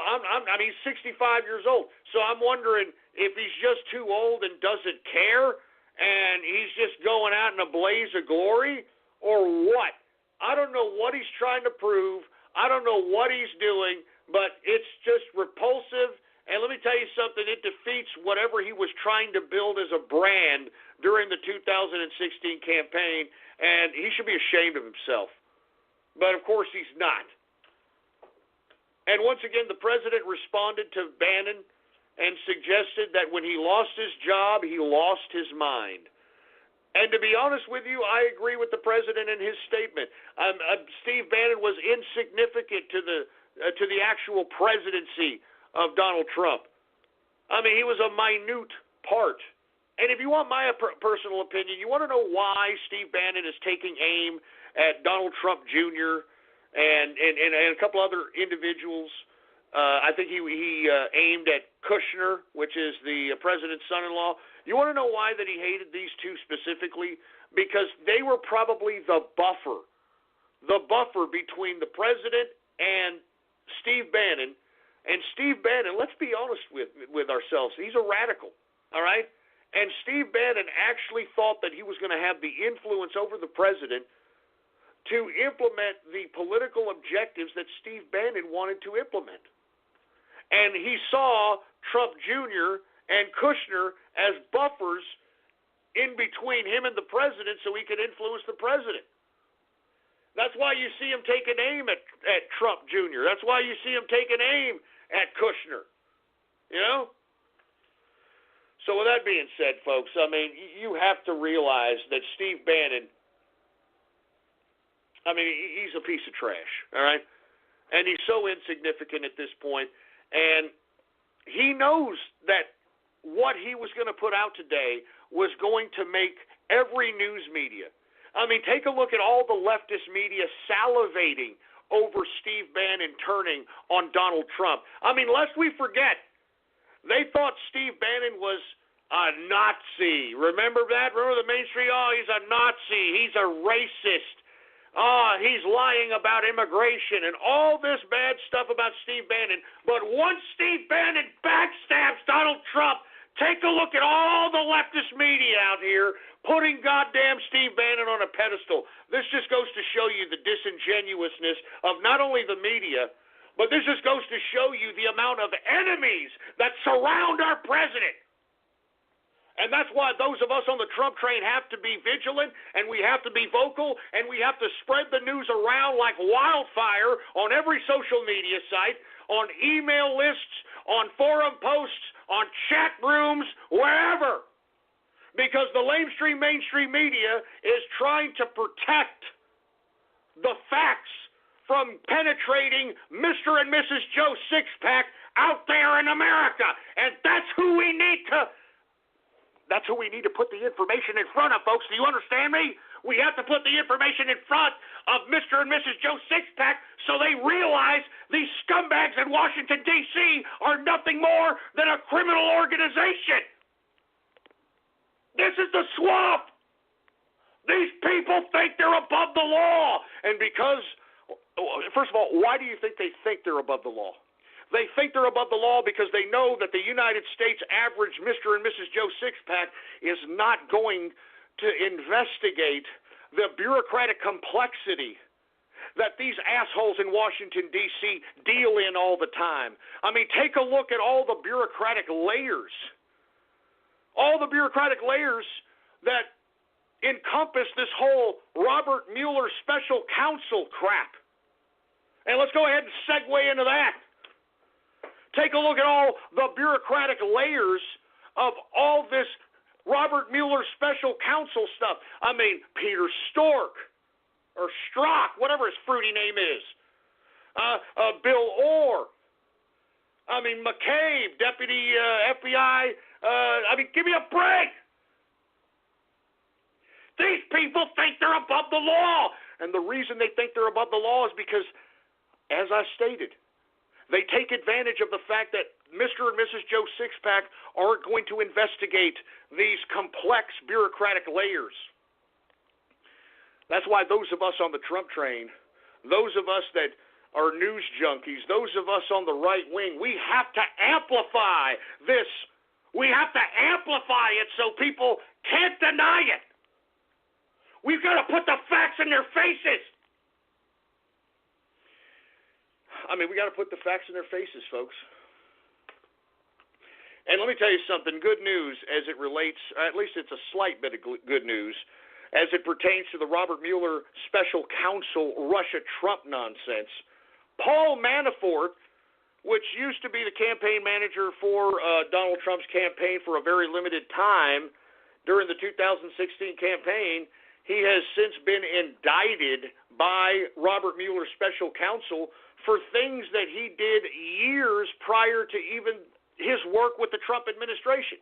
he's 65 years old. So I'm wondering if he's just too old and doesn't care, and he's just going out in a blaze of glory, or what. I don't know what he's trying to prove. I don't know what he's doing, but it's just repulsive. And let me tell you something, it defeats whatever he was trying to build as a brand during the 2016 campaign, and he should be ashamed of himself. But, of course, he's not. And once again, the president responded to Bannon and suggested that when he lost his job, he lost his mind. And to be honest with you, I agree with the president in his statement. Steve Bannon was insignificant to the actual presidency of Donald Trump. I mean, he was a minute part. And if you want my personal opinion, you want to know why Steve Bannon is taking aim at Donald Trump Jr. and a couple other individuals. I think he aimed at Kushner, which is the president's son-in-law. You want to know why that he hated these two specifically? Because they were probably the buffer between the president and Steve Bannon. And Steve Bannon, let's be honest with ourselves, he's a radical, all right? And Steve Bannon actually thought that he was going to have the influence over the president to implement the political objectives that Steve Bannon wanted to implement. And he saw Trump Jr. and Kushner as buffers in between him and the president so he could influence the president. That's why you see him taking aim at Trump Jr. That's why you see him taking aim at Kushner. You know? So with that being said, folks, I mean, you have to realize that Steve Bannon, I mean, he's a piece of trash, all right? And he's so insignificant at this point. And he knows that what he was going to put out today was going to make every news media. I mean, take a look at all the leftist media salivating over Steve Bannon turning on Donald Trump. I mean, lest we forget, they thought Steve Bannon was a Nazi. Remember that? Remember the mainstream? Oh, he's a Nazi. He's a racist. Oh, he's lying about immigration and all this bad stuff about Steve Bannon. But once Steve Bannon backstabs Donald Trump, take a look at all the leftist media out here putting goddamn Steve Bannon on a pedestal. This just goes to show you the disingenuousness of not only the media, but this just goes to show you the amount of enemies that surround our president. And that's why those of us on the Trump train have to be vigilant, and we have to be vocal, and we have to spread the news around like wildfire on every social media site, on email lists, on forum posts, on chat rooms, wherever. Because the mainstream media is trying to protect the facts from penetrating Mr. and Mrs. Joe Six-Pack out there in America. And that's who we need to put the information in front of, folks. Do you understand me? We have to put the information in front of Mr. and Mrs. Joe Six-Pack so they realize these scumbags in Washington, D.C. are nothing more than a criminal organization. This is the swamp. These people think they're above the law. And because, first of all, why do you think they think they're above the law? They think they're above the law because they know that the United States average Mr. and Mrs. Joe Six-Pack is not going to investigate the bureaucratic complexity that these assholes in Washington, D.C. deal in all the time. I mean, take a look at all the bureaucratic layers. All the bureaucratic layers that encompass this whole Robert Mueller special counsel crap. And let's go ahead and segue into that. Take a look at all the bureaucratic layers of all this Robert Mueller special counsel stuff. I mean, Peter Strzok, or Strzok, whatever his fruity name is. Bill Orr. I mean, McCabe, Deputy FBI. I mean, give me a break. These people think they're above the law. And the reason they think they're above the law is because, as I stated, they take advantage of the fact that Mr. and Mrs. Joe Six-Pack aren't going to investigate these complex bureaucratic layers. That's why those of us on the Trump train, those of us that are news junkies, those of us on the right wing, we have to amplify this. We have to amplify it so people can't deny it. We've got to put the facts in their faces. I mean, we got to put the facts in their faces, folks. And let me tell you something, good news as it relates, at least it's a slight bit of good news, as it pertains to the Robert Mueller special counsel Russia-Trump nonsense. Paul Manafort, which used to be the campaign manager for Donald Trump's campaign for a very limited time during the 2016 campaign, he has since been indicted by Robert Mueller's special counsel for things that he did years prior to even his work with the Trump administration.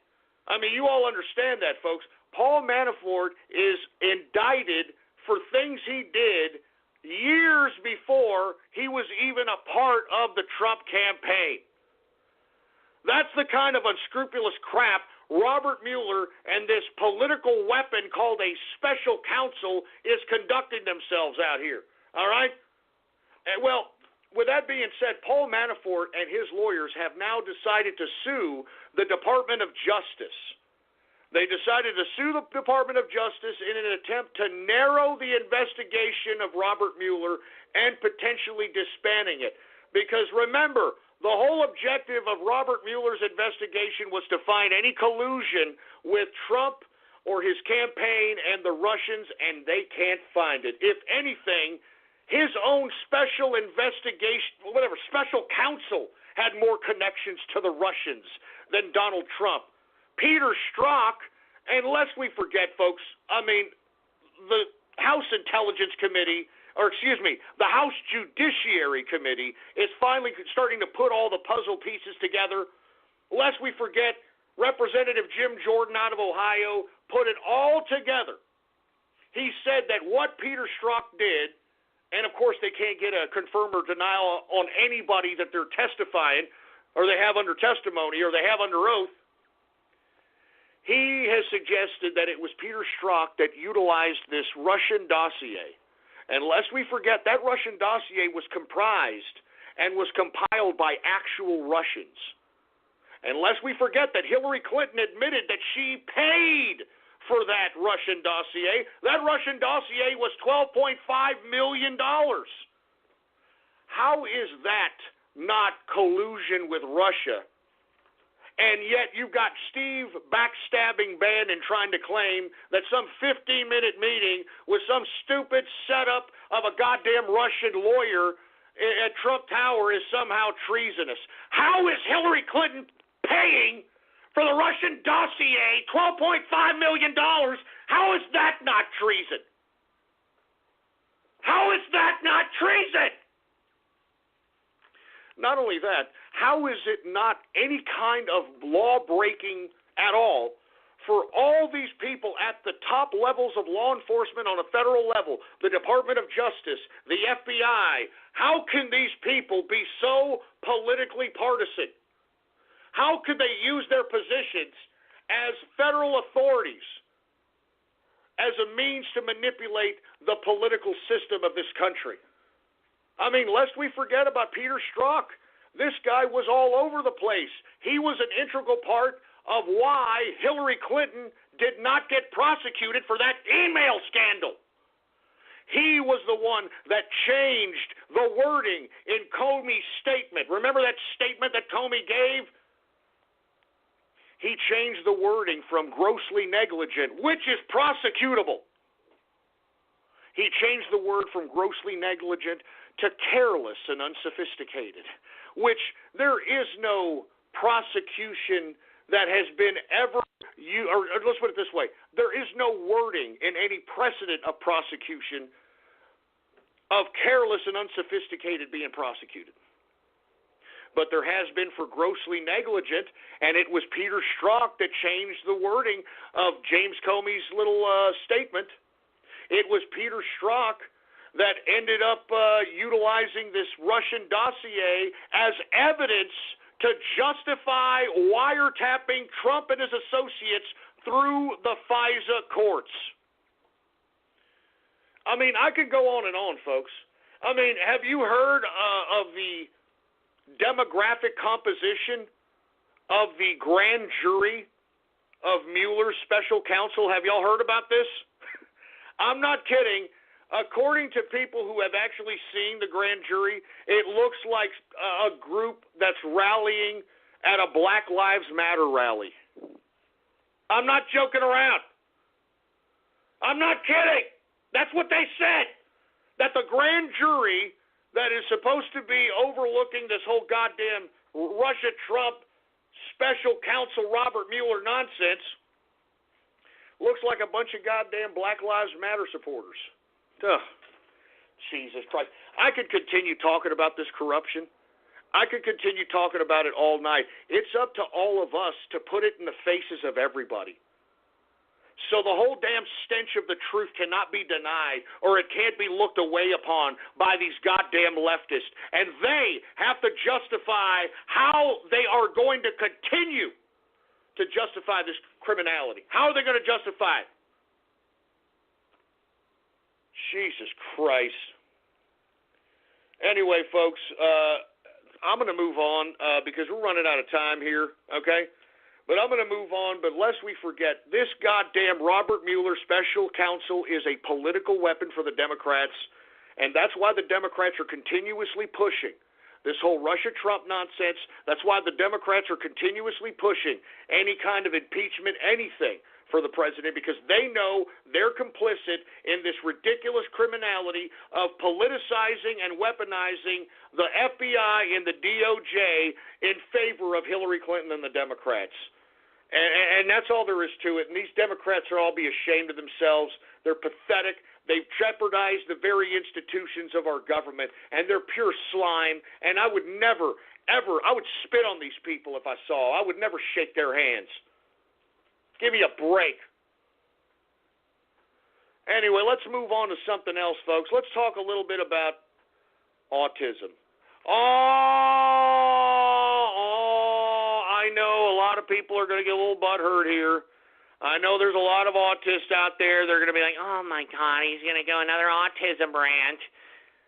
I mean, you all understand that, folks. Paul Manafort is indicted for things he did years before he was even a part of the Trump campaign. That's the kind of unscrupulous crap Robert Mueller and this political weapon called a special counsel is conducting themselves out here. All right? And, well, with that being said, Paul Manafort and his lawyers have now decided to sue the Department of Justice. They decided to sue the Department of Justice in an attempt to narrow the investigation of Robert Mueller and potentially disbanding it. Because remember, the whole objective of Robert Mueller's investigation was to find any collusion with Trump or his campaign and the Russians, and they can't find it. If anything, his own special investigation, special counsel had more connections to the Russians than Donald Trump. Peter Strzok, and lest we forget, folks, I mean, the House Intelligence Committee, the House Judiciary Committee is finally starting to put all the puzzle pieces together. Lest we forget, Representative Jim Jordan out of Ohio put it all together. He said that what Peter Strzok did, and of course they can't get a confirm or denial on anybody that they're testifying, or they have under testimony, or they have under oath. He has suggested that it was Peter Strzok that utilized this Russian dossier. And lest we forget, that Russian dossier was comprised and was compiled by actual Russians. And lest we forget that Hillary Clinton admitted that she paid for that Russian dossier. That Russian dossier was $12.5 million. How is that not collusion with Russia And yet you've got Steve backstabbing Bannon trying to claim that some 15-minute meeting with some stupid setup of a goddamn Russian lawyer at Trump Tower is somehow treasonous. How is Hillary Clinton paying for the Russian dossier $12.5 million? How is that not treason? How is that not treason? Not only that, how is it not any kind of law-breaking at all for all these people at the top levels of law enforcement on a federal level, the Department of Justice, the FBI? How can these people be so politically partisan? How could they use their positions as federal authorities as a means to manipulate the political system of this country? I mean, lest we forget about Peter Strzok. This guy was all over the place. He was an integral part of why Hillary Clinton did not get prosecuted for that email scandal. He was the one that changed the wording in Comey's statement. Remember that statement that Comey gave? He changed the wording from grossly negligent, which is prosecutable. He changed the word from grossly negligent to careless and unsophisticated, which there is no prosecution that has been ever, or let's put it this way, there is no wording in any precedent of prosecution of careless and unsophisticated being prosecuted. But there has been for grossly negligent, and it was Peter Strzok that changed the wording of James Comey's little statement. It was Peter Strzok that ended up utilizing this Russian dossier as evidence to justify wiretapping Trump and his associates through the FISA courts. I mean, I could go on and on, folks. I mean, have you heard of the demographic composition of the grand jury of Mueller's special counsel? Have y'all heard about this? I'm not kidding. According to people who have actually seen the grand jury, it looks like a group that's rallying at a Black Lives Matter rally. I'm not joking around. I'm not kidding. That's what they said. That the grand jury that is supposed to be overlooking this whole goddamn Russia-Trump special counsel Robert Mueller nonsense looks like a bunch of goddamn Black Lives Matter supporters. Ugh, Jesus Christ. I could continue talking about this corruption. I could continue talking about it all night. It's up to all of us to put it in the faces of everybody. So the whole damn stench of the truth cannot be denied, or it can't be looked away upon by these goddamn leftists. And they have to justify how they are going to continue to justify this criminality. How are they going to justify it? Jesus Christ. Anyway, folks, I'm going to move on because we're running out of time here, okay? But I'm going to move on, but lest we forget, this goddamn Robert Mueller special counsel is a political weapon for the Democrats, and that's why the Democrats are continuously pushing this whole Russia-Trump nonsense. That's why the Democrats are continuously pushing any kind of impeachment, anything for the president, because they know they're complicit in this ridiculous criminality of politicizing and weaponizing the FBI and the DOJ in favor of Hillary Clinton and the Democrats. And that's all there is to it. And these Democrats are all be ashamed of themselves. They're pathetic. They've jeopardized the very institutions of our government, and they're pure slime. And I would never, ever, I would spit on these people if I saw. I would never shake their hands. Give me a break. Anyway, let's move on to something else, folks. Let's talk a little bit about autism. I know a lot of people are going to get a little butthurt here. I know there's a lot of autists out there. They're going to be like, oh, my God, he's going to go another autism rant.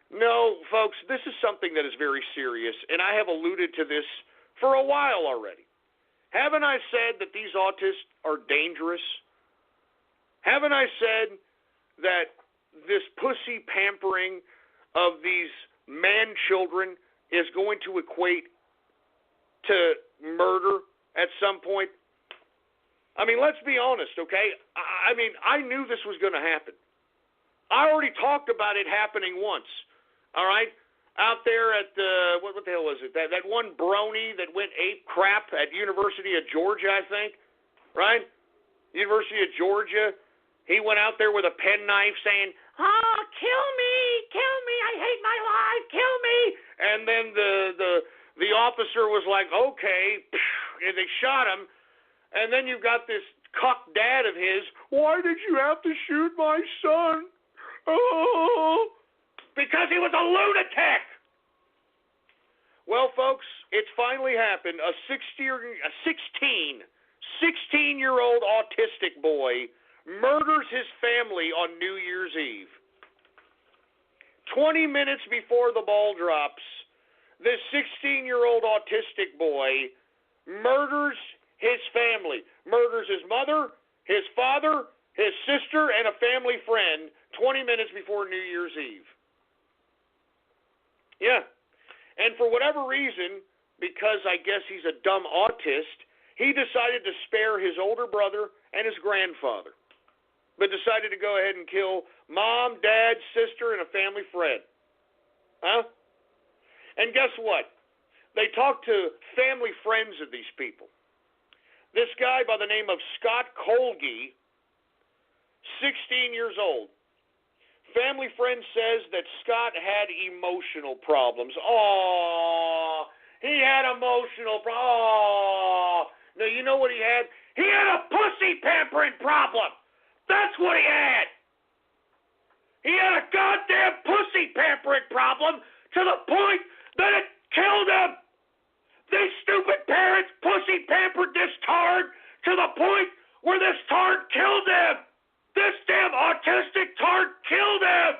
No, folks, this is something that is very serious, and I have alluded to this for a while already. Haven't I said that these autists are dangerous? Haven't I said that this pussy pampering of these man children is going to equate to murder at some point? I mean, let's be honest, okay? I mean, I knew this was going to happen. I already talked about it happening once, all right? Out there at the, what the hell was it? That one brony that went ape crap at University of Georgia, I think, right? University of Georgia. He went out there with a penknife saying, "Oh, kill me, I hate my life, kill me." And then the officer was like, "Okay," and they shot him. And then you've got this cuck dad of his, "Why did you have to shoot my son?" "Oh, because he was a lunatic." Well, folks, it's finally happened. A 16-year-old autistic boy murders his family on New Year's Eve. 20 minutes before the ball drops, this 16-year-old autistic boy murders his family, murders his mother, his father, his sister, and a family friend 20 minutes before New Year's Eve. Yeah. And for whatever reason, because I guess he's a dumb autist, he decided to spare his older brother and his grandfather, but decided to go ahead and kill mom, dad, sister, and a family friend. Huh? And guess what? They talked to family friends of these people. This guy by the name of Scott Colge, 16 years old. Family friend says that Scott had emotional problems. Oh, he had emotional problems. Oh. Now, you know what he had? He had a pussy pampering problem. That's what he had. He had a goddamn pussy pampering problem to the point that it killed him. These stupid parents pussy pampered this tard to the point where this tard killed him. This damn autistic tard killed him.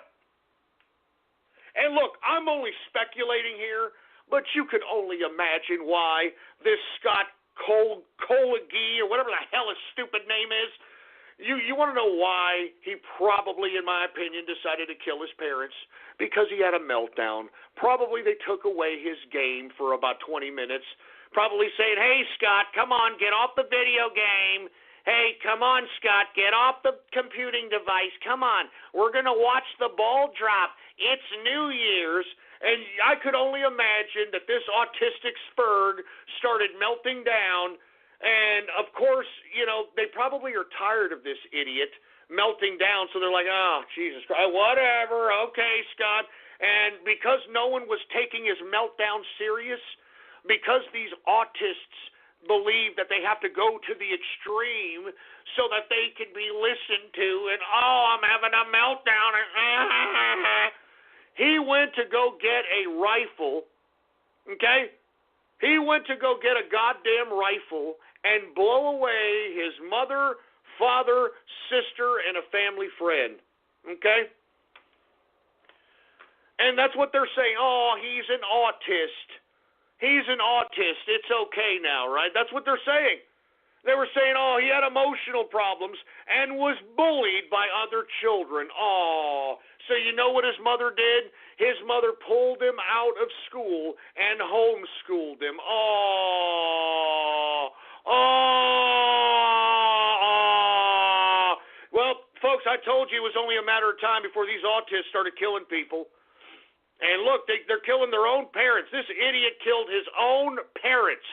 And look, I'm only speculating here, but you could only imagine why this Scott Colge, or whatever the hell his stupid name is, you want to know why he probably, in my opinion, decided to kill his parents? Because he had a meltdown. Probably they took away his game for about 20 minutes. Probably saying, "Hey, Scott, come on, get off the video game. Hey, come on, Scott, get off the computing device. Come on, we're going to watch the ball drop. It's New Year's." And I could only imagine that this autistic spurg started melting down. And, of course, you know, they probably are tired of this idiot melting down. So they're like, "Oh, Jesus Christ, whatever. Okay, Scott." And because no one was taking his meltdown serious, because these autists believe that they have to go to the extreme so that they can be listened to, and, "Oh, I'm having a meltdown." He went to go get a rifle, okay? He went to go get a goddamn rifle and blow away his mother, father, sister, and a family friend, okay? And that's what they're saying. "Oh, he's an autist. He's an autist. It's okay now," right? That's what they're saying. They were saying, "Oh, he had emotional problems and was bullied by other children." Oh, so you know what his mother did? His mother pulled him out of school and homeschooled him. Oh. Well, folks, I told you it was only a matter of time before these autists started killing people. And look, they're killing their own parents. This idiot killed his own parents,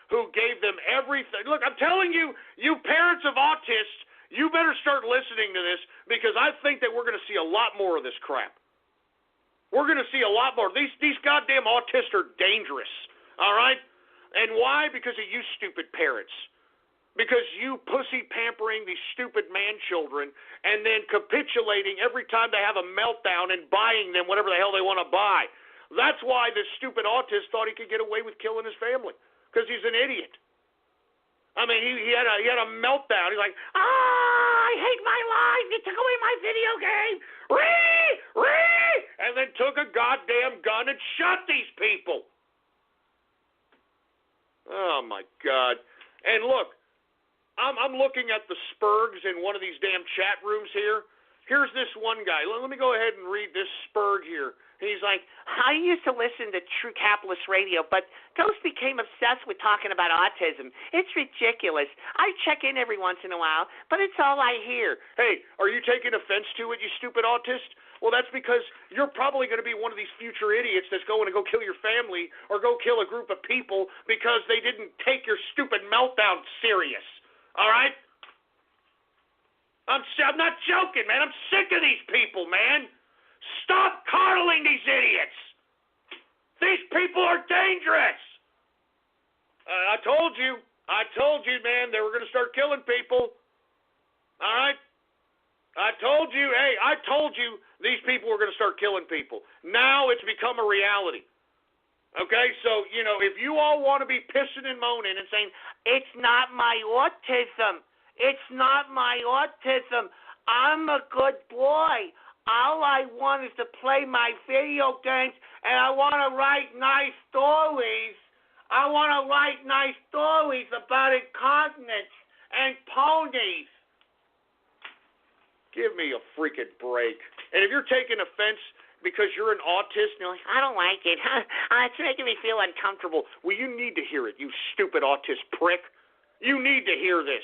who gave them everything. Look, I'm telling you, you parents of autists, you better start listening to this, because I think that we're going to see a lot more of this crap. We're going to see a lot more. These goddamn autists are dangerous, all right? And why? Because of you stupid parents. Because you pussy pampering these stupid man children and then capitulating every time they have a meltdown and buying them whatever the hell they want to buy. That's why this stupid autist thought he could get away with killing his family, because he's an idiot. I mean, he had a meltdown. He's like, "I hate my life. You took away my video game. And then took a goddamn gun and shot these people. Oh, my God. And look, I'm looking at the spurgs in one of these damn chat rooms here, Here's this one guy. Let me go ahead and read this Spurg here. He's like, I used to listen to True Capitalist Radio, but Ghost became obsessed with talking about autism. It's ridiculous. I check in every once in a while, but it's all I hear. Hey, are you taking offense to it, you stupid autist? Well, that's because you're probably going to be one of these future idiots that's going to go kill your family or go kill a group of people because they didn't take your stupid meltdown serious. All right? I'm not joking, man. I'm sick of these people, man. Stop coddling these idiots. These people are dangerous. I told you, man, they were going to start killing people. All right? I told you these people were going to start killing people. Now it's become a reality. Okay? So, if you all want to be pissing and moaning and saying, it's not my autism. It's not my autism. I'm a good boy. All I want is to play my video games, and I want to write nice stories. I want to write nice stories about incontinence and ponies. Give me a freaking break. And if you're taking offense because you're an autist, and you're like, I don't like it. It's making me feel uncomfortable. Well, you need to hear it, you stupid autist prick. You need to hear this.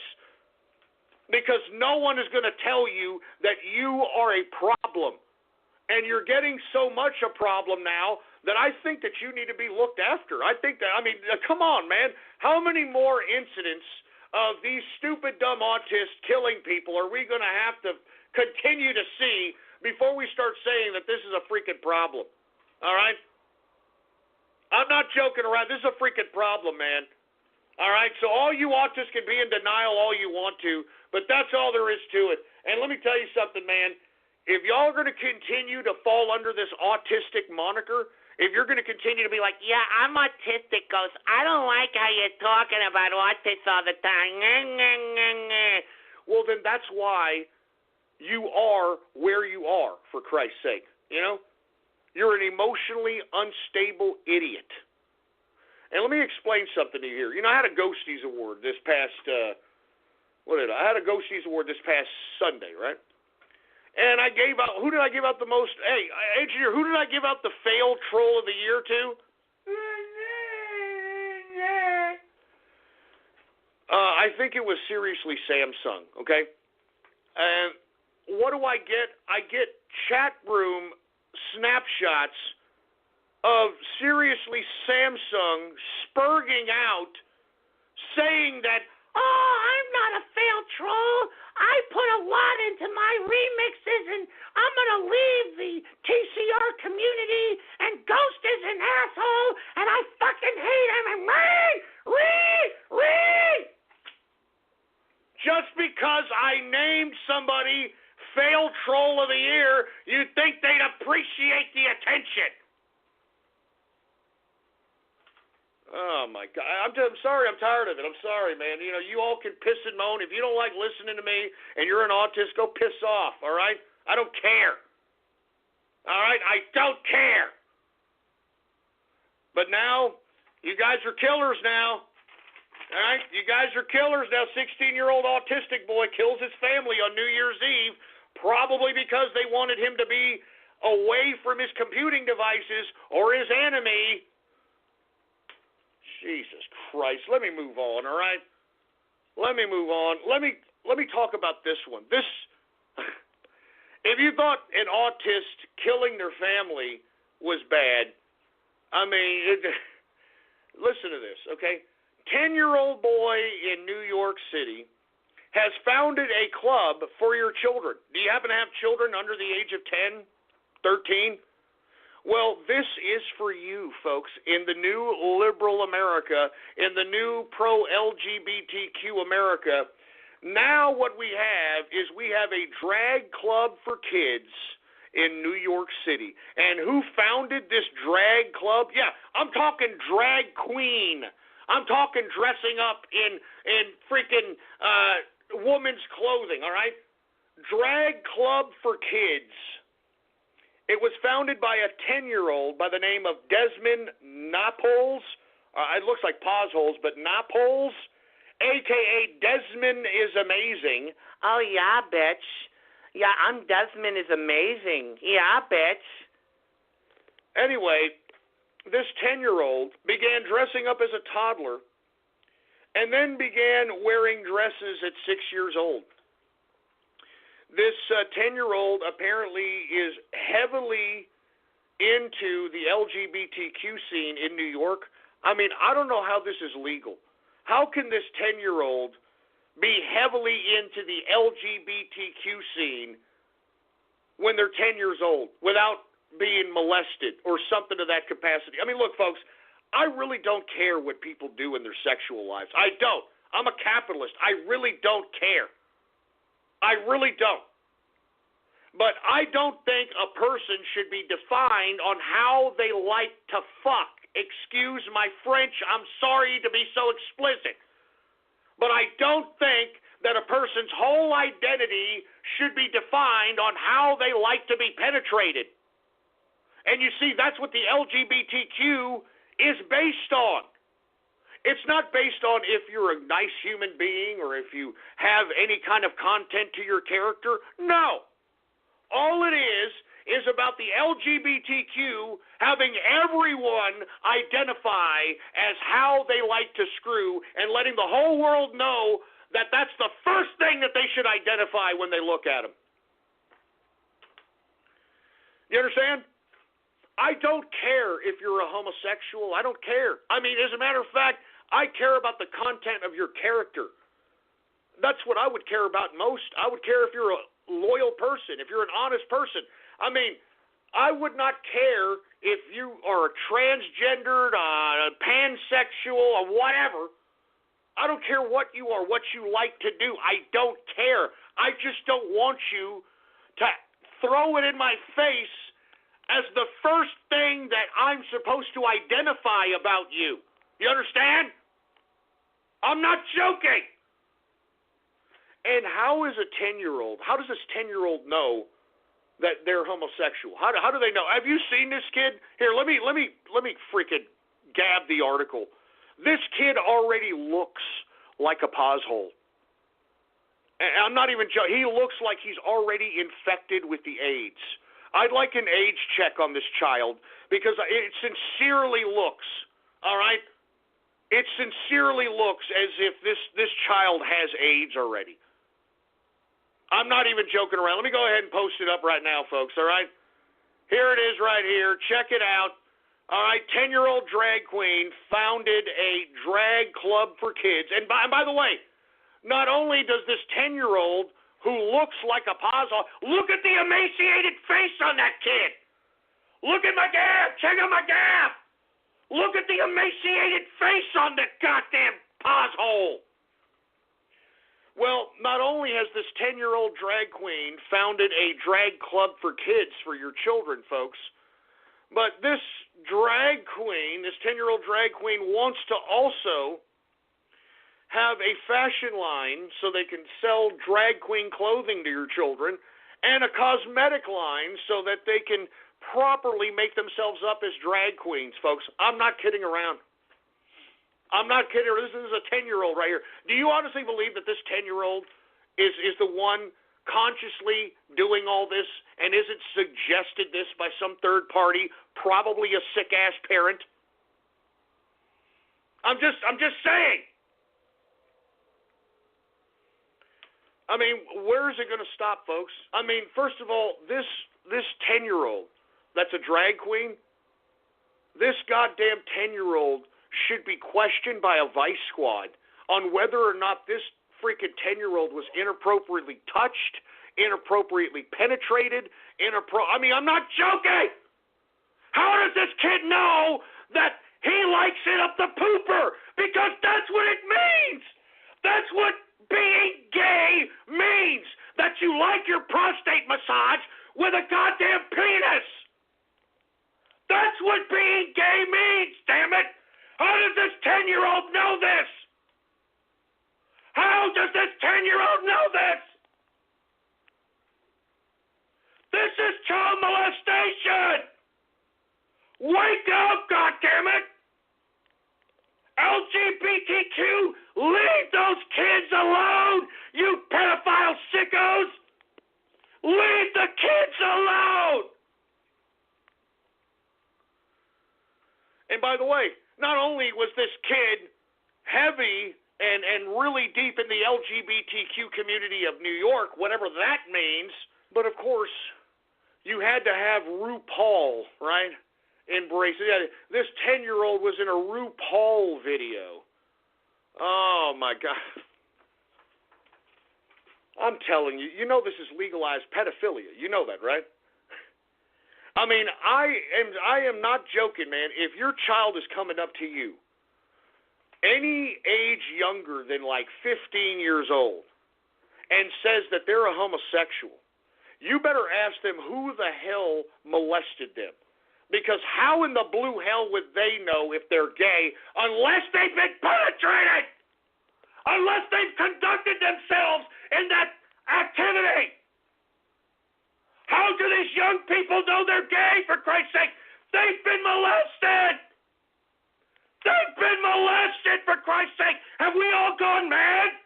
Because no one is going to tell you that you are a problem. And you're getting so much a problem now that I think that you need to be looked after. Come on, man. How many more incidents of these stupid, dumb autists killing people are we going to have to continue to see before we start saying that this is a freaking problem? All right? I'm not joking around. This is a freaking problem, man. All right? So all you autists can be in denial all you want to, but that's all there is to it. And let me tell you something, man. If y'all are going to continue to fall under this autistic moniker, if you're going to continue to be like, yeah, I'm autistic, Ghost. I don't like how you're talking about autists all the time. Well, then that's why you are where you are, for Christ's sake. You're an emotionally unstable idiot. And let me explain something to you here. I had a Ghosties Award this past I had a Ghosties Award this past Sunday, right? And I gave out, who did I give out the most? Hey, engineer, who did I give out the failed troll of the year to? I think it was seriously Samsung, okay? And what do I get? I get chat room snapshots of seriously Samsung spurging out saying that, oh, I'm not a failed troll. I put a lot into my remixes, and I'm going to leave the TCR community, and Ghost is an asshole, and I fucking hate him, and just because I named somebody failed troll of the year, you'd think they'd appreciate the attention. Oh, my God. I'm sorry. I'm tired of it. I'm sorry, man. You all can piss and moan. If you don't like listening to me and you're an autist, go piss off, all right? I don't care. All right? I don't care. But now, you guys are killers now. All right? You guys are killers now. 16-year-old autistic boy kills his family on New Year's Eve, probably because they wanted him to be away from his computing devices or his enemy. Jesus Christ. Let me move on, all right? Let me move on. Let me talk about this one. If you thought an autist killing their family was bad, listen to this, okay? 10-year-old boy in New York City has founded a club for your children. Do you happen to have children under the age of 10, 13? Well, this is for you, folks, in the new liberal America, in the new pro-LGBTQ America. Now what we have is we have a drag club for kids in New York City. And who founded this drag club? Yeah, I'm talking drag queen. I'm talking dressing up in freaking woman's clothing, all right? Drag club for kids. It was founded by a 10-year-old by the name of Desmond Napoles. It looks like Posholes, but Napoles, a.k.a. Desmond is Amazing. Oh, yeah, bitch. Yeah, Desmond is amazing. Yeah, bitch. Anyway, this 10-year-old began dressing up as a toddler and then began wearing dresses at 6 years old. This 10-year-old apparently is heavily into the LGBTQ scene in New York. I mean, I don't know how this is legal. How can this 10-year-old be heavily into the LGBTQ scene when they're 10 years old without being molested or something to that capacity? I mean, look, folks, I really don't care what people do in their sexual lives. I don't. I'm a capitalist. I really don't care. I really don't. But I don't think a person should be defined on how they like to fuck. Excuse my French. I'm sorry to be so explicit. But I don't think that a person's whole identity should be defined on how they like to be penetrated. And you see, that's what the LGBTQ is based on. It's not based on if you're a nice human being or if you have any kind of content to your character. No. All it is about the LGBTQ having everyone identify as how they like to screw and letting the whole world know that that's the first thing that they should identify when they look at them. You understand? I don't care if you're a homosexual. I don't care. I mean, as a matter of fact, I care about the content of your character. That's what I would care about most. I would care if you're a loyal person, if you're an honest person. I mean, I would not care if you are a transgendered, pansexual, or whatever. I don't care what you are, what you like to do. I don't care. I just don't want you to throw it in my face as the first thing that I'm supposed to identify about you. You understand? I'm not joking. And how is a 10-year-old, how does this 10-year-old know that they're homosexual? How do they know? Have you seen this kid? Here, let me freaking gab the article. This kid already looks like a poshole. And I'm not even joking. He looks like he's already infected with the AIDS. I'd like an age check on this child because it sincerely looks, all right? It sincerely looks as if this child has AIDS already. I'm not even joking around. Let me go ahead and post it up right now, folks, all right? Here it is right here. Check it out. All right, 10-year-old drag queen founded a drag club for kids. And by the way, not only does this 10-year-old who looks like a pothole, look at the emaciated face on that kid. Look at my gap. Check out my gap. Look at the emaciated face on the goddamn pothole. Well, not only has this 10-year-old drag queen founded a drag club for kids, for your children, folks, but this drag queen, this 10-year-old drag queen, wants to also have a fashion line so they can sell drag queen clothing to your children and a cosmetic line so that they can properly make themselves up as drag queens, folks. I'm not kidding around. I'm not kidding. This is a 10-year-old right here. Do you honestly believe that this 10-year-old is the one consciously doing all this and isn't suggested this by some third party, probably a sick-ass parent? I'm just saying. I mean, where is it going to stop, folks? I mean, first of all, this 10-year-old that's a drag queen, this goddamn 10-year-old should be questioned by a vice squad on whether or not this freaking 10-year-old was inappropriately touched, inappropriately penetrated, I mean, I'm not joking. How does this kid know that he likes it up the pooper? Because that's what it means. That's what being gay means. That you like your prostate massage with a goddamn penis. That's what being gay means, damn it. How does this 10-year-old know this? How does this 10-year-old know this? This is child molestation. Wake up, goddammit. LGBTQ, leave those kids alone, you pedophile sickos. And by the way, not only was this kid heavy and really deep in the LGBTQ community of New York, whatever that means, but of course, you had to have RuPaul, right? Embrace it. Yeah, this 10-year-old was in a RuPaul video. Oh, my God. I'm telling you, you know this is legalized pedophilia. You know that, right? I mean, I am not joking, man. If your child is coming up to you, any age younger than like 15 years old, and says that they're a homosexual, you better ask them who the hell molested them. Because how in the blue hell would they know if they're gay unless they've been penetrated? Unless they've conducted themselves in that activity? How do these young people know they're gay, for Christ's sake? They've been molested! They've been molested, for Christ's sake! Have we all gone mad?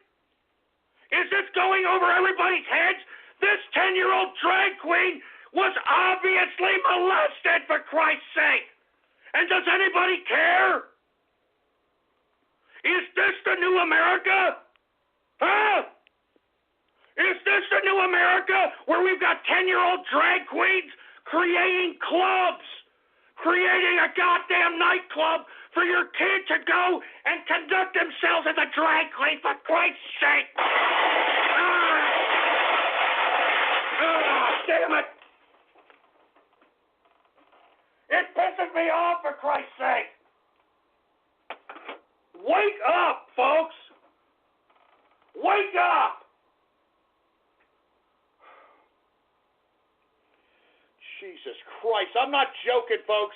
Is this going over everybody's heads? This 10-year-old drag queen was obviously molested, for Christ's sake! And does anybody care? Is this the new America? Huh? Is this the new America where we've got 10-year-old drag queens creating clubs, creating a goddamn nightclub for your kid to go and conduct themselves as a drag queen, for Christ's sake? Damn it! It pisses me off, for Christ's sake! Wake up, folks! Wake up! Jesus Christ, I'm not joking, folks.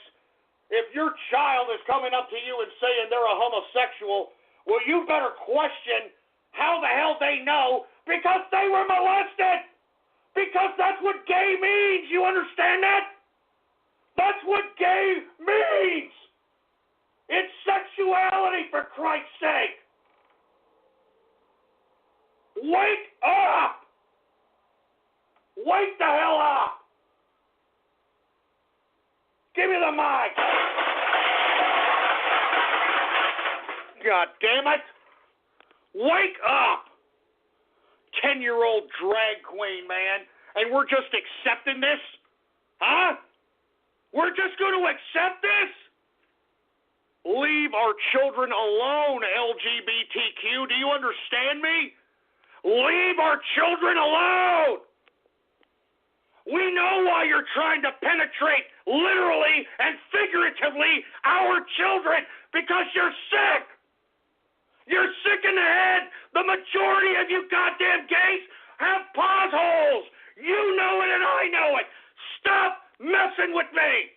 If your child is coming up to you and saying they're a homosexual, well, you better question how the hell they know, because they were molested! Because that's what gay means, you understand that? That's what gay means! It's sexuality, for Christ's sake! Wake up! Wake the hell up! Give me the mic! God damn it! Wake up! 10-year-old drag queen, man, and we're just accepting this? Huh? We're just going to accept this? Leave our children alone, LGBTQ. Do you understand me? Leave our children alone! We know why you're trying to penetrate, literally and figuratively, our children, because you're sick! You're sick in the head! The majority of you goddamn gays have pause holes! You know it and I know it! Stop messing with me!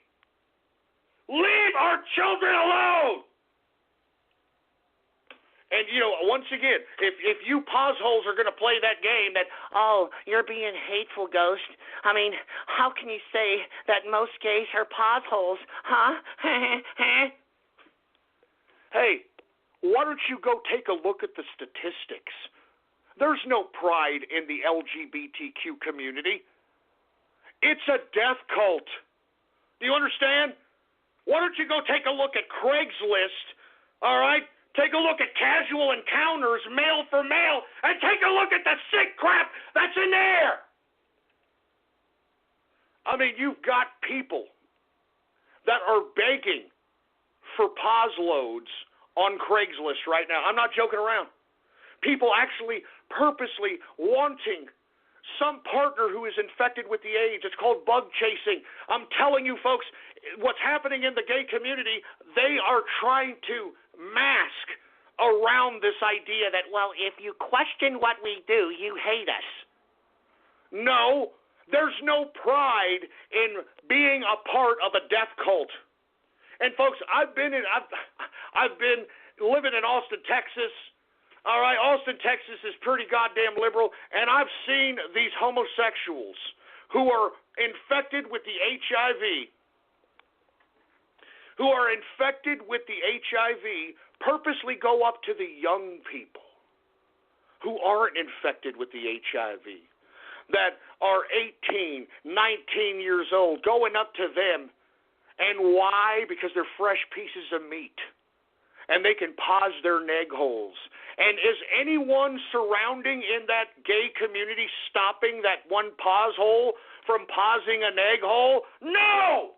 Leave our children alone! And, you know, once again, if you pause holes are going to play that game that, oh, you're being hateful, Ghost. I mean, how can you say that most gays are pause holes, huh? Hey, why don't you go take a look at the statistics? There's no pride in the LGBTQ community. It's a death cult. Do you understand? Why don't you go take a look at Craigslist, all right? Take a look at casual encounters, male for male, and take a look at the sick crap that's in there. I mean, you've got people that are begging for pause loads on Craigslist right now. I'm not joking around. People actually purposely wanting some partner who is infected with the AIDS. It's called bug chasing. I'm telling you, folks, what's happening in the gay community, they are trying to mask around this idea that, well, if you question what we do, you hate us. No, there's no pride in being a part of a death cult. And folks, I've been living in Austin, Texas. All right, Austin, Texas is pretty goddamn liberal, and I've seen these homosexuals who are infected with the HIV, purposely go up to the young people who aren't infected with the HIV, that are 18, 19 years old, going up to them And why? Because they're fresh pieces of meat. And they can pause their neg holes. And is anyone surrounding in that gay community stopping that one pause hole from pausing a neg hole? No!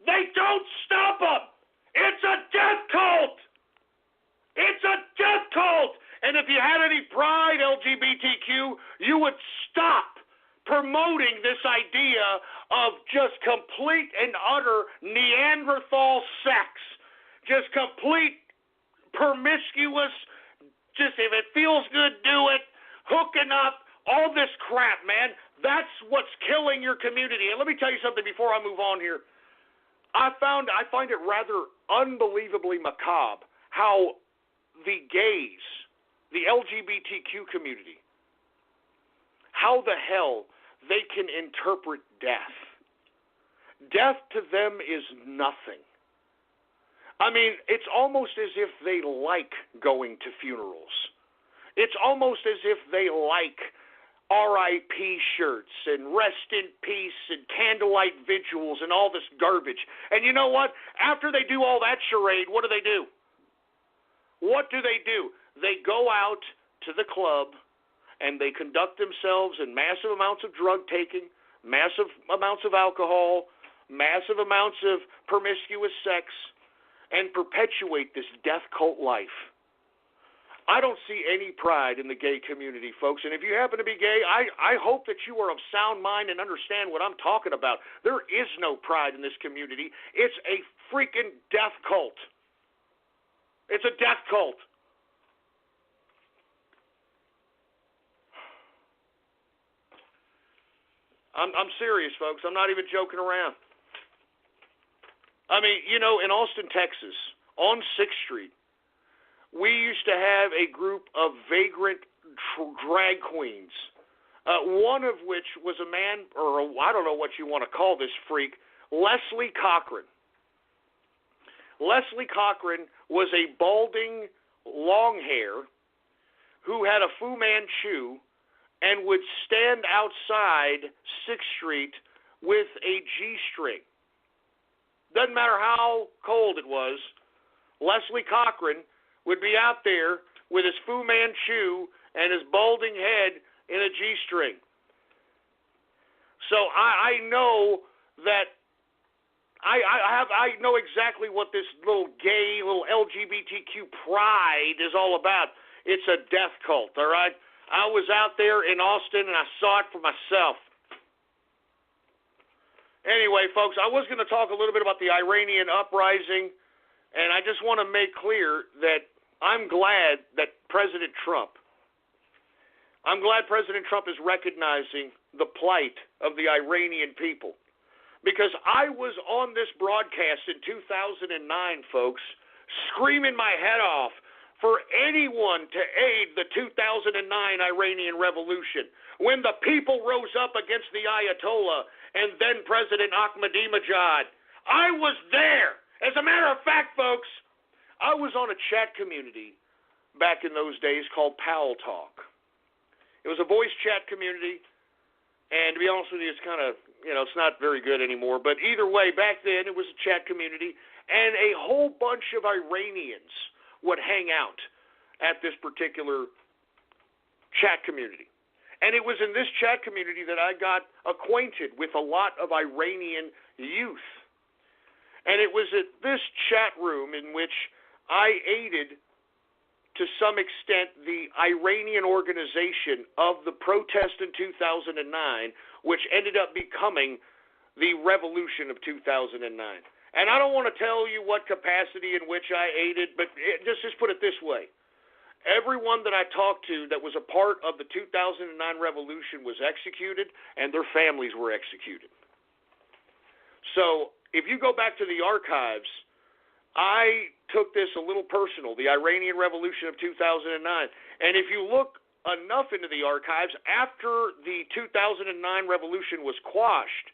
They don't stop them! It's a death cult! It's a death cult! And if you had any pride, LGBTQ, you would stop promoting this idea of just complete and utter Neanderthal sex. Just complete promiscuous, just if it feels good, do it, hooking up, all this crap, man. That's what's killing your community. And let me tell you something before I move on here. I find it rather unbelievably macabre how the gays, the LGBTQ community, how the hell they can interpret death. Death to them is nothing. I mean, it's almost as if they like going to funerals. It's almost as if they like RIP shirts and rest in peace and candlelight vigils and all this garbage. And you know what? After they do all that charade, what do? What do? They go out to the club and they conduct themselves in massive amounts of drug taking, massive amounts of alcohol, massive amounts of promiscuous sex, and perpetuate this death cult life. I don't see any pride in the gay community, folks. And if you happen to be gay, I hope that you are of sound mind and understand what I'm talking about. There is no pride in this community. It's a freaking death cult. It's a death cult. I'm serious, folks. I'm not even joking around. I mean, you know, in Austin, Texas, on 6th Street, we used to have a group of vagrant drag queens, one of which was a man, or I don't know what you want to call this freak, Leslie Cochran. Leslie Cochran was a balding, long hair who had a Fu Manchu and would stand outside 6th Street with a G-string. Doesn't matter how cold it was, Leslie Cochran would be out there with his Fu Manchu and his balding head in a G-string. So I know that I know exactly what this little gay, little LGBTQ pride is all about. It's a death cult, all right? I was out there in Austin and I saw it for myself. Anyway, folks, I was going to talk a little bit about the Iranian uprising, and I just want to make clear that I'm glad that President Trump is recognizing the plight of the Iranian people. Because I was on this broadcast in 2009, folks, screaming my head off for anyone to aid the 2009 Iranian Revolution, when the people rose up against the Ayatollah and then President Ahmadinejad. I was there. As a matter of fact, folks, I was on a chat community back in those days called Pal Talk. It was a voice chat community, and to be honest with you, it's kind of, it's not very good anymore. But either way, back then it was a chat community, and a whole bunch of Iranians would hang out at this particular chat community. And it was in this chat community that I got acquainted with a lot of Iranian youth. And it was at this chat room in which I aided, to some extent, the Iranian organization of the protest in 2009, which ended up becoming the revolution of 2009. And I don't want to tell you what capacity in which I aided, but just put it this way. Everyone that I talked to that was a part of the 2009 revolution was executed, and their families were executed. So if you go back to the archives, I took this a little personal, the Iranian Revolution of 2009. And if you look enough into the archives, after the 2009 revolution was quashed,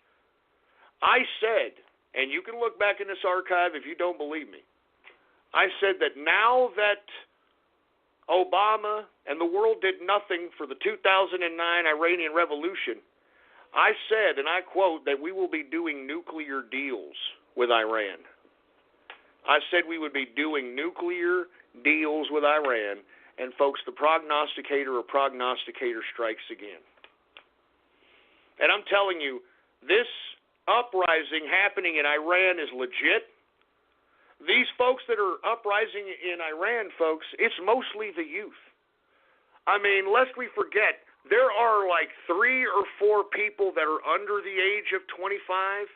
I said, and you can look back in this archive if you don't believe me, I said that now that Obama and the world did nothing for the 2009 Iranian Revolution, I said, and I quote, that we will be doing nuclear deals with Iran. I said we would be doing nuclear deals with Iran, and folks, the prognosticator or prognosticator strikes again. And I'm telling you, this uprising happening in Iran is legit. These folks that are uprising in Iran, folks, it's mostly the youth. I mean, lest we forget, there are like 3 or 4 people that are under the age of 25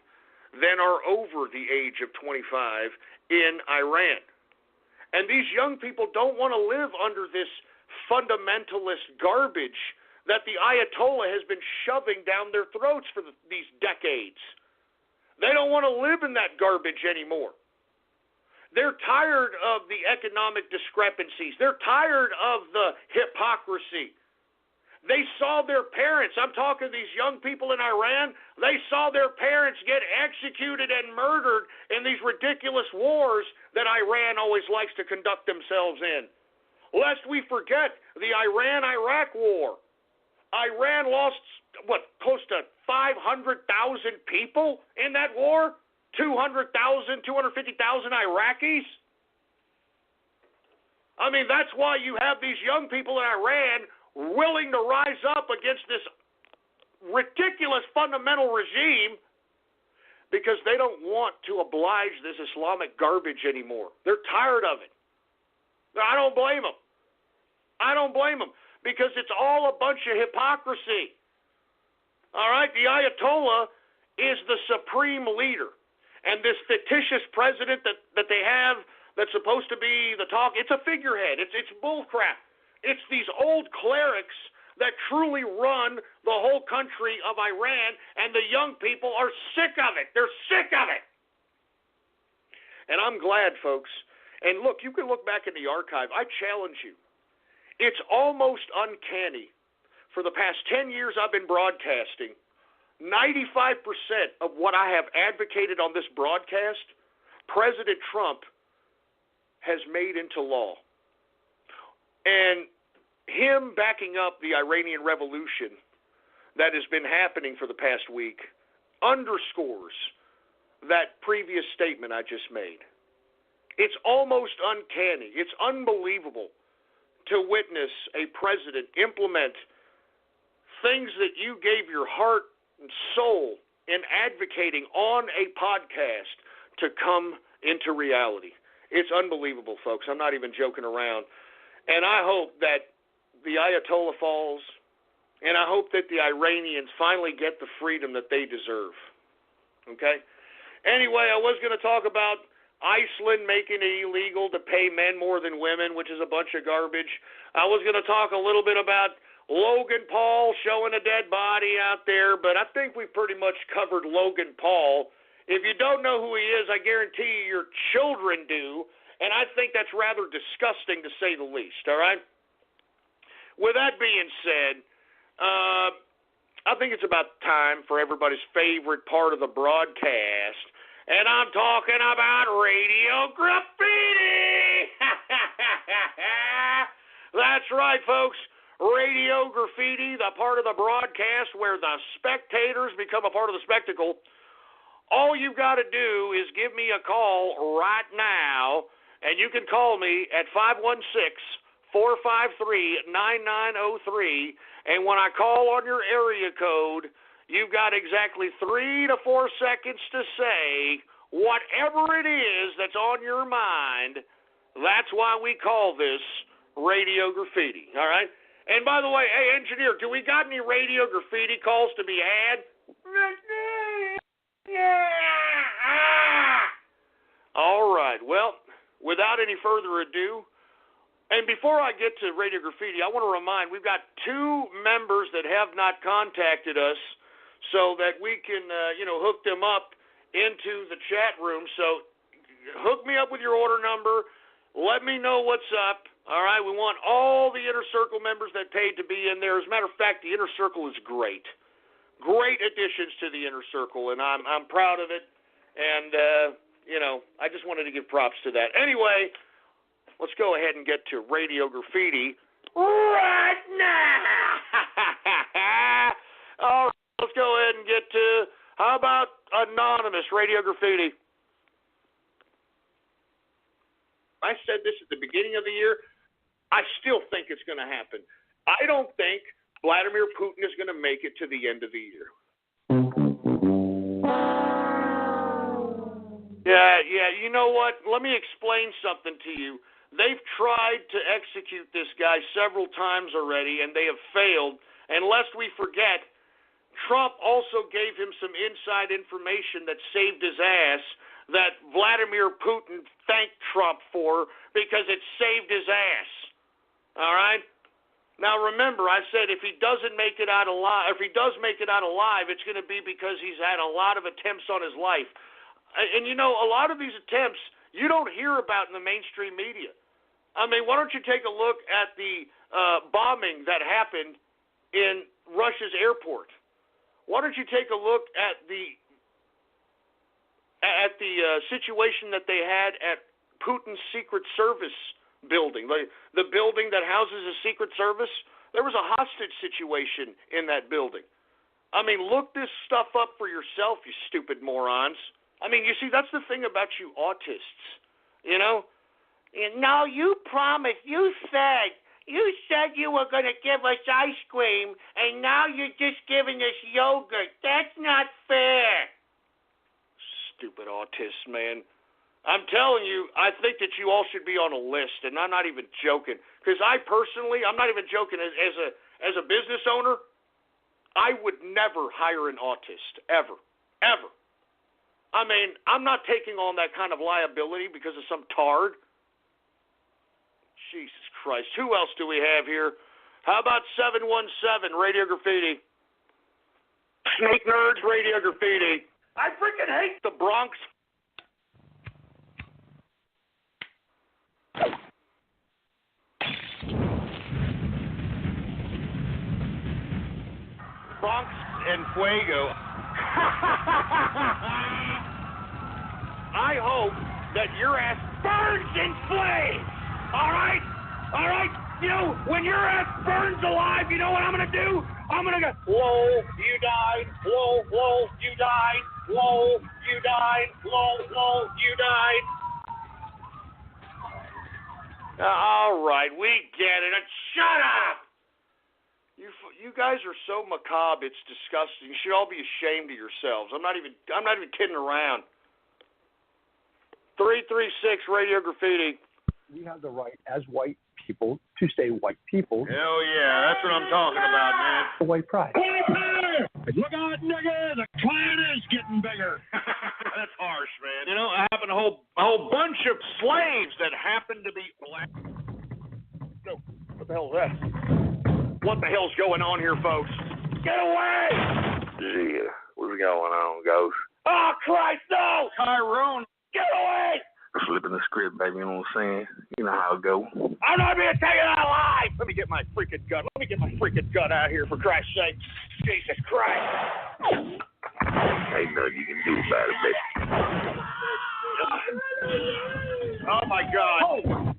than are over the age of 25 in Iran. And these young people don't want to live under this fundamentalist garbage that the Ayatollah has been shoving down their throats for these decades. They don't want to live in that garbage anymore. They're tired of the economic discrepancies. They're tired of the hypocrisy. They saw their parents, I'm talking these young people in Iran, they saw their parents get executed and murdered in these ridiculous wars that Iran always likes to conduct themselves in. Lest we forget the Iran-Iraq war. Iran lost, close to 500,000 people in that war? 200,000, 250,000 Iraqis? I mean, that's why you have these young people in Iran willing to rise up against this ridiculous fundamental regime because they don't want to oblige this Islamic garbage anymore. They're tired of it. I don't blame them. I don't blame them because it's all a bunch of hypocrisy. All right? The Ayatollah is the supreme leader. And this fictitious president that they have that's supposed to be the talk, it's a figurehead. It's bullcrap. It's these old clerics that truly run the whole country of Iran, and the young people are sick of it. They're sick of it. And I'm glad, folks. And look, you can look back in the archive. I challenge you. It's almost uncanny. For the past 10 years I've been broadcasting, 95% of what I have advocated on this broadcast, President Trump has made into law. And him backing up the Iranian Revolution that has been happening for the past week underscores that previous statement I just made. It's almost uncanny. It's unbelievable to witness a president implement things that you gave your heart and soul in advocating on a podcast to come into reality. It's unbelievable, folks. I'm not even joking around. And I hope that the Ayatollah falls, and I hope that the Iranians finally get the freedom that they deserve. Okay? Anyway, I was going to talk about Iceland making it illegal to pay men more than women, which is a bunch of garbage. I was going to talk a little bit about Logan Paul showing a dead body out there, but I think we pretty much covered Logan Paul. If you don't know who he is, I guarantee you your children do, and I think that's rather disgusting to say the least, all right? With that being said, I think it's about time for everybody's favorite part of the broadcast, and I'm talking about Radio Graffiti! That's right, folks. Radio Graffiti, the part of the broadcast where the spectators become a part of the spectacle. All you've got to do is give me a call right now, and you can call me at 516-453-9903, and when I call on your area code, you've got exactly 3 to 4 seconds to say whatever it is that's on your mind. That's why we call this Radio Graffiti, all right? And by the way, hey, engineer, do we got any Radio Graffiti calls to be had? All right, well, without any further ado, and before I get to Radio Graffiti, I want to remind we've got 2 members that have not contacted us so that we can, hook them up into the chat room. So hook me up with your order number. Let me know what's up. All right, we want all the Inner Circle members that paid to be in there. As a matter of fact, the Inner Circle is great. Great additions to the Inner Circle, and I'm proud of it. And, I just wanted to give props to that. Anyway, let's go ahead and get to Radio Graffiti right now. All right, let's go ahead and get to, how about Anonymous Radio Graffiti? I said this at the beginning of the year. I still think it's going to happen. I don't think Vladimir Putin is going to make it to the end of the year. Yeah, you know what? Let me explain something to you. They've tried to execute this guy several times already, and they have failed. And lest we forget, Trump also gave him some inside information that saved his ass that Vladimir Putin thanked Trump for because it saved his ass. All right? Now remember, I said if he doesn't make it out alive, if he does make it out alive, it's going to be because he's had a lot of attempts on his life. And you know, a lot of these attempts you don't hear about in the mainstream media. I mean, why don't you take a look at the bombing that happened in Russia's airport? Why don't you take a look at the situation that they had at Putin's Secret Service building, the building that houses the Secret Service? There was a hostage situation in that building. I mean, look this stuff up for yourself, you stupid morons. I mean, you see, that's the thing about you autists, you know? No, you promised. You said you were going to give us ice cream, and now you're just giving us yogurt. That's not fair. Stupid autists, man. I'm telling you, I think that you all should be on a list, and I'm not even joking. Because I personally, I'm not even joking, as a business owner, I would never hire an autist, ever. I mean, I'm not taking on that kind of liability because of some tard. Jesus Christ. Who else do we have here? How about 717 Radio Graffiti? Snake Nerds Radio Graffiti. I freaking hate the Bronx. Bronx and Fuego. I hope that your ass burns in flames. All right? You know, when your ass burns alive, you know what I'm going to do? I'm going to go, whoa, you died. Whoa, you died. Whoa, you died. Whoa, you died. All right, we get it. Shut up. You guys are so macabre, it's disgusting. You should all be ashamed of yourselves. I'm not even kidding around. 336 Radio Graffiti. We have the right, as white people, to say white people. Hell yeah, that's what I'm talking about, man. The white pride. Look out, nigga, the Klan is getting bigger. That's harsh, man. You know, I happened a whole bunch of slaves that happened to be black. No, what the hell is that? What the hell's going on here, folks? Get away! Yeah, what's going on, Ghost? Oh, Christ, no! Tyrone. Get away! Flipping the script, baby, you know what I'm saying? You know how it go. I'm not being taken out alive! Let me get my freaking gun. Let me get my freaking gun out of here, for Christ's sake. Jesus Christ. Ain't nothing you can do about it, baby. Oh, my God.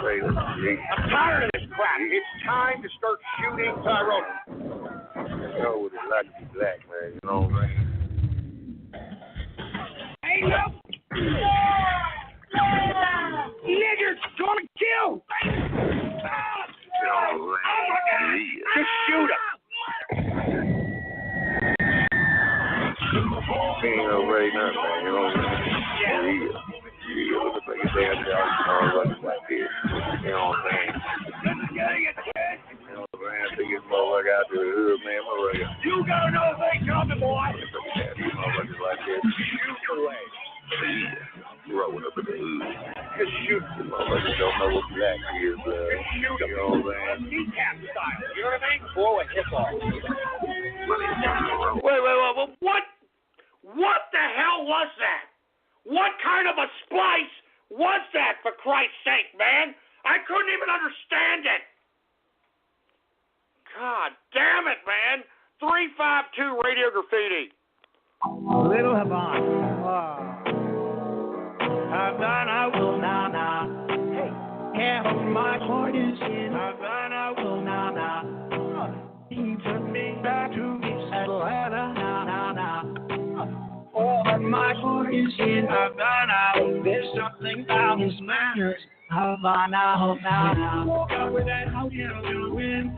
Hey, I'm tired of this crap. It's time to start shooting Tyrone. you know what it's like to be black, man. You know what I'm saying? Hey, look! Niggers gonna kill! You know what I'm saying? Yeah. Just shoot him! Ain't no way, nothing, man. You know what I'm saying? Yeah. Look at the damn job, like this. You know what I'm saying? You know what I'm saying? I think it's motherfucker out there, the hood, man, motherfucker. You gotta know they coming, boy! These motherfuckers like this. Shoot away. Rolling up in the hood. Just shoot. The motherfuckers don't know what black is, Shoot you know what I'm saying? Kneecap style. You know what I mean? Blow a hip off. Wait. What the hell was that? What kind of a splice was that, for Christ's sake, man? I couldn't even understand it. God damn it, man. 352 Radio Graffiti. Little Havana. Havana will na. Hey, half of my heart is in Havana will na. He took me back to Atlanta na. All of my heart is in Havana. This something about his manners. Havana. Woke up with that hotel doing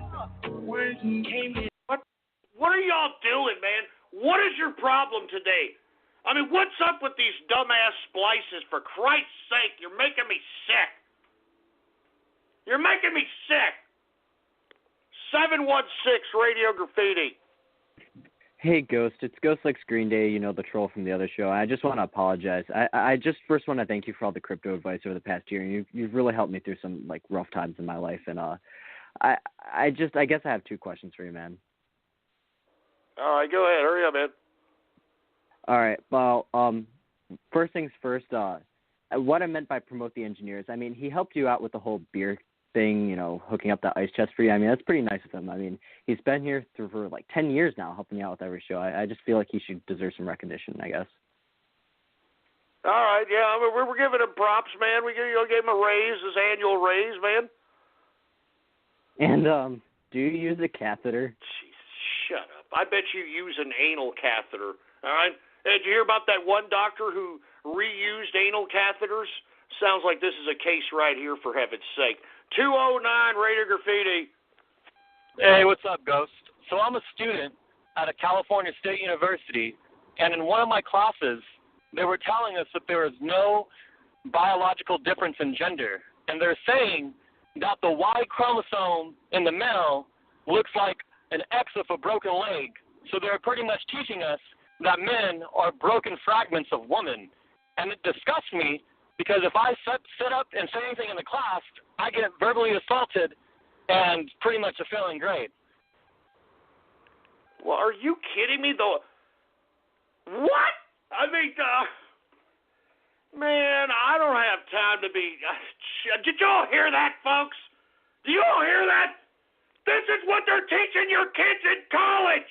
when he came in. What are y'all doing, man? What is your problem today? I mean, what's up with these dumbass splices? For Christ's sake, you're making me sick. You're making me sick. 716 Radio Graffiti. Hey, Ghost. It's Ghost Likes Green Day, you know, the troll from the other show. I just want to apologize. I just first want to thank you for all the crypto advice over the past year. You've really helped me through some, like, rough times in my life. And I guess I have two questions for you, man. All right, go ahead. Hurry up, man. All right. Well, first things first, what I meant by promote the engineers, I mean, he helped you out with the whole beer thing, you know, hooking up that ice chest for you. I mean, that's pretty nice of him. I mean, he's been here for like 10 years now, helping you out with every show. I just feel like he should deserve some recognition, I guess. All right, yeah, I mean, we're giving him props, man. We gave him a raise, his annual raise, man. And do you use a catheter? Jesus, shut up. I bet you use an anal catheter, all right? Did you hear about that one doctor who reused anal catheters? Sounds like this is a case right here, for heaven's sake. 209 Radio Graffiti. Hey, what's up, Ghost? So I'm a student at a California State University, and in one of my classes, they were telling us that there is no biological difference in gender. And they're saying that the Y chromosome in the male looks like an X of a broken leg. So they're pretty much teaching us that men are broken fragments of women. And it disgusts me because if I sit up and say anything in the class, I get verbally assaulted and pretty much a failing grade. Well, are you kidding me, though? What? I mean, man, I don't have time to be... did you all hear that, folks? Do you all hear that? This is what they're teaching your kids in college.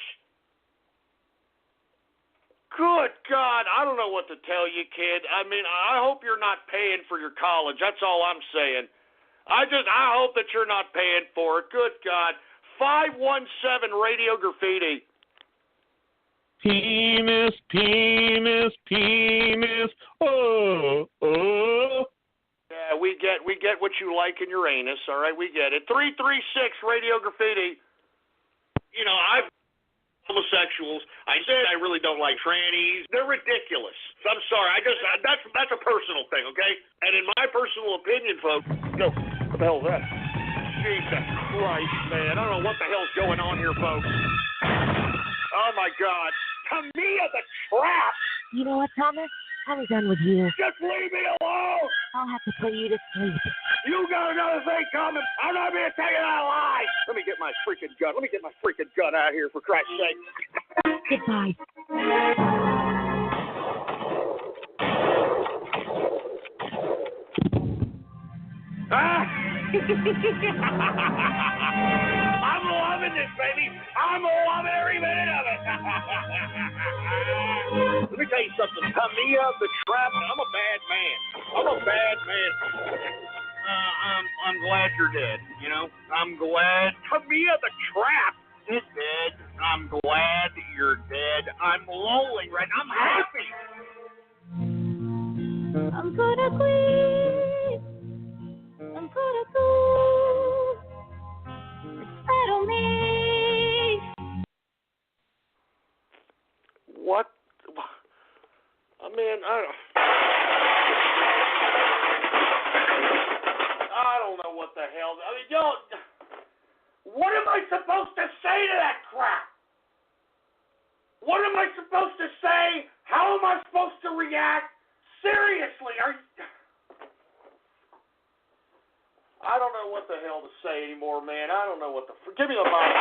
Good God, I don't know what to tell you, kid. I mean, I hope you're not paying for your college. That's all I'm saying. I hope that you're not paying for it. Good God. 517 Radio Graffiti. Penis, penis, penis. Oh, oh. Yeah, we get what you like in your anus, all right? We get it. 336 Radio Graffiti. You know, homosexuals. I said I really don't like trannies. They're ridiculous. I'm sorry. That's a personal thing, okay? And in my personal opinion, folks, no, what the hell is that? Jesus Christ, man. I don't know what the hell's going on here, folks. Oh, my God. Tamia the Trap. You know what, Thomas? I'm done with you. Just leave me alone. I'll have to put you to sleep. You got another thing coming. I'm not going to tell you that lie. Let me get my freaking gun. Let me get my freaking gun out of here, for Christ's sake. Goodbye. I'm loving this, baby. I'm loving every minute of it. Let me tell you something. Tamia the Trap, I'm a bad man. I'm glad you're dead, you know? I'm glad. Tamia the Trap is dead. I'm glad you're dead. I'm lonely right now. I'm happy. I'm gonna quit. I'm gonna go. Settle me. What? I mean, I don't know what the hell. I mean, what am I supposed to say to that crap? What am I supposed to say? How am I supposed to react? Seriously, I don't know what the hell to say anymore, man. I don't know what give me the mic.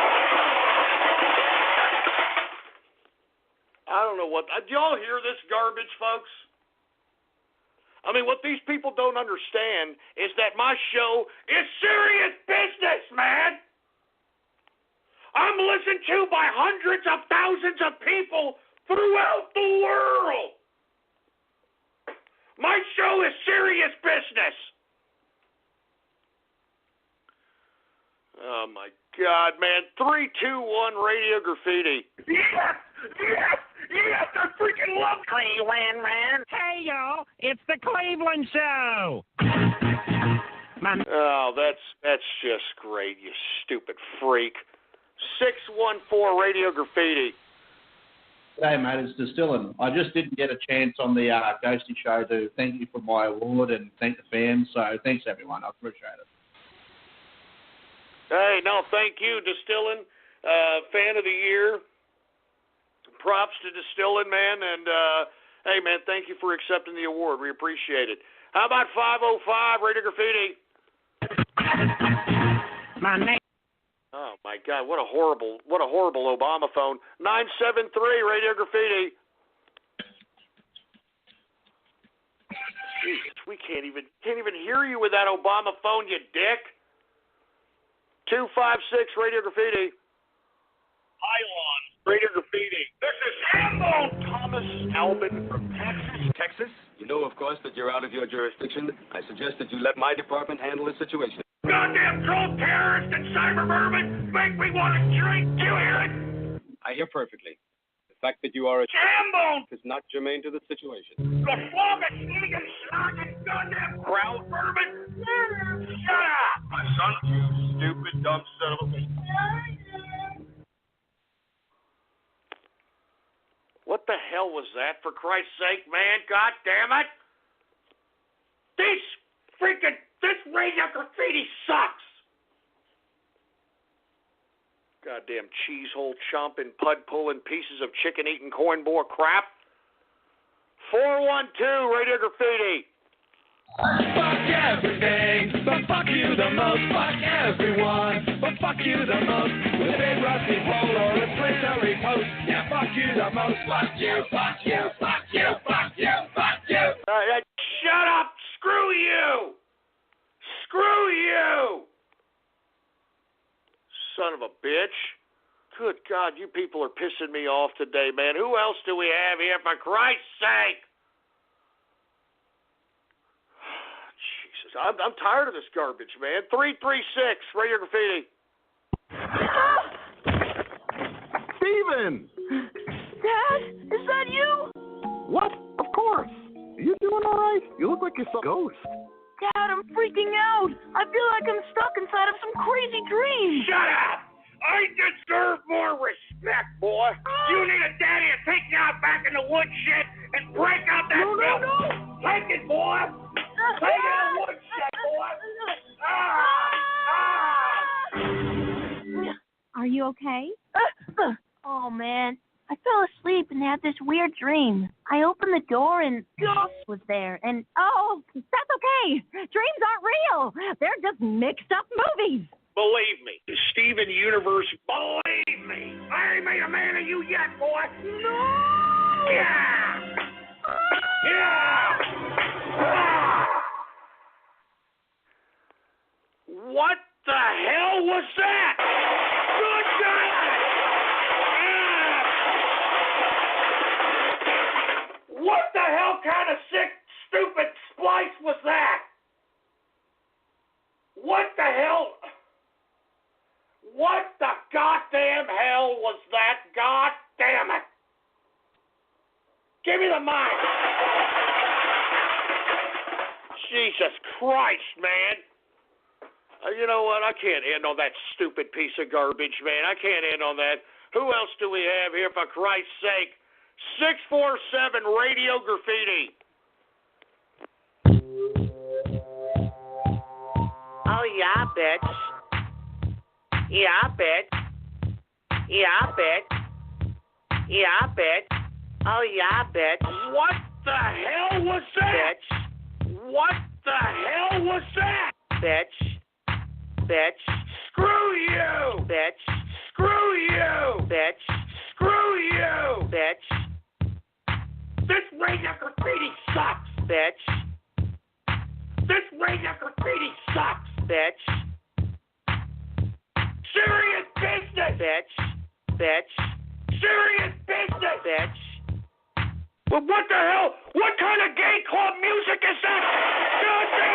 I don't know what. Do y'all hear this garbage, folks? I mean, what these people don't understand is that my show is serious business, man. I'm listened to by hundreds of thousands of people throughout the world. My show is serious business. Oh, my God, man. 321 Radio Graffiti. Yes! Yes! Yes, I freaking love Cleveland, man. Hey, yo, it's the Cleveland Show. Oh, that's just great, you stupid freak. 614 Radio Graffiti. Hey, mate, it's Distillin. I just didn't get a chance on the Ghosty show to thank you for my award and thank the fans, so thanks, everyone. I appreciate it. Hey, no, thank you, Distillin. Fan of the year. Props to Distillin, man. And, hey, man, thank you for accepting the award. We appreciate it. How about 505 Radio Graffiti? My name. Oh, my God, what a horrible Obama phone. 973 Radio Graffiti. Jesus, we can't even hear you with that Obama phone, you dick. 256 Radio Graffiti. Pylon Radio Graffiti. This is Hambone Thomas Albin from Texas. Texas? You know, of course, that you're out of your jurisdiction. I suggest that you let my department handle the situation. Goddamn troll terrorists and cyber vermin make me want to drink. Do you hear it? I hear perfectly. The fact that you are a Hambone is not germane to the situation. The flog of sneaking, slocking, goddamn crowd vermin. Shut up! My son, you stupid, dumb son of a bitch. What the hell was that, for Christ's sake, man? God damn it! This Radio Graffiti sucks! Goddamn cheese-hole chomping, pud-pulling pieces of chicken-eating cornball crap. 412 Radio Graffiti. Fuck everything, but fuck you the most. Fuck everyone, but fuck you the most. With a big rusty pole or a splintery post. Yeah, fuck you the most. Fuck you, fuck you, fuck you, fuck you, fuck you. Shut up! Screw you! Screw you! Son of a bitch. Good God, you people are pissing me off today, man. Who else do we have here, for Christ's sake? Jesus, I'm tired of this garbage, man. 336, Radio Graffiti. Steven! Dad, is that you? What? Of course. You doing all right? You look like you saw a ghost. Dad, I'm freaking out. I feel like I'm stuck inside of some crazy dream. Shut up! I deserve more respect, boy. You need a daddy to take you out back in the woodshed and break out that belt. No. Take it, boy. Take it in the woodshed, boy. Are you okay? Oh, man. I fell asleep and had this weird dream. I opened the door and Ghost was there. And, oh, that's okay. Dreams aren't real. They're just mixed up movies. Believe me, Steven Universe, believe me. I ain't made a man of you yet, boy. No! Yeah! Yeah! What the hell was that? Good God! What the hell kind of sick, stupid splice was that? What the hell? What the goddamn hell was that? God damn it. Give me the mic. Jesus Christ, man. You know what? I can't end on that stupid piece of garbage, man. I can't end on that. Who else do we have here, for Christ's sake? 647 Radio Graffiti. Oh, yeah, bitch. Yeah, bitch. Yeah, bitch. Yeah, bitch. Oh, yeah, bitch. What the hell was that? Bitch. What the hell was that? Bitch. Bitch. Screw you! Bitch. Screw you! Bitch. Screw you! Bitch. This Radio Graffiti sucks! Bitch. This Radio Graffiti sucks! Bitch. Serious business! Bitch. Bitch. Serious business! Bitch. Well, what the hell? What kind of gay club music is that? God damn